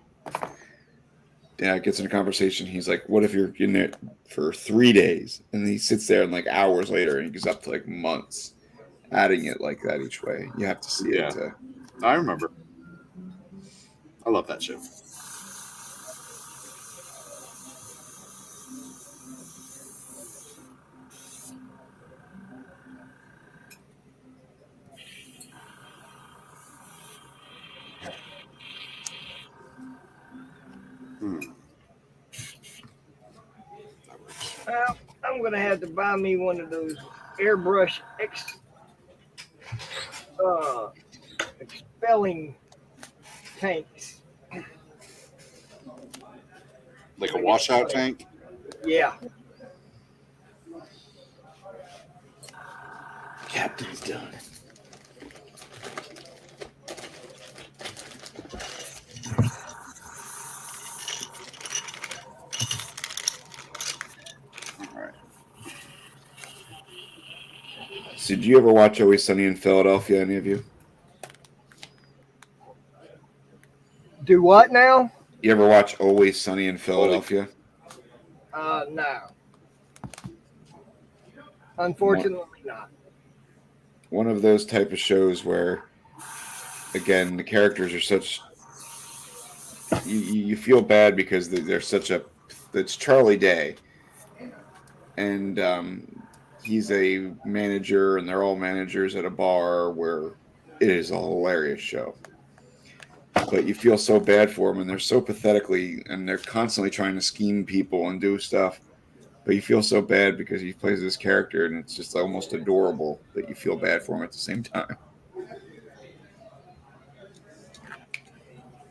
gets in a conversation. He's like, what if you're in it for 3 days? And he sits there and like hours later, and he goes up to like months, adding it like that each way. You have to see it. I remember. I love that show. Well, I'm gonna have to buy me one of those airbrush expelling tanks. Like a washout tank? Yeah. Captain's done. So did you ever watch Always Sunny in Philadelphia, any of you? Do what now? You ever watch Always Sunny in Philadelphia? No. Unfortunately not. One of those type of shows where, again, the characters are such... You feel bad because they're such a... It's Charlie Day. And he's a manager, and they're all managers at a bar where it is a hilarious show. But you feel so bad for them, and they're so pathetically, and they're constantly trying to scheme people and do stuff. But you feel so bad because he plays this character, and it's just almost adorable that you feel bad for him at the same time.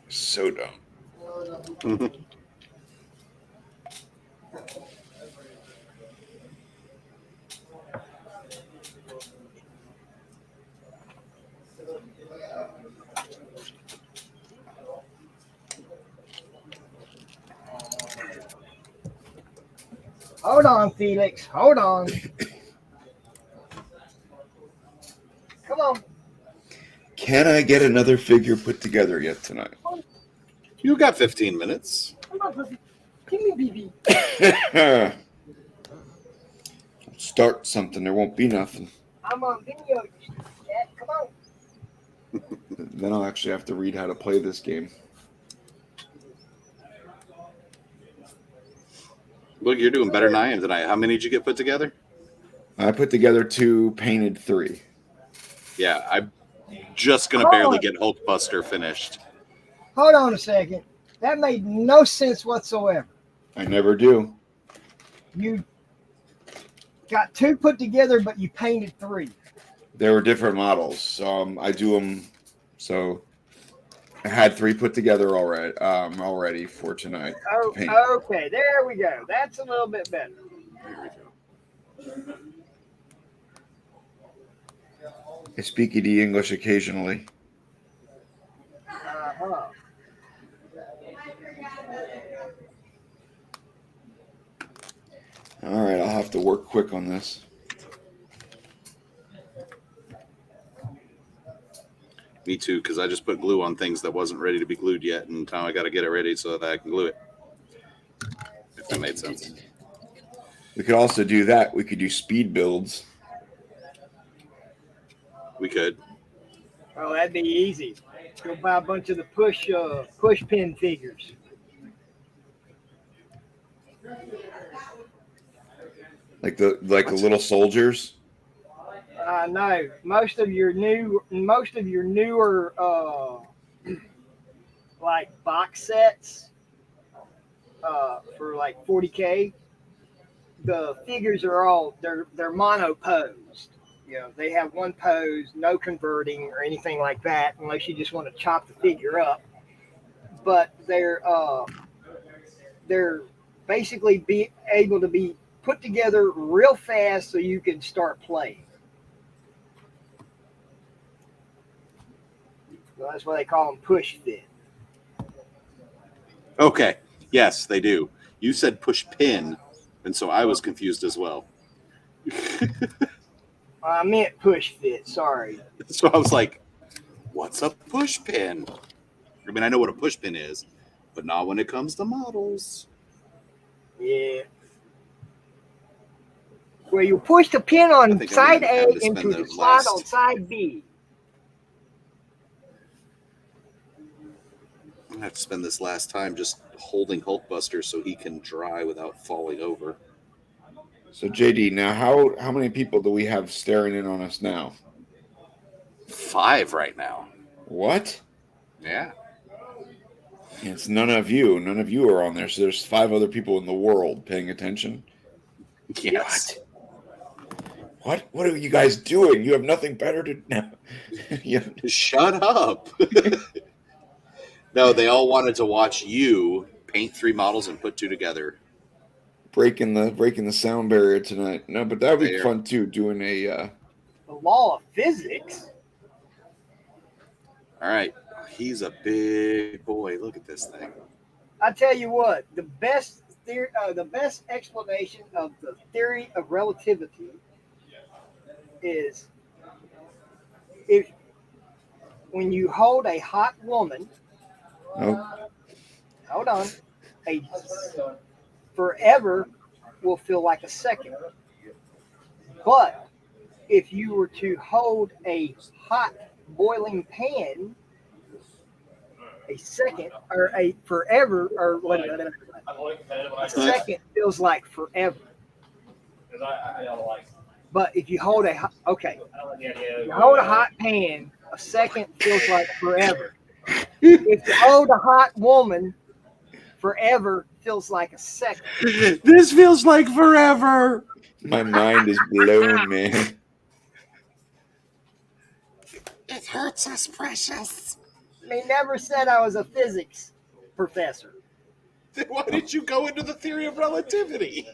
So dumb. Hold on, Felix. Hold on. Come on. Can I get another figure put together yet tonight? You got 15 minutes. Come on, pussy. Give me BB. Start something. There won't be nothing. I'm on video. Dad, come on. Then I'll actually have to read how to play this game. Look, you're doing better than I am tonight. How many did you get put together? I put together 2, painted 3. Yeah, I'm just going to barely get Hulkbuster finished. Hold on a second. That made no sense whatsoever. I never do. You got 2 put together, but you painted 3. There were different models. I do them so I had 3 put together already for tonight. Oh, Paint. okay. There we go. That's a little bit better. There we go. I speak ED English occasionally. Uh-huh. All right, I'll have to work quick on this. Me too, because I just put glue on things that wasn't ready to be glued yet, and now I got to get it ready so that I can glue it. If that made sense. We could also do that. We could do speed builds. We could. Oh, that'd be easy. Go buy a bunch of the push pin figures. Like the little soldiers. No, most of your newer like box sets for like 40K, the figures are all they're mono posed. You know, they have one pose, no converting or anything like that, unless you just want to chop the figure up. But they're basically be able to be put together real fast so you can start playing. So that's why they call them push fit. Okay. Yes, they do. You said push pin, and so I was confused as well. I meant push fit. Sorry. So I was like, what's a push pin? I mean, I know what a push pin is, but not when it comes to models. Yeah. Where you push the pin I on think I'm side gonna A have to spend into the the slot on last- side B. I'm gonna have to spend this last time just holding Hulkbuster so he can dry without falling over. So JD, now how many people do we have staring in on us now? 5 right now. What? Yeah. It's none of you. None of you are on there. So there's 5 other people in the world paying attention. Yes. What? What are you guys doing? You have nothing better to now. Shut up. No, they all wanted to watch you paint 3 models and put 2 together. breaking the sound barrier tonight. No, but that would be There. fun too. Doing a The law of physics. All right. He's a big boy. Look at this thing. I tell you what, the best explanation of the theory of relativity is if when you hold a hot woman, hold on, a forever will feel like a second. But if you were to hold a hot boiling pan, a second or a forever or whatever, a second feels like forever. But if you hold you hold a hot pan, a second feels like forever. If you hold a hot woman, forever feels like a second. This feels like forever. my mind is blown, man. It hurts us, precious. They never said I was a physics professor. Then why did you go into the theory of relativity?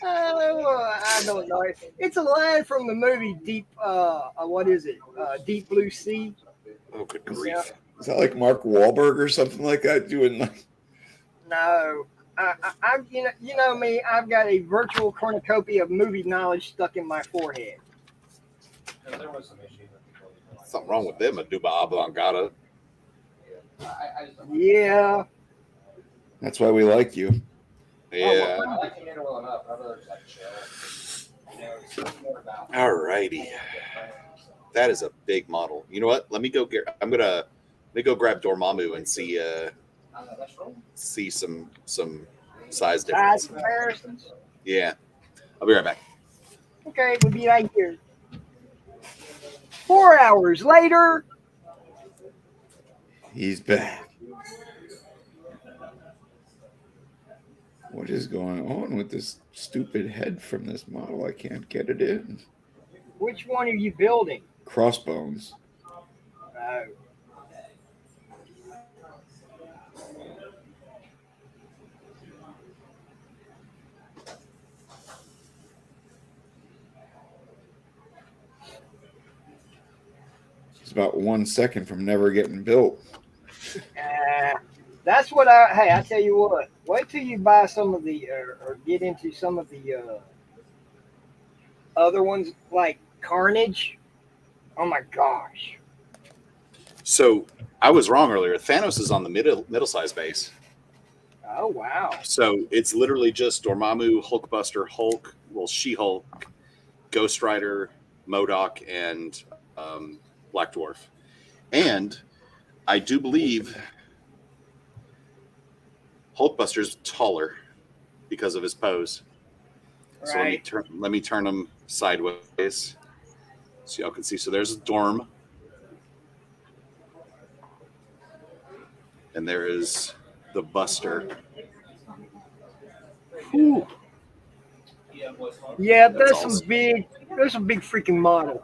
I don't know. It's a line from the movie Deep. What is it? Deep Blue Sea. Oh, good grief. Yeah. Is that like Mark Wahlberg or something like that? Doing like No, I'm you know me. I've got a virtual cornucopia of movie knowledge stuck in my forehead. Something wrong with them, a Duba Oblongata. Yeah. that's why we like you. Yeah. All righty. That is a big model. You know what? Let me go grab Dormammu and see some size difference. Size comparisons. Yeah. I'll be right back. Okay, we'll be right here. 4 hours later. He's back. What is going on with this stupid head from this model? I can't get it in. Which one are you building? Crossbones. Oh. about 1 second from never getting built. That's what I tell you what. Wait till you buy some of the or get into some of the other ones like Carnage. Oh my gosh. So I was wrong earlier. Thanos is on the middle size base. Oh wow. So it's literally just Dormammu, Hulkbuster, Hulk, She-Hulk, Ghost Rider, MODOK, and Black Dwarf. And I do believe Hulkbuster's taller because of his pose. So let me turn him sideways so y'all can see. So there's Dorm. And there is the Buster. Ooh. Yeah, That's there's awesome. some big freaking model.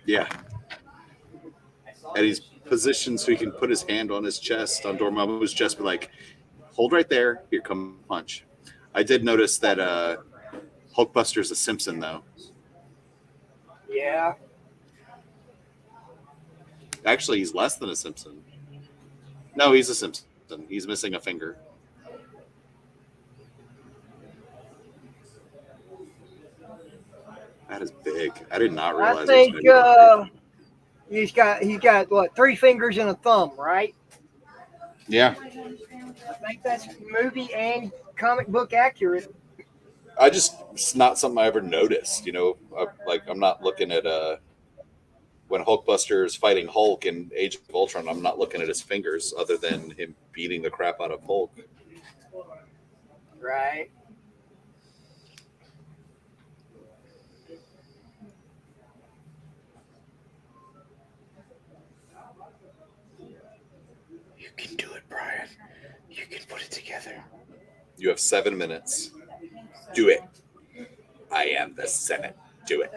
Yeah. And he's positioned so he can put his hand on his chest, on Dormammu's chest, be like, hold right there, here come punch. I did notice that Hulkbuster's a Simpson, though. Yeah. Actually, he's less than a Simpson. No, he's a Simpson. He's missing a finger. That is big. I did not realize. I think he's got what, 3 fingers and a thumb, right? Yeah. I think that's movie and comic book accurate. It's not something I ever noticed. Like I'm not looking at when Hulkbuster is fighting Hulk in Age of Ultron, I'm not looking at his fingers other than him beating the crap out of Hulk. Right. You can do it, Brian. You can put it together. You have 7 minutes. Do it. I am the Senate. Do it.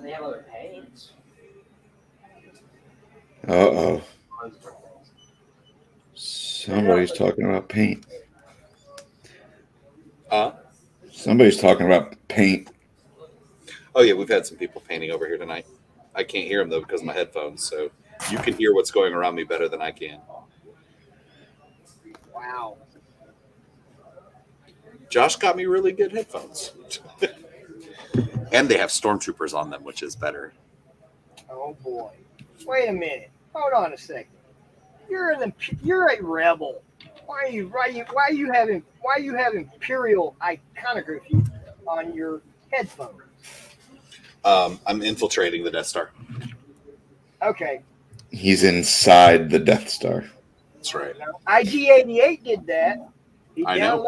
They have other paints. Uh-oh. Somebody's talking about paint. Somebody's talking about paint. Oh, yeah, we've had some people painting over here tonight. I can't hear them, though, because of my headphones, so you can hear what's going around me better than I can. Wow. Josh got me really good headphones. And they have stormtroopers on them, which is better. Oh boy. Wait a minute. Hold on a second. You're a rebel. Why you have Imperial iconography on your headphones? I'm infiltrating the Death Star. Okay. He's inside the Death Star. That's right. IG-88 did that. I know.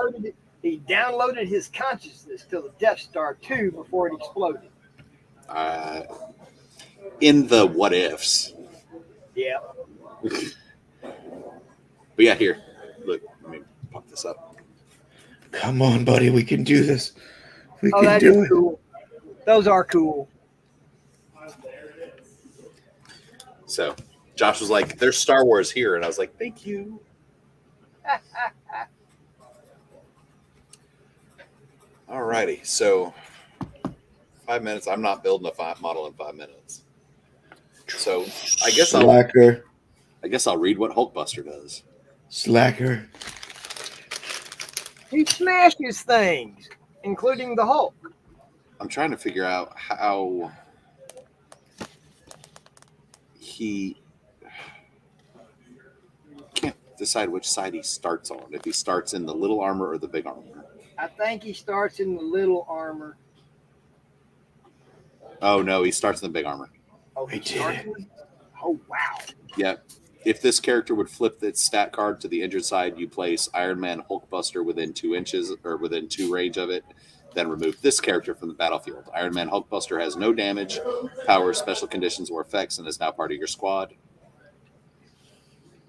He downloaded his consciousness to the Death Star 2 before it exploded. In the what ifs. Yeah. But yeah, here. Look, let me pop this up. Come on, buddy. We can do this. We Oh, can that do is it. cool. Those are cool. So Josh was like, there's Star Wars here. And I was like, thank you. All righty. So 5 minutes. I'm not building a model in 5 minutes. So I guess I'll read what Hulkbuster does. Slacker. He smashes things, including the Hulk. I'm trying to figure out how he can't decide which side he starts on. If he starts in the little armor or the big armor. I think he starts in the little armor. Oh no, he starts in the big armor. Oh, he starts in. Oh wow. Yeah. If this character would flip its stat card to the injured side, you place Iron Man Hulkbuster within 2 inches or within 2 range of it. Then remove this character from the battlefield. Iron Man Hulkbuster has no damage, powers, special conditions, or effects, and is now part of your squad.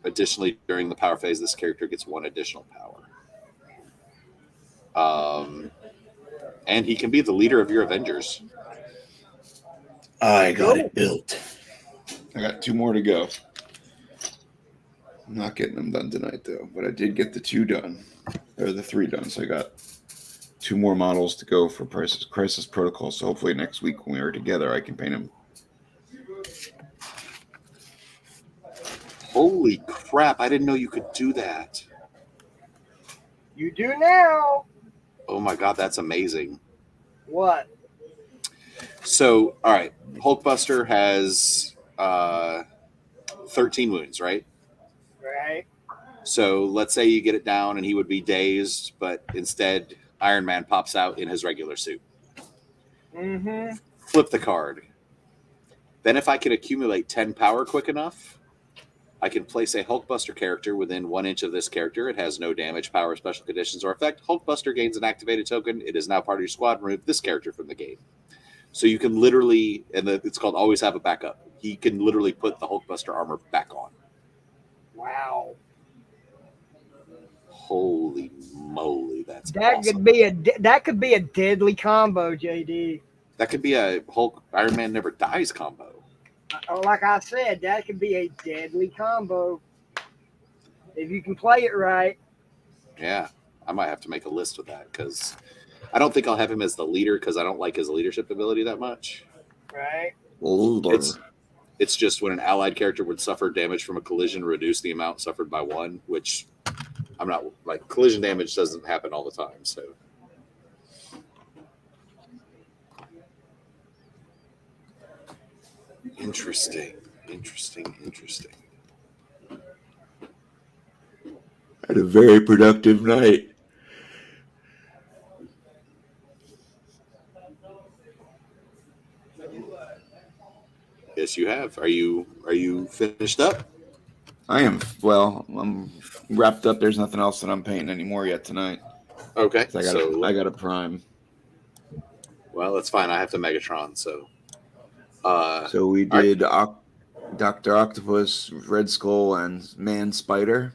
Additionally, during the power phase, this character gets 1 additional power. And he can be the leader of your Avengers. I got it built. I got 2 more to go. I'm not getting them done tonight, though, but I did get the 2 done. Or the 3 done, so I got 2 more models to go for Crisis Protocol. So hopefully next week when we are together, I can paint them. Holy crap! I didn't know you could do that. You do now. Oh my god, that's amazing. What? So, all right, Hulkbuster has 13 wounds, right? Right. So let's say you get it down and he would be dazed, but instead Iron Man pops out in his regular suit. Mm-hmm. Flip the card. Then if I can accumulate 10 power quick enough, I can place a Hulkbuster character within 1 inch of this character. It has no damage, power, special conditions, or effect. Hulkbuster gains an activated token. It is now part of your squad. Remove this character from the game. So you can literally, and it's called always have a backup. He can literally put the Hulkbuster armor back on. Wow. Holy moly, that's That awesome. could be a deadly combo, JD. That could be a Hulk Iron Man Never Dies combo. Like I said, that could be a deadly combo if you can play it right. Yeah, I might have to make a list with that because I don't think I'll have him as the leader because I don't like his leadership ability that much. Right. It's just when an allied character would suffer damage from a collision, reduce the amount suffered by 1, which I'm not like collision damage doesn't happen all the time. So interesting. Had a very productive night. Yes, you have. Are you finished up? I am. Well, I'm wrapped up. There's nothing else that I'm painting anymore yet tonight. Okay. I got a prime. Well, that's fine. I have to Megatron, so. So we did Dr. Octopus, Red Skull, and Man Spider.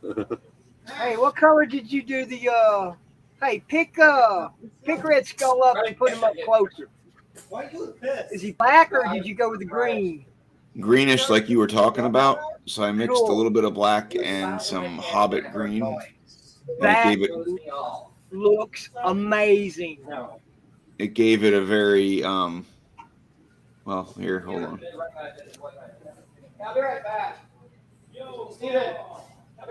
Hey, what color did you do the? Hey, pick Red Skull up and put him up closer. Is he black or did you go with the green? Greenish, like you were talking about. So I mixed a little bit of black and some Hobbit green. That looks amazing. It gave it a very well, here, hold on. I'll be right back. Steven.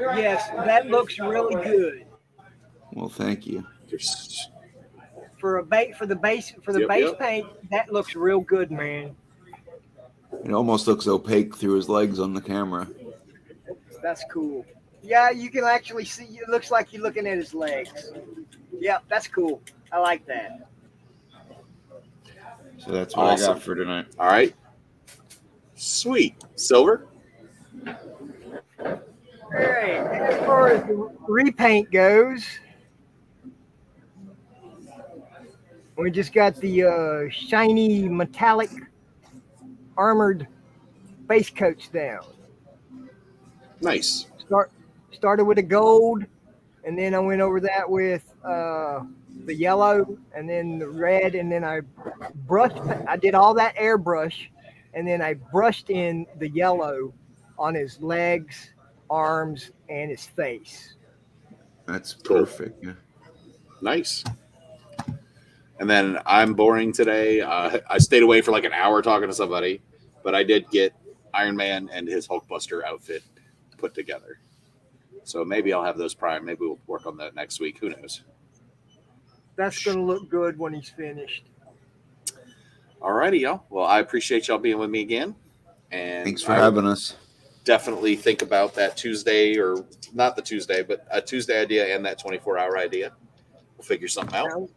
Yes, that looks really good. Well, thank you. For the base paint, that looks real good, man. It almost looks opaque through his legs on the camera. That's cool. Yeah, you can actually see. It looks like you're looking at his legs. Yeah, that's cool. I like that. So that's what I got for tonight. All right. Sweet. Silver? All right. As far as the repaint goes, we just got the shiny metallic armored base coats down. Nice. Started with the gold, and then I went over that with the yellow, and then the red, and then I did all that airbrush, and then I brushed in the yellow on his legs, arms, and his face. That's perfect. Yeah. Nice. And then I'm boring today. I stayed away for like an hour talking to somebody, but I did get Iron Man and his Hulkbuster outfit put together. So maybe I'll have those prime. Maybe we'll work on that next week. Who knows? That's going to look good when he's finished. All righty, y'all. Well, I appreciate y'all being with me again. And thanks for having us. Definitely think about that Tuesday, or not the Tuesday, but a Tuesday idea and that 24-hour idea. We'll figure something out.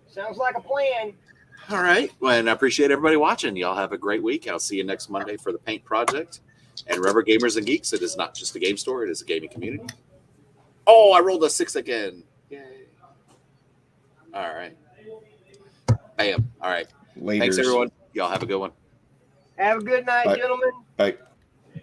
Sounds like a plan. All right. Well, and I appreciate everybody watching. Y'all have a great week. I'll see you next Monday for the Paint Project. And remember, gamers and geeks, it is not just a game store. It is a gaming community. Oh, I rolled a 6 again. Yay. All right. Bam. All right. Laters. Thanks, everyone. Y'all have a good one. Have a good night, Bye. gentlemen. Bye.